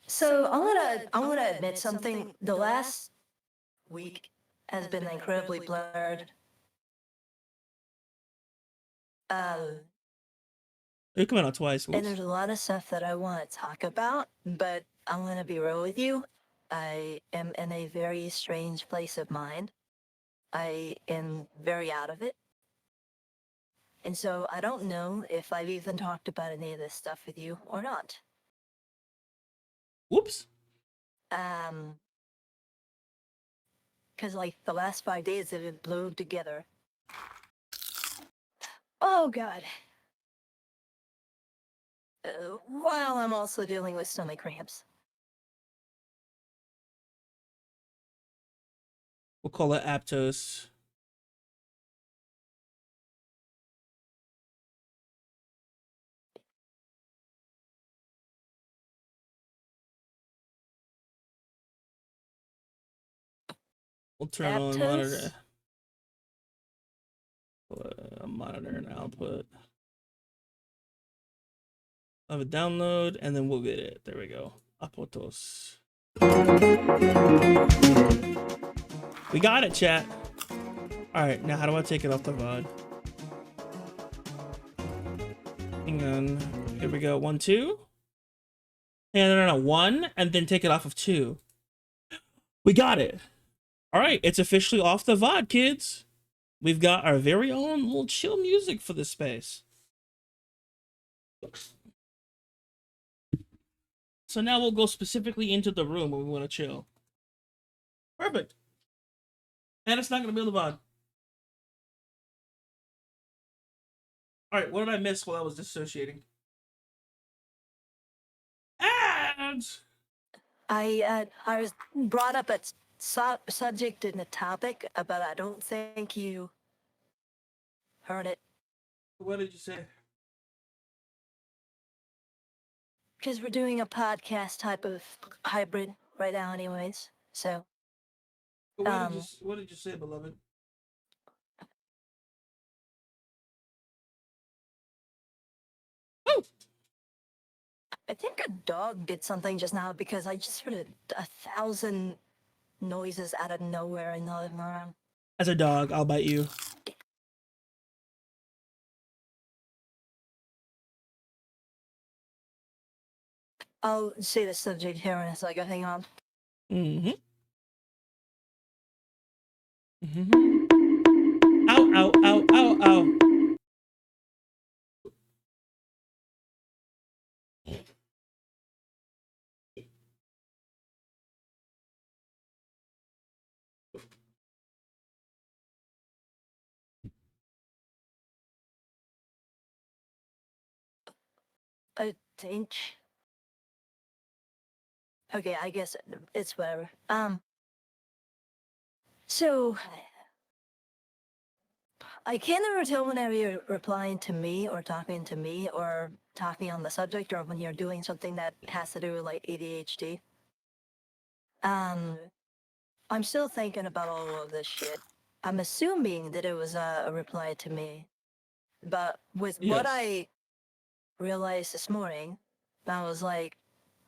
Speaker 21: So I'm gonna admit something. The last week has been incredibly blurred.
Speaker 1: You're coming out twice.
Speaker 21: And there's a lot of stuff that I want to talk about, but I'm gonna be real with you. I am in a very strange place of mind. I am very out of it. And so I don't know if I've even talked about any of this stuff with you or not.
Speaker 1: Whoops.
Speaker 21: Because like the last 5 days have been blown together. Oh God. While I'm also dealing with stomach cramps.
Speaker 1: We'll call it Aptos. We'll turn on monitor. Monitor and output. I'll have a download and then we'll get it. There we go. Apotos. We got it, chat. Alright, now how do I take it off the VOD? Hang on. Here we go. 1, 2. And no, 1, and then take it off of 2. We got it. Alright, it's officially off the VOD, kids. We've got our very own little chill music for this space. So now we'll go specifically into the room where we want to chill. Perfect. And it's not going to be on the VOD. Alright, what did I miss while I was dissociating? Ads!
Speaker 21: I was brought up a subject and a topic, but I don't think you heard it.
Speaker 1: What did you say?
Speaker 21: Because we're doing a podcast type of hybrid right now anyways, so.
Speaker 1: What did you say, beloved? Oh!
Speaker 21: I think a dog did something just now because I just heard 1,000 noises out of nowhere in the living room.
Speaker 1: As a dog, I'll bite you.
Speaker 21: I'll say the subject here in a second. Hang on.
Speaker 1: Mm-hmm. Mm-hmm. Ow, ow, ow, ow, ow.
Speaker 21: A inch. Okay, I guess it's whatever. So I can't ever tell whenever you're replying to me or talking to me or talking on the subject or when you're doing something that has to do with like ADHD. I'm still thinking about all of this shit. I'm assuming that it was a reply to me. But with what I realized this morning, I was like,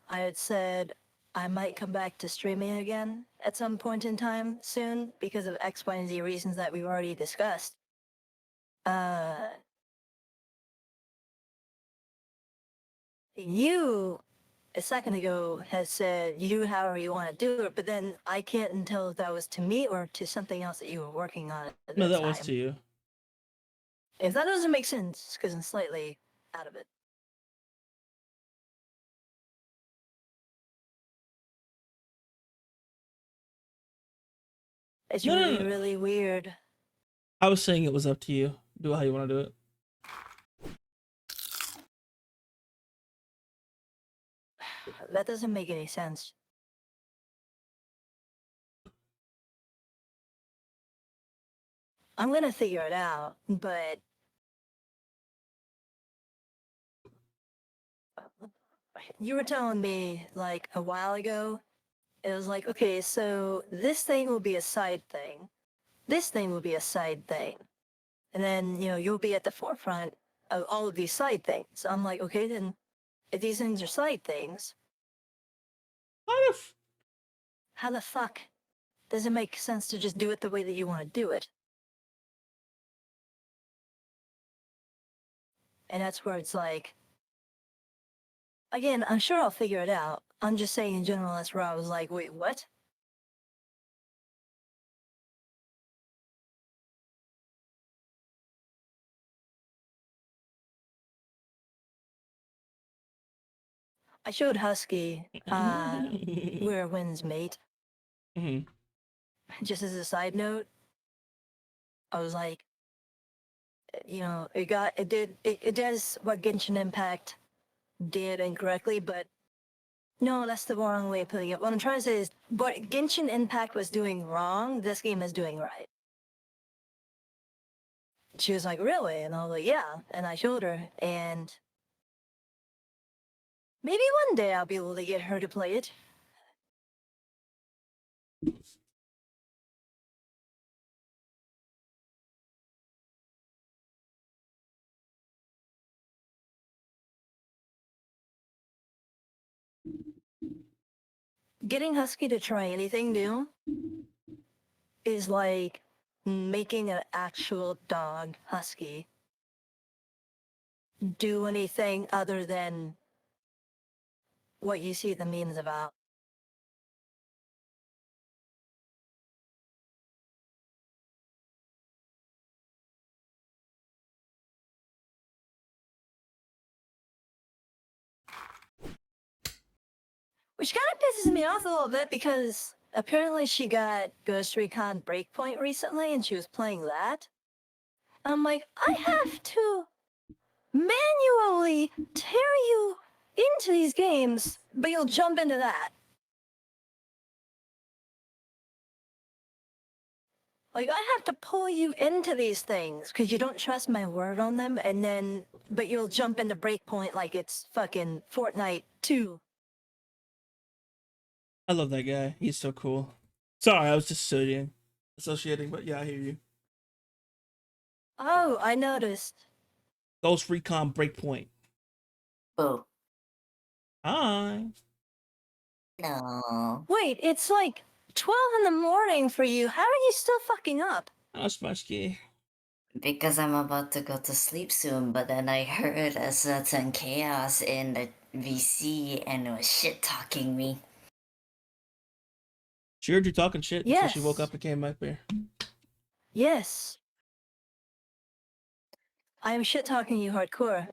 Speaker 21: I had said I might come back to streaming again at some point in time soon because of X, Y, and Z reasons that we've already discussed. You, a second ago, had said you do however you want to do it, but then I can't tell if that was to me or to something else that you were working on at
Speaker 1: No,
Speaker 21: the
Speaker 1: that
Speaker 21: time.
Speaker 1: was to you.
Speaker 21: If that doesn't make sense, because I'm slightly out of it. It's really, really weird.
Speaker 1: I was saying it was up to you. Do it how you want to do it.
Speaker 21: That doesn't make any sense. I'm gonna figure it out, but you were telling me like a while ago, it was like, okay, so this thing will be a side thing. This thing will be a side thing. And then, you'll be at the forefront of all of these side things. So I'm like, okay, then if these things are side things, how the fuck does it make sense to just do it the way that you want to do it? And that's where it's like, again, I'm sure I'll figure it out. I'm just saying in general, that's where I was like, wait, what? I showed Husky Where Winds Mate. Just as a side note, I was like, it does what Genshin Impact did incorrectly, but no, that's the wrong way of putting it. What I'm trying to say is, what Genshin Impact was doing wrong, this game is doing right. She was like, really? And I was like, yeah. And I showed her, and maybe one day I'll be able to get her to play it. Getting Husky to try anything new is like making an actual dog Husky do anything other than what you see the memes about. Which kind of pisses me off a little bit because apparently she got Ghost Recon Breakpoint recently and she was playing that. I'm like, I have to manually tear you into these games, but you'll jump into that. Like, I have to pull you into these things because you don't trust my word on them, but you'll jump into Breakpoint like it's fucking Fortnite 2.
Speaker 1: I love that guy. He's so cool. Sorry, I was just associating, but yeah, I hear you.
Speaker 21: Oh, I noticed.
Speaker 1: Ghost Recon Breakpoint.
Speaker 21: Oh.
Speaker 1: Hi.
Speaker 21: No. Wait, it's like 12 in the morning for you. How are you still fucking up?
Speaker 1: That's my ski.
Speaker 4: Because I'm about to go to sleep soon, but then I heard a certain chaos in the VC and it was shit-talking me.
Speaker 1: She heard you talking shit until
Speaker 21: Yes.
Speaker 1: she woke up and came back there.
Speaker 21: Yes. I am shit talking you hardcore.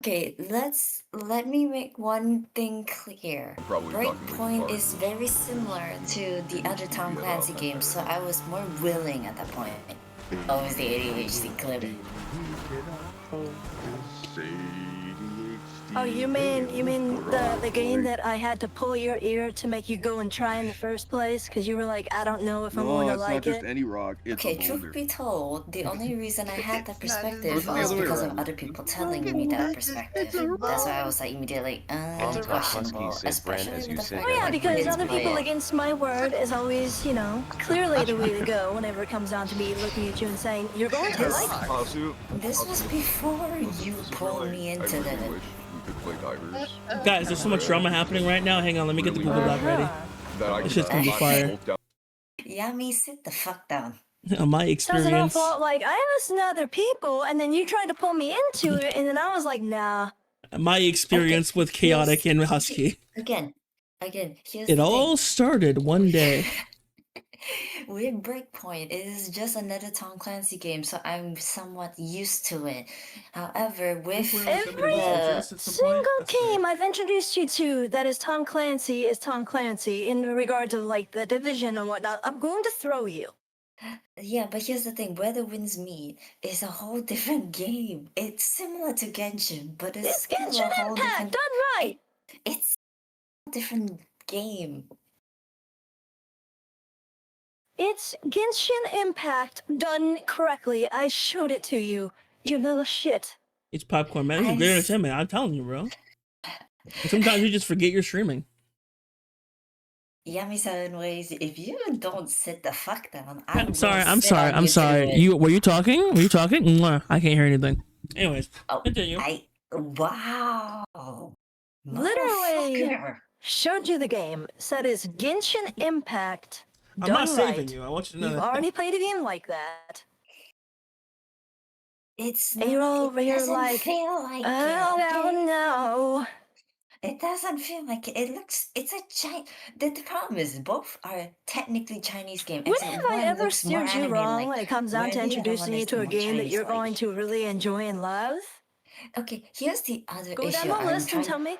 Speaker 4: Okay, let me make one thing clear.
Speaker 6: Probably
Speaker 4: Breakpoint is very similar to the other Tom Clancy games, so I was more willing at that point. Always the ADHD clip.
Speaker 21: Oh, you mean the game that I had to pull your ear to make you go and try in the first place? Because you were like, I don't know if I'm going to like it.
Speaker 3: Any rock. It's
Speaker 4: Okay,
Speaker 3: a
Speaker 4: truth
Speaker 3: boulder.
Speaker 4: be told, the only reason I had that perspective
Speaker 3: It's the
Speaker 4: was
Speaker 3: other way
Speaker 4: because
Speaker 3: around.
Speaker 4: of other people telling me that perspective. That's why I was like immediately, questionable, especially with the fact
Speaker 21: Oh yeah,
Speaker 4: that
Speaker 21: because
Speaker 4: kids
Speaker 21: other
Speaker 4: play
Speaker 21: people
Speaker 4: it.
Speaker 21: against my word is always, you know, clearly the way to go whenever it comes down to me looking at you and saying, you're going to like it.
Speaker 4: This was before you pulled me into the...
Speaker 1: Guys, there's so much drama happening right now. Hang on, let me get the Google Doc ready. This shit's gonna be fire.
Speaker 4: Yummy, sit the fuck down.
Speaker 1: My
Speaker 21: Sounds an
Speaker 1: experience.
Speaker 21: awful lot like I listened to other people and then you tried to pull me into it and then I was like, nah.
Speaker 1: My experience with Chaotic and Husky.
Speaker 4: Again, here's
Speaker 1: It
Speaker 4: the
Speaker 1: all started one day.
Speaker 4: with Breakpoint, it is just another Tom Clancy game, so I'm somewhat used to it. However, with
Speaker 21: Every single game I've introduced you to that is Tom Clancy in regard to like the Division and whatnot, I'm going to throw you.
Speaker 4: Yeah, but here's the thing, Where the Winds Meet is a whole different game. It's similar to Genshin, but it's still
Speaker 21: Genshin
Speaker 4: a whole
Speaker 21: Impact,
Speaker 4: different...
Speaker 21: done right!
Speaker 4: It's a different game.
Speaker 21: It's Genshin Impact done correctly. I showed it to you, you little shit.
Speaker 1: It's popcorn, man. It's great entertainment. I'm telling you, bro. And sometimes you just forget you're streaming.
Speaker 4: Yummy Seven Ways, if you don't sit the fuck down,
Speaker 1: I'm sorry. Were you talking? Mwah, I can't hear anything. Anyways, continue.
Speaker 4: Wow.
Speaker 21: Literally showed you the game. Said it's Genshin Impact.
Speaker 1: I'm not
Speaker 21: done
Speaker 1: saving
Speaker 21: right.
Speaker 1: you. I want you to know
Speaker 21: You've
Speaker 1: that.
Speaker 21: already played a game like that.
Speaker 4: It's
Speaker 21: and you're over here like,
Speaker 4: feel like
Speaker 21: oh no.
Speaker 4: It doesn't feel like it. It looks. It's a giant. The problem is both are technically Chinese games.
Speaker 21: When have I ever steered you wrong when it comes down to introducing you to a game that you're going to really enjoy and love?
Speaker 4: Okay, here's the other
Speaker 21: Go
Speaker 4: issue.
Speaker 21: down the list and tell me.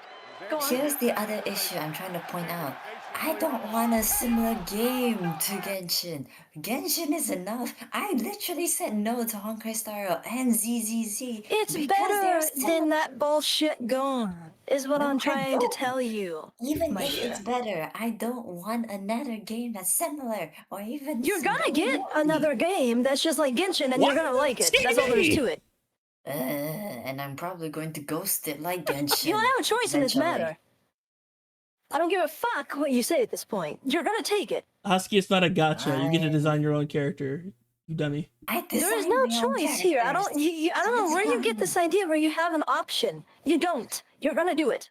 Speaker 21: Go on.
Speaker 4: Here's the other issue I'm trying to point out. I don't want a similar game to Genshin. Genshin is enough. I literally said no to Honkai Star Rail and ZZZ.
Speaker 21: It's better than that bullshit gone, is what I'm trying to tell you.
Speaker 4: Even if it's better, I don't want another game that's similar or even.
Speaker 21: You're gonna get another game that's just like Genshin and you're gonna like it. That's all there is to it.
Speaker 4: And I'm probably going to ghost it like Genshin.
Speaker 21: You don't have a choice in this
Speaker 4: eventually.
Speaker 21: matter. I don't give a fuck what you say at this point. You're gonna take it.
Speaker 1: Husky, it's not a gotcha. You get to design your own character. You dummy.
Speaker 21: There is no choice here. I don't know where you get this idea where you have an option. You don't. You're gonna do it.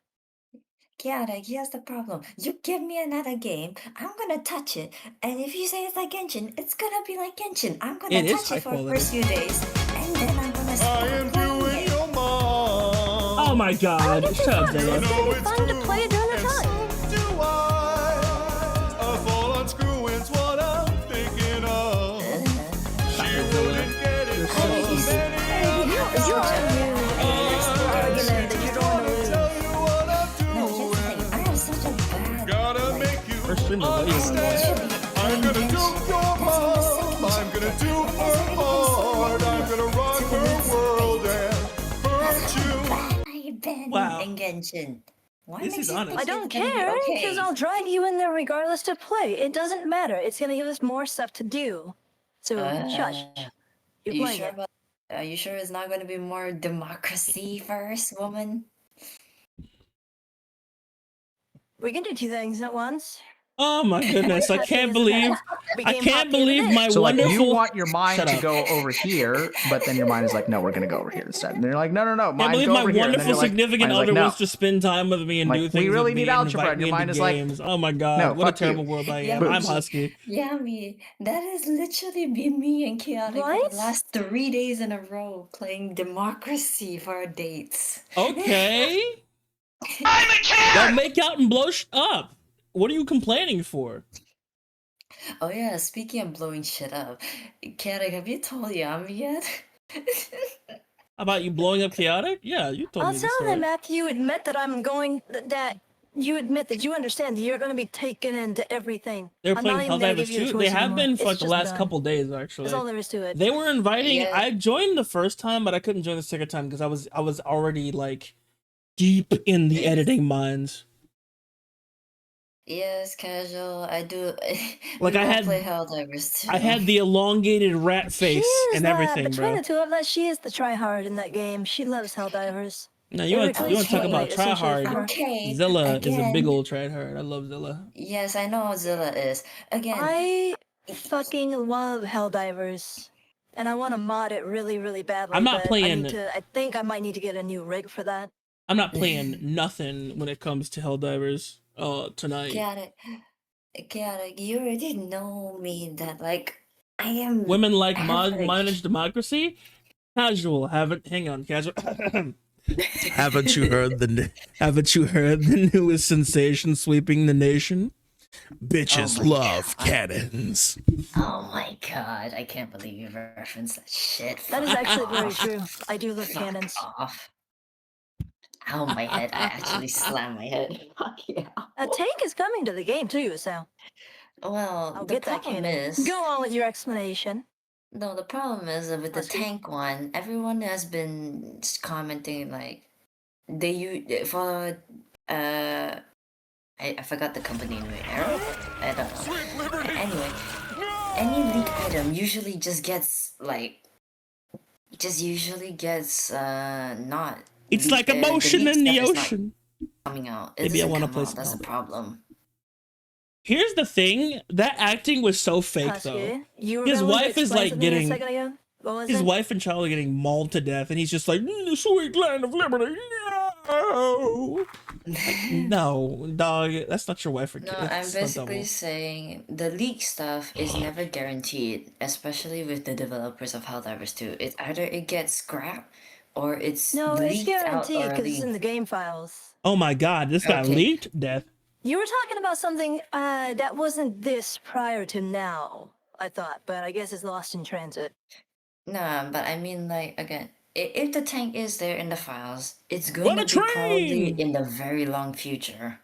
Speaker 4: Kiara, here's the problem. You give me another game, I'm gonna touch it, and if you say it's like Genshin, it's gonna be like Genshin. I'm gonna
Speaker 1: It is
Speaker 4: touch
Speaker 1: high
Speaker 4: it for the
Speaker 1: quality.
Speaker 4: first few days, and then I'm gonna stop playing it.
Speaker 1: Oh my god. Shut up,
Speaker 21: It's
Speaker 1: Zayla.
Speaker 21: gonna be fun to play during the time.
Speaker 1: First stream of the video.
Speaker 5: I'm gonna do your mom. I'm gonna do her hard. I'm gonna rock her world and hurt you.
Speaker 4: I've been
Speaker 1: Wow.
Speaker 4: in Genshin. Why
Speaker 1: This
Speaker 4: makes
Speaker 1: is
Speaker 4: you
Speaker 1: honest.
Speaker 4: think
Speaker 21: I don't
Speaker 4: it's gonna be
Speaker 21: care,
Speaker 4: okay?
Speaker 21: because I'll drag you in there regardless to play. It doesn't matter. It's gonna give us more stuff to do. So, shush. You're playing it.
Speaker 4: Are you sure it's not going to be more democracy first, woman?
Speaker 21: We can do two things at once.
Speaker 1: Oh my goodness. I can't believe my
Speaker 6: So like
Speaker 1: wonderful.
Speaker 6: you want your mind
Speaker 1: Shut
Speaker 6: to
Speaker 1: up.
Speaker 6: go over here, but then your mind is like, no, we're gonna go over here instead. And they're like, no,
Speaker 1: I
Speaker 6: mind
Speaker 1: believe
Speaker 6: go
Speaker 1: my
Speaker 6: over here. And then
Speaker 1: wonderful
Speaker 6: you're like-
Speaker 1: significant
Speaker 6: mine's
Speaker 1: other
Speaker 6: like, no.
Speaker 1: wants to spend time with me and
Speaker 6: Like,
Speaker 1: do
Speaker 6: we
Speaker 1: things
Speaker 6: really
Speaker 1: with
Speaker 6: need
Speaker 1: me and
Speaker 6: algebra,
Speaker 1: invite
Speaker 6: and
Speaker 1: me
Speaker 6: your mind
Speaker 1: into
Speaker 6: is like,
Speaker 1: games. Oh my god,
Speaker 6: no,
Speaker 1: what a
Speaker 6: fuck you.
Speaker 1: terrible world I am.
Speaker 4: Yeah,
Speaker 1: I'm Husky.
Speaker 4: Yummy. That has literally been me and Chaotic for the last 3 days in a row playing democracy for our dates.
Speaker 1: Okay. Now make out and blow up. What are you complaining for?
Speaker 4: Oh yeah, speaking of blowing shit up, Chaotic, have you told Yami yet?
Speaker 1: How about you blowing up Chaotic? Yeah, you told
Speaker 21: I'll
Speaker 1: me the
Speaker 21: tell
Speaker 1: story.
Speaker 21: them after you admit that I'm going, that you admit that you understand that you're going to be taken into everything.
Speaker 1: They're
Speaker 21: I'm not
Speaker 1: playing
Speaker 21: even gonna
Speaker 1: Helldivers
Speaker 21: give you a
Speaker 1: 2. They
Speaker 21: choice
Speaker 1: have
Speaker 21: anymore.
Speaker 1: been
Speaker 21: It's
Speaker 1: for like the
Speaker 21: just
Speaker 1: last
Speaker 21: done.
Speaker 1: couple days actually.
Speaker 21: That's all there is to it.
Speaker 1: They were inviting.
Speaker 21: Yeah.
Speaker 1: I joined the first time, but I couldn't join the second time because I was already like deep in the editing minds.
Speaker 4: Yes, casual. I do.
Speaker 1: Like
Speaker 4: we
Speaker 1: I
Speaker 4: all
Speaker 1: had,
Speaker 4: play Helldivers too.
Speaker 1: I had the elongated rat
Speaker 21: She
Speaker 1: face
Speaker 21: is
Speaker 1: and
Speaker 21: the,
Speaker 1: everything,
Speaker 21: between
Speaker 1: bro.
Speaker 21: the two of us, she is the tryhard in that game. She loves Helldivers.
Speaker 1: Now
Speaker 21: It
Speaker 1: you want to
Speaker 21: replaced
Speaker 1: talk about
Speaker 21: Fortnite, essentially, for her.
Speaker 4: Okay,
Speaker 1: Zilla is a big
Speaker 4: again.
Speaker 1: old tryhard. I love Zilla.
Speaker 4: Yes, I know what Zilla is. Again,
Speaker 21: I fucking love Helldivers. And I want to mod it really, really badly,
Speaker 1: I'm not
Speaker 21: but
Speaker 1: playing.
Speaker 21: I think I might need to get a new rig for that.
Speaker 1: I'm not playing nothing when it comes to Helldivers. Tonight.
Speaker 4: Chaotic, you already know me that like I am.
Speaker 1: Women like
Speaker 4: average.
Speaker 1: managed democracy. Casual. Hang on, casual. Haven't you heard the newest sensation sweeping the nation? Bitches love cannons.
Speaker 4: Oh my god, I can't believe you referenced that shit.
Speaker 21: That is
Speaker 4: Fuck
Speaker 21: actually very
Speaker 4: off.
Speaker 21: true. I do love
Speaker 4: Fuck
Speaker 21: cannons.
Speaker 4: off. Ow, my head. I actually slammed my head. Fuck yeah.
Speaker 21: A tank is coming to the game too, so.
Speaker 4: Well,
Speaker 21: I'll
Speaker 4: the
Speaker 21: get that
Speaker 4: problem
Speaker 21: cannon.
Speaker 4: is.
Speaker 21: Go on with your explanation.
Speaker 4: No, the problem is that with the
Speaker 21: That's good.
Speaker 4: tank one, everyone has been commenting like they use for I forgot the company name. Arrow? I don't know. Anyway, any leak item usually just gets like not.
Speaker 1: It's like a motion in the
Speaker 4: stuff is not
Speaker 1: ocean.
Speaker 4: coming out. It
Speaker 1: Maybe I
Speaker 4: doesn't
Speaker 1: want to
Speaker 4: come
Speaker 1: play
Speaker 4: out,
Speaker 1: some
Speaker 4: that's the
Speaker 1: Helldivers.
Speaker 4: problem.
Speaker 1: Here's the thing: that acting was so fake, though.
Speaker 21: Husky, you were
Speaker 1: His
Speaker 21: going to
Speaker 1: wife is
Speaker 21: explain
Speaker 1: like
Speaker 21: something a
Speaker 1: getting.
Speaker 21: second ago? What was
Speaker 1: His
Speaker 21: it?
Speaker 1: wife and child are getting mauled to death, and he's just like, the sweet land of liberty. No, like, no, dog, that's not your wife or kid.
Speaker 4: No, I'm
Speaker 1: It's not
Speaker 4: basically
Speaker 1: double.
Speaker 4: saying the leak stuff is never guaranteed, especially with the developers of Helldivers 2. It's either it gets scrapped or it's
Speaker 21: No, it's
Speaker 4: leaked out
Speaker 21: guaranteed because it's
Speaker 4: early.
Speaker 21: in the game files.
Speaker 1: Oh my god, this got
Speaker 4: Okay.
Speaker 1: leaked? Death.
Speaker 21: You were talking about something that wasn't this prior to now, I thought, but I guess it's lost in transit.
Speaker 4: Nah, but I mean, like, again, if the tank is there in the files, it's
Speaker 1: What
Speaker 4: going
Speaker 1: a
Speaker 4: to be probably
Speaker 1: train!
Speaker 4: in the very long future.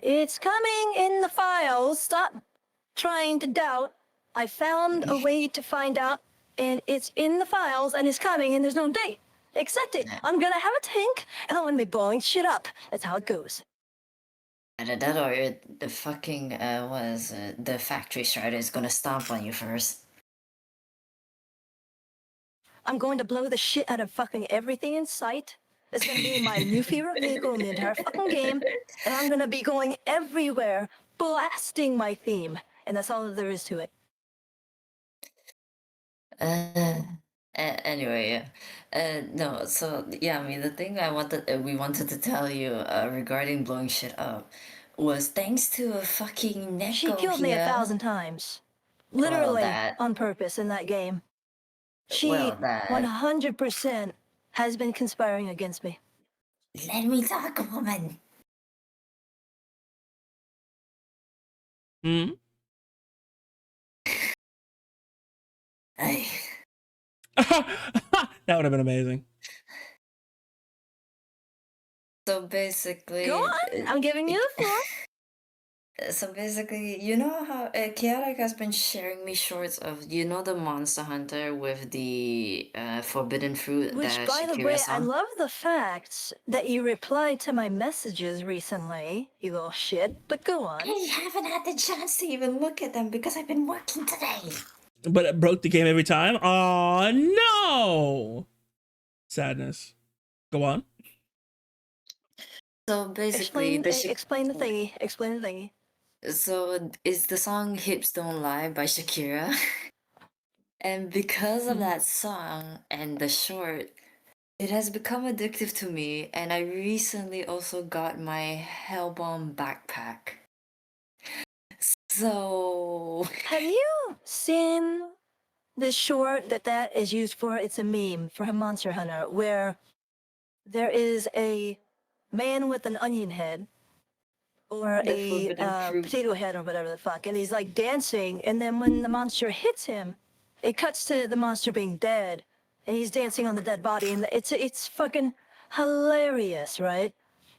Speaker 21: It's coming in the files. Stop trying to doubt. I found a way to find out, and it's in the files, and it's coming, and there's no date. Accept it. I'm gonna have a tank, and I'm gonna be blowing shit up. That's how it goes.
Speaker 4: Either that or the fucking, the factory strider is gonna stomp on you first.
Speaker 21: I'm going to blow the shit out of fucking everything in sight. It's gonna be my new favorite vehicle in the entire fucking game, and I'm gonna be going everywhere, blasting my theme, and that's all that there is to it.
Speaker 4: Anyway, yeah. No, so yeah, I mean the thing we wanted to tell you regarding blowing shit up was thanks to a fucking Neko
Speaker 21: She killed me
Speaker 4: here.
Speaker 21: 1,000 times. Literally
Speaker 4: that-
Speaker 21: on purpose in that game. She
Speaker 4: Well, that-
Speaker 21: 100% has been conspiring against me.
Speaker 4: Let me talk, woman.
Speaker 1: Hmm? That would have been amazing.
Speaker 4: So basically,
Speaker 21: Go on, I'm giving you the floor.
Speaker 4: So basically, you know how Chaotic has been sharing me shorts of the Monster Hunter with the forbidden fruit
Speaker 21: Which,
Speaker 4: that
Speaker 21: by the
Speaker 4: Shakira
Speaker 21: way,
Speaker 4: saw?
Speaker 21: I love the fact that you replied to my messages recently, you little shit, but go on.
Speaker 4: I haven't had the chance to even look at them because I've been working today.
Speaker 1: But it broke the game every time? Oh no! Sadness. Go on.
Speaker 4: So basically,
Speaker 21: Explain the thingy. Explain the thingy.
Speaker 4: So it's the song Hips Don't Lie by Shakira. And because of that song and the short, it has become addictive to me. And I recently also got my Hellbomb backpack. So...
Speaker 21: Have you seen the short that is used for? It's a meme for a Monster Hunter where there is a man with an onion head or
Speaker 4: The
Speaker 21: a
Speaker 4: forbidden fruit.
Speaker 21: potato head or whatever the fuck, and he's like dancing, and then when the monster hits him, it cuts to the monster being dead, and he's dancing on the dead body, and it's fucking hilarious, right?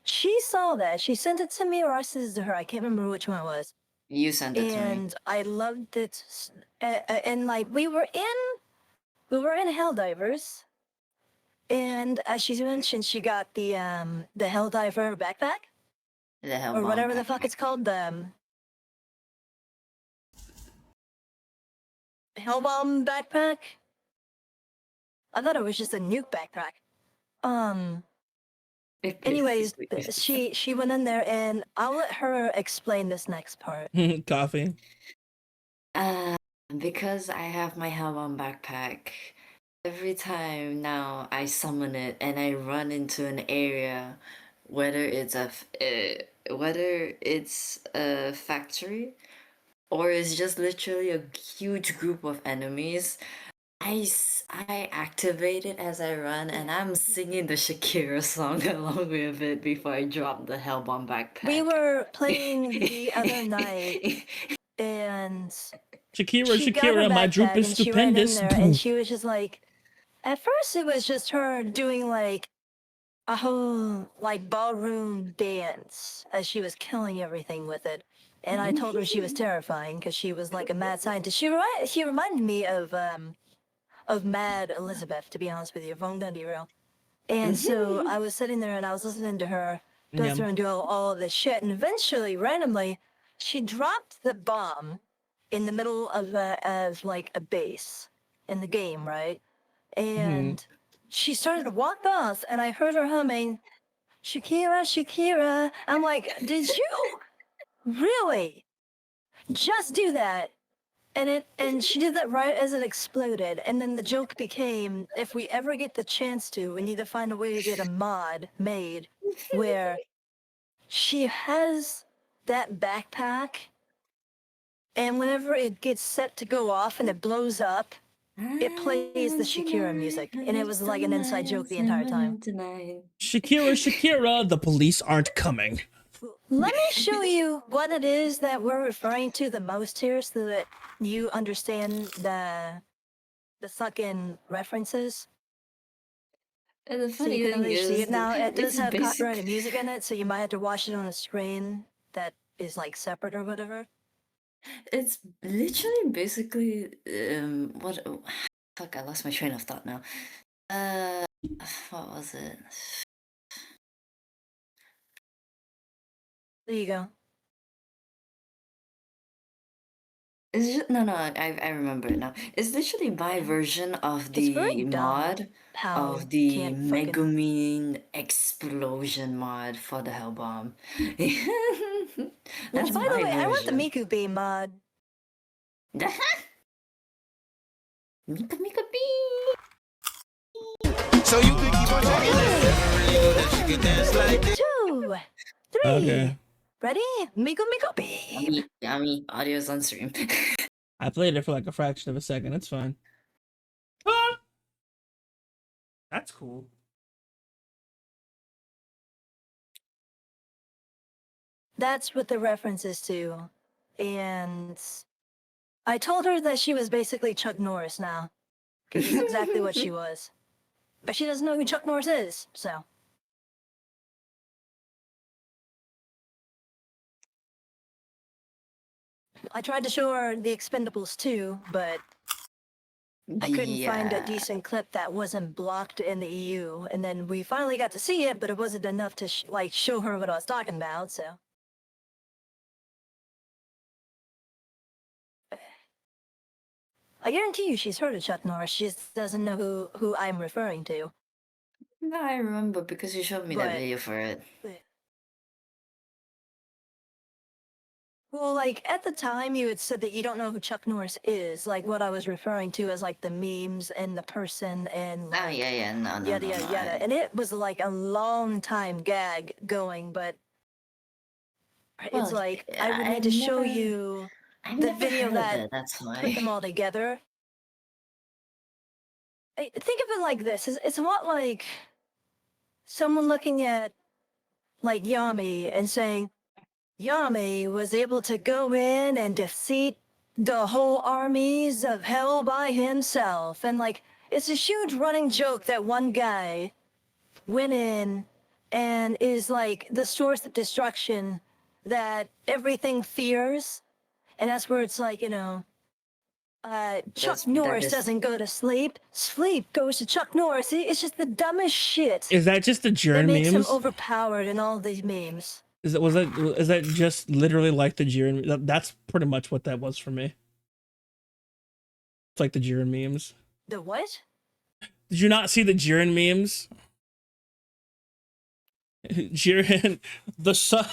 Speaker 21: She saw that. She sent it to me, or I sent it to her. I can't remember which one it was.
Speaker 4: You sent it to me.
Speaker 21: And I loved it. And like we were in Helldivers, And as she mentioned, she got the Helldiver backpack,
Speaker 4: The
Speaker 21: or whatever the fuck it's called, the Hellbomb backpack. I thought it was just a nuke backpack. Anyways, she went in there, and I'll let her explain this next part.
Speaker 1: Coffee.
Speaker 4: Because I have my Hellbound backpack, every time now I summon it and I run into an area, whether it's a factory or it's just literally a huge group of enemies, I activate it as I run, and I'm singing the Shakira song along with it before I drop the Hellbomb backpack.
Speaker 21: We were playing the other night, and
Speaker 1: Shakira,
Speaker 21: she got her
Speaker 1: Shakira, my droop
Speaker 21: backpack,
Speaker 1: is
Speaker 21: and she ran in
Speaker 1: stupendous.
Speaker 21: there, and she was just like, at first it was just her doing like a whole like ballroom dance as she was killing everything with it. And I told her she was terrifying because she was like a mad scientist. She reminded me of Mad Elizabeth, to be honest with you, from Dundee Real. And so I was sitting there and I was listening to her go
Speaker 1: Yeah.
Speaker 21: through and do all of this shit. And eventually, randomly, she dropped the bomb in the middle of like a base in the game, right? And she started to walk off, and I heard her humming, Shakira, Shakira. I'm like, did you really just do that? And she did that right as it exploded. And then the joke became, if we ever get the chance to, we need to find a way to get a mod made where she has that backpack, and whenever it gets set to go off and it blows up, it plays the Shakira music. And it was like an inside joke the entire time.
Speaker 1: Shakira, Shakira, the police aren't coming.
Speaker 21: Let me show you what it is that we're referring to the most here so that you understand the fucking references.
Speaker 4: And the
Speaker 21: So
Speaker 4: funny
Speaker 21: you can
Speaker 4: thing
Speaker 21: at least see
Speaker 4: is,
Speaker 21: it. Now, it does
Speaker 4: it's
Speaker 21: have
Speaker 4: basic.
Speaker 21: copyrighted music in it, so you might have to watch it on a screen that is like separate or whatever.
Speaker 4: It's literally basically what? Oh, fuck! I lost my train of thought now. What was it?
Speaker 21: There you go.
Speaker 4: It's just, no, I remember it now. It's literally my version of
Speaker 21: It's very
Speaker 4: the
Speaker 21: dumb
Speaker 4: mod
Speaker 21: how
Speaker 4: of the
Speaker 21: can't fucking-
Speaker 4: Megumin explosion mod for the Hellbomb. That's
Speaker 21: By the
Speaker 4: my
Speaker 21: way, I want the
Speaker 4: version.
Speaker 21: Miku Beam mod.
Speaker 4: Miku Miku
Speaker 2: So you could keep on checking that. She could dance like this.
Speaker 21: 2, 3.
Speaker 1: Okay.
Speaker 21: Ready? Miku Miku Beam.
Speaker 4: Yummy. Audio's on stream.
Speaker 1: I played it for like a fraction of a second. It's fine. Ah! That's cool.
Speaker 21: That's what the reference is to. And I told her that she was basically Chuck Norris now. Because it's exactly what she was. But she doesn't know who Chuck Norris is, so. I tried to show her the Expendables too, but I couldn't find a
Speaker 4: Yeah.
Speaker 21: decent clip that wasn't blocked in the EU. And then we finally got to see it, but it wasn't enough to like show her what I was talking about, so. I guarantee you she's heard of Chuck Norris. She just doesn't know who I'm referring to.
Speaker 4: No, I remember because you showed me that
Speaker 21: But-
Speaker 4: video for it.
Speaker 21: Well, like, at the time, you had said that you don't know who Chuck Norris is, like what I was referring to as, like, the memes and the person and,
Speaker 4: Oh yeah, no,
Speaker 21: yada, yada, yada. And it was, like, a long time gag going, but it's
Speaker 4: Well,
Speaker 21: like, I would
Speaker 4: I've
Speaker 21: need to show
Speaker 4: never-
Speaker 21: you
Speaker 4: I've
Speaker 21: the
Speaker 4: never
Speaker 21: video
Speaker 4: heard of
Speaker 21: that
Speaker 4: it, that's
Speaker 21: put
Speaker 4: why.
Speaker 21: them all together. Think of it like this. It's what, like, someone looking at, like, Yami and saying, Yami was able to go in and defeat the whole armies of hell by himself. And like, it's a huge running joke that one guy went in and is like the source of destruction that everything fears. And that's where it's like, you know, Chuck Norris doesn't go to sleep. Sleep goes to Chuck Norris. It's just the dumbest shit.
Speaker 1: Is that just the
Speaker 21: That
Speaker 1: Jiren
Speaker 21: makes him
Speaker 1: memes?
Speaker 21: overpowered in all these memes.
Speaker 1: Is that just literally like the Jiren? That's pretty much what that was for me. It's like the Jiren memes.
Speaker 21: The what?
Speaker 1: Did you not see the Jiren memes? Jiren, the sun.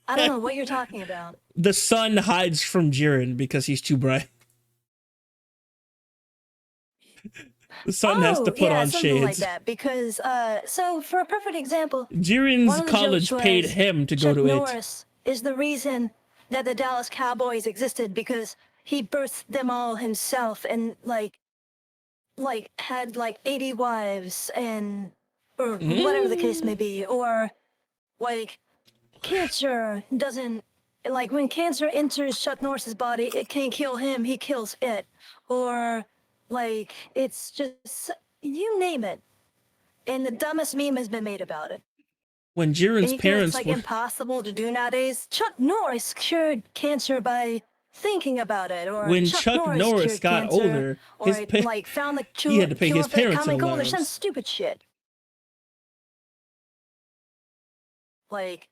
Speaker 21: I don't know what you're talking about.
Speaker 1: The sun hides from Jiren because he's too bright. The sun has to put on
Speaker 21: something
Speaker 1: shades.
Speaker 21: like that. Because, so for a perfect example,
Speaker 1: Jiren's
Speaker 21: one of the
Speaker 1: college
Speaker 21: jokes
Speaker 1: paid
Speaker 21: was
Speaker 1: him to go
Speaker 21: Chuck
Speaker 1: to
Speaker 21: Norris is the reason that the Dallas Cowboys existed because he birthed them all himself and like had like 80 wives and or whatever the case may be, or like cancer doesn't like when cancer enters Chuck Norris's body, it can't kill him, he kills it, or like it's just you name it, and the dumbest meme has been made about it.
Speaker 1: When Jiren's
Speaker 21: Anything
Speaker 1: parents
Speaker 21: that's like
Speaker 1: were
Speaker 21: impossible to do nowadays, Chuck Norris cured cancer by thinking about it, or
Speaker 1: when
Speaker 21: Chuck
Speaker 1: Chuck
Speaker 21: Norris
Speaker 1: Norris
Speaker 21: cured
Speaker 1: got
Speaker 21: cancer,
Speaker 1: older,
Speaker 21: or
Speaker 1: his
Speaker 21: it, like found the
Speaker 1: he had to pay
Speaker 21: cure
Speaker 1: his
Speaker 21: for the
Speaker 1: parents
Speaker 21: common cold or some
Speaker 1: allowance.
Speaker 21: stupid shit. Like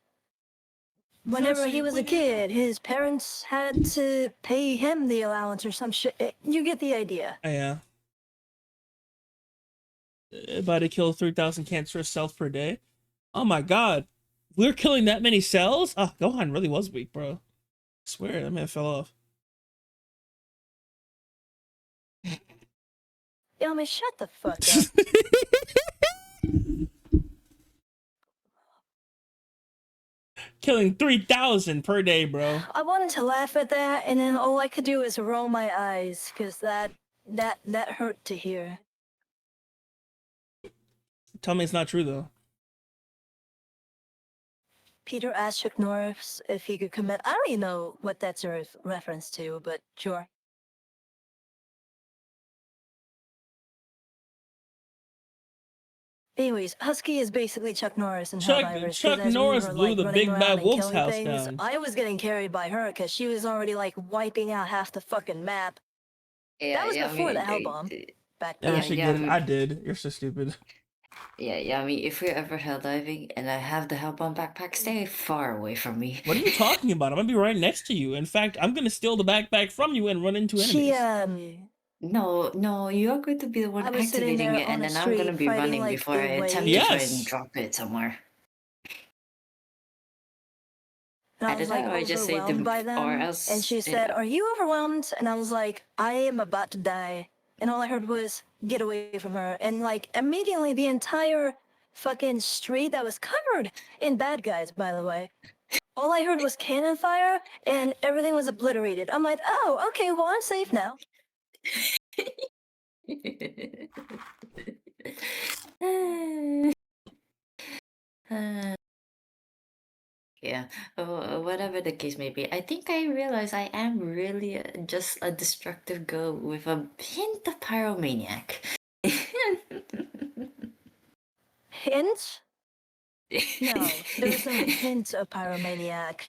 Speaker 21: whenever he was a kid, his parents had to pay him the allowance or some shit. You get the idea.
Speaker 1: Yeah. About to kill 3,000 cancerous cells per day. Oh my god. We're killing that many cells? Oh, Gohan really was weak, bro. I swear, that man fell off.
Speaker 21: Yo, man, shut the fuck up.
Speaker 1: Killing 3,000 per day, bro.
Speaker 21: I wanted to laugh at that, and then all I could do is roll my eyes, because that hurt to hear.
Speaker 1: Tell me it's not true, though.
Speaker 21: Peter asked Chuck Norris if he could commit. I don't even know what that's a reference to, but sure. Anyways, Husky is basically Chuck Norris and Helldivers.
Speaker 1: Chuck Norris blew the big bad wolf's house down.
Speaker 21: I was getting carried by her because she was already like wiping out half the fucking map. That was before the hell bomb. Back then.
Speaker 1: I did. You're so stupid.
Speaker 4: Yeah, I mean, if we're ever hell diving and I have the hellbound backpack, stay far away from me.
Speaker 1: What are you talking about? I'm gonna be right next to you. In fact, I'm gonna steal the backpack from you and run into enemies.
Speaker 4: No, you're going to be the one activating it, and then I'm gonna be running before I attempt to try and drop it somewhere.
Speaker 21: And I was like overwhelmed by them, and she said, "Are you overwhelmed?" And I was like, "I am about to die." And all I heard was, "Get away from her." And like immediately the entire fucking street that was covered in bad guys, by the way. All I heard was cannon fire and everything was obliterated. I'm like, oh, okay, well I'm safe now.
Speaker 4: Yeah, whatever the case may be, I think I realize I am really just a destructive girl with a hint of pyromaniac.
Speaker 21: Hint? No, there's no hint of pyromaniac.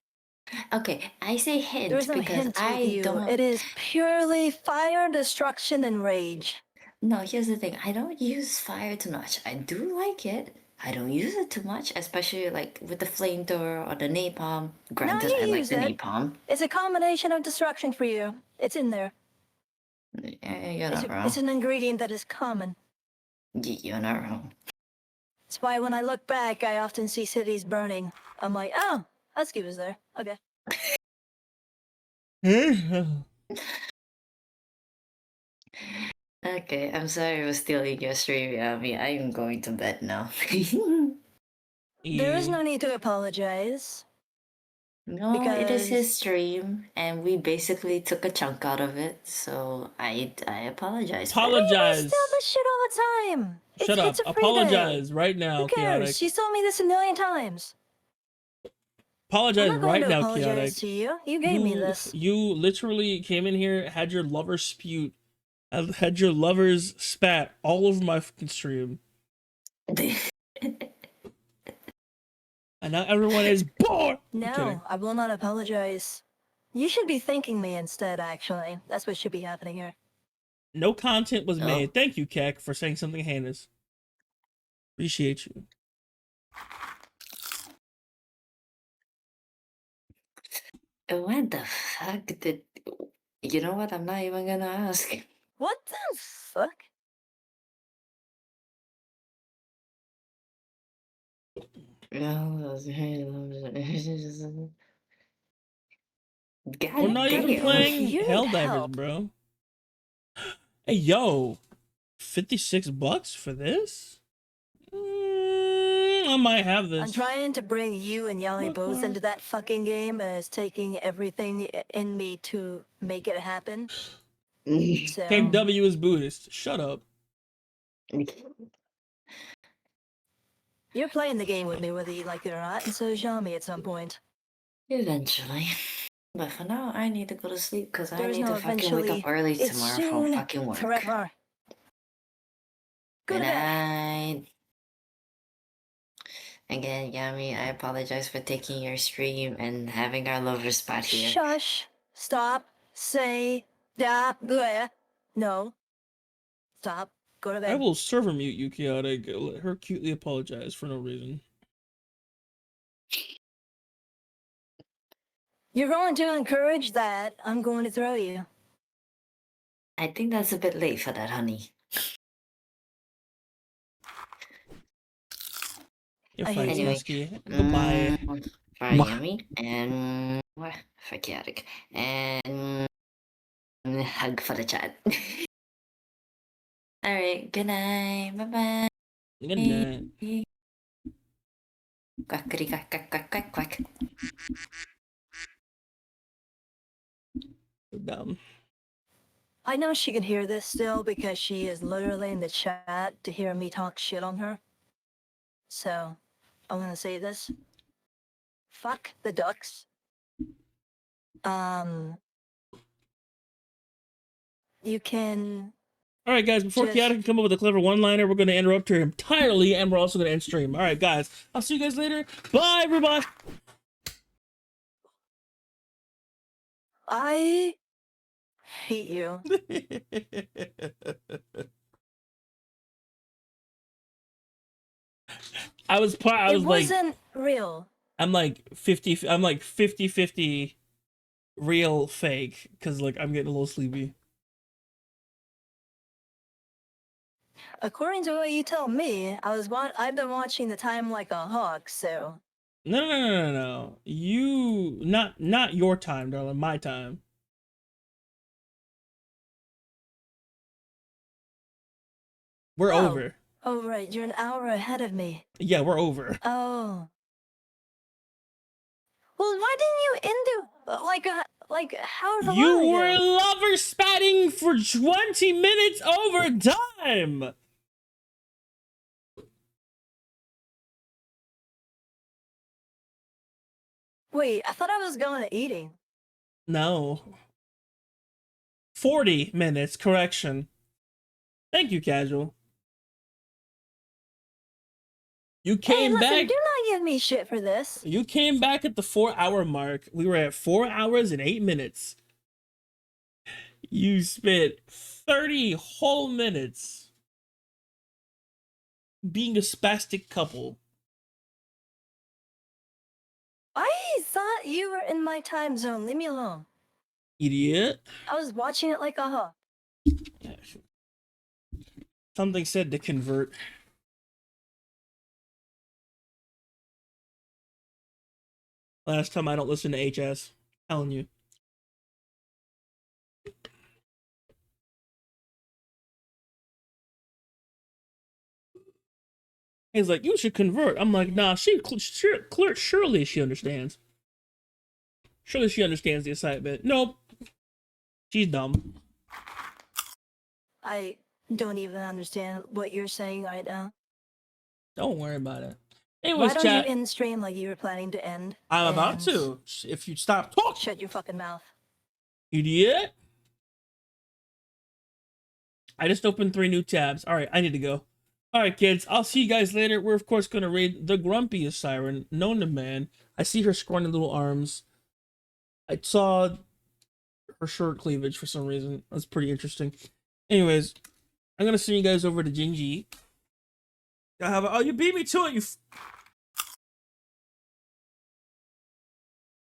Speaker 4: Okay, I say hint
Speaker 21: There's no
Speaker 4: because
Speaker 21: hint
Speaker 4: I
Speaker 21: with you.
Speaker 4: don't.
Speaker 21: It is purely fire, destruction, and rage.
Speaker 4: No, here's the thing. I don't use fire too much. I do like it. I don't use it too much, especially like with the flamethrower or the napalm. Granted,
Speaker 21: you
Speaker 4: I like
Speaker 21: use
Speaker 4: the
Speaker 21: it.
Speaker 4: napalm.
Speaker 21: It's a combination of destruction for you. It's in there.
Speaker 4: You're not wrong.
Speaker 21: It's an ingredient that is common.
Speaker 4: You're not wrong.
Speaker 21: That's why when I look back, I often see cities burning. I'm like, oh, Husky was there. Okay.
Speaker 4: Okay, I'm sorry for stealing your stream, Yami. I am going to bed now.
Speaker 21: There is no need to apologize.
Speaker 4: No, it is his stream, and we basically took a chunk out of it, so I apologize.
Speaker 1: Apologize.
Speaker 21: You steal this shit all the time.
Speaker 1: Shut up.
Speaker 21: It's a free
Speaker 1: Apologize
Speaker 21: day.
Speaker 1: right now,
Speaker 21: Who cares?
Speaker 1: Chaotic.
Speaker 21: She's told me this a million times.
Speaker 1: Apologize
Speaker 21: I'm not going
Speaker 1: right
Speaker 21: to
Speaker 1: now,
Speaker 21: apologize
Speaker 1: Chaotic.
Speaker 21: to you. You gave me this.
Speaker 1: You literally came in here, had your lover spewed, had your lovers spat all over my fucking stream. And now everyone is bored.
Speaker 21: No, I will not apologize. You should be thanking me instead, actually. That's what should be happening here.
Speaker 1: No content was made. Thank you, Keck, for saying something heinous. Appreciate you.
Speaker 4: What the fuck did... You know what? I'm not even gonna ask.
Speaker 21: What the fuck?
Speaker 1: We're not even playing
Speaker 21: You need
Speaker 1: Helldivers,
Speaker 21: help.
Speaker 1: bro. Hey, yo. $56 for this? I might have this.
Speaker 21: I'm trying to bring you and Yali both into that fucking game, and it's taking everything in me to make it happen. So,
Speaker 1: KW is Buddhist. Shut up.
Speaker 21: you're playing the game with me whether you like it or not, and so is Yami at some point.
Speaker 4: Eventually. But for now, I need to go to sleep because I
Speaker 21: There's
Speaker 4: need
Speaker 21: no
Speaker 4: to fucking wake up
Speaker 21: eventually.
Speaker 4: early
Speaker 21: It's
Speaker 4: tomorrow
Speaker 21: soon,
Speaker 4: for fucking work.
Speaker 21: forever.
Speaker 4: Good night. Again, Yami, I apologize for taking your stream and having our lover spot here.
Speaker 21: Shush. Stop. Say. Da. Bleh. No. Stop. Go to bed.
Speaker 1: I will server mute you, Chaotic. Let her cutely apologize for no reason.
Speaker 21: You're going to encourage that. I'm going to throw you.
Speaker 4: I think that's a bit late for that, honey.
Speaker 1: You're
Speaker 21: I
Speaker 1: fine,
Speaker 21: hate you.
Speaker 1: Smorsky. Goodbye.
Speaker 4: For Yami and for Chaotic and hug for the chat. All right. Good night. Bye bye.
Speaker 1: Good night.
Speaker 4: Quackity quack quack quack quack quack.
Speaker 1: Dumb.
Speaker 21: I know she can hear this still because she is literally in the chat to hear me talk shit on her. So, I'm gonna say this. Fuck the ducks. You can...
Speaker 1: All right, guys, before Chaotic can come up with a clever one-liner, we're going to interrupt her entirely, and we're also going to end stream. All right, guys, I'll see you guys later. Bye, everybody.
Speaker 21: I hate you.
Speaker 1: I was
Speaker 21: It
Speaker 1: like,
Speaker 21: wasn't real.
Speaker 1: I'm like 50-50 real fake, because like I'm getting a little sleepy.
Speaker 21: According to what you tell me, I've been watching the time like a hawk, so...
Speaker 1: No. You, not your time, darling, my time. We're over.
Speaker 21: Oh, right, you're an hour ahead of me.
Speaker 1: Yeah, we're over.
Speaker 21: Oh. Well, why didn't you end it, how long
Speaker 1: You
Speaker 21: ago?
Speaker 1: were lover spatting for 20 minutes over time!
Speaker 21: Wait, I thought I was going to eating.
Speaker 1: No. 40 minutes, correction. Thank you, Casual. You came
Speaker 21: listen,
Speaker 1: back.
Speaker 21: do not give me shit for this.
Speaker 1: You came back at the 4-hour mark. We were at 4 hours and 8 minutes. You spent 30 whole minutes being a spastic couple.
Speaker 21: I thought you were in my time zone. Leave me alone.
Speaker 1: Idiot.
Speaker 21: I was watching it like a hawk.
Speaker 1: Something said to convert. Last time I don't listen to HS. Telling you. He's like, you should convert. I'm like, nah, surely she understands. Surely she understands the assignment. Nope. She's dumb.
Speaker 21: I don't even understand what you're saying right now.
Speaker 1: Don't worry about it.
Speaker 21: Why
Speaker 1: Anyways,
Speaker 21: don't
Speaker 1: chat.
Speaker 21: you end stream like you were planning to end?
Speaker 1: I'm about to. If you stop talking.
Speaker 21: Shut your fucking mouth.
Speaker 1: Idiot. I just opened 3 new tabs. All right, I need to go. All right, kids. I'll see you guys later. We're, of course, going to raid the grumpiest siren known to man. I see her scrawny little arms. I saw her short cleavage for some reason. That's pretty interesting. Anyways, I'm gonna send you guys over to Gingy. Oh, you beat me to it.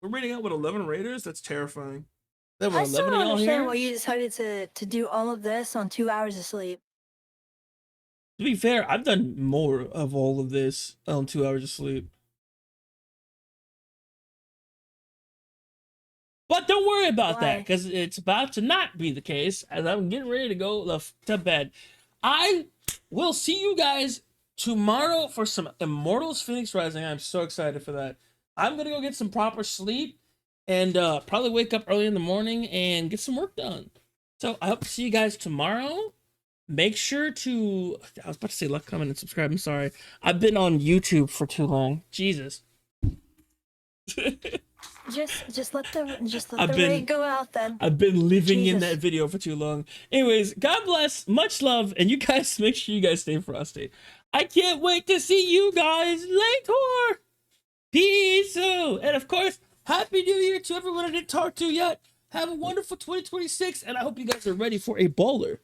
Speaker 1: We're rating out with 11 raiders. That's terrifying. There were
Speaker 21: I still
Speaker 1: 11
Speaker 21: don't
Speaker 1: of y'all
Speaker 21: understand
Speaker 1: here.
Speaker 21: why you decided to do all of this on 2 hours of sleep.
Speaker 1: To be fair, I've done more of all of this on 2 hours of sleep. But don't worry about that, because it's about to not be the case, as I'm getting ready to go to bed. I will see you guys tomorrow for some Immortals Phoenix Rising. I'm so excited for that. I'm going to go get some proper sleep and probably wake up early in the morning and get some work done. So I hope to see you guys tomorrow. Make sure to... I was about to say like, comment, and subscribe. I'm sorry. I've been on YouTube for too long. Jesus.
Speaker 21: Just let the raid go out then.
Speaker 1: I've been living in
Speaker 21: Jesus.
Speaker 1: that video for too long. Anyways, God bless, much love, and you guys make sure you guys stay frosty. I can't wait to see you guys later. Peace out. And of course, Happy New Year to everyone I didn't talk to yet. Have a wonderful 2026, and I hope you guys are ready for a baller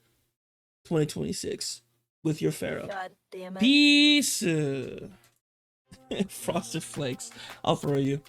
Speaker 1: 2026 with your Pharaoh.
Speaker 21: God damn it.
Speaker 1: Peace. Frosted Flakes. I'll throw you.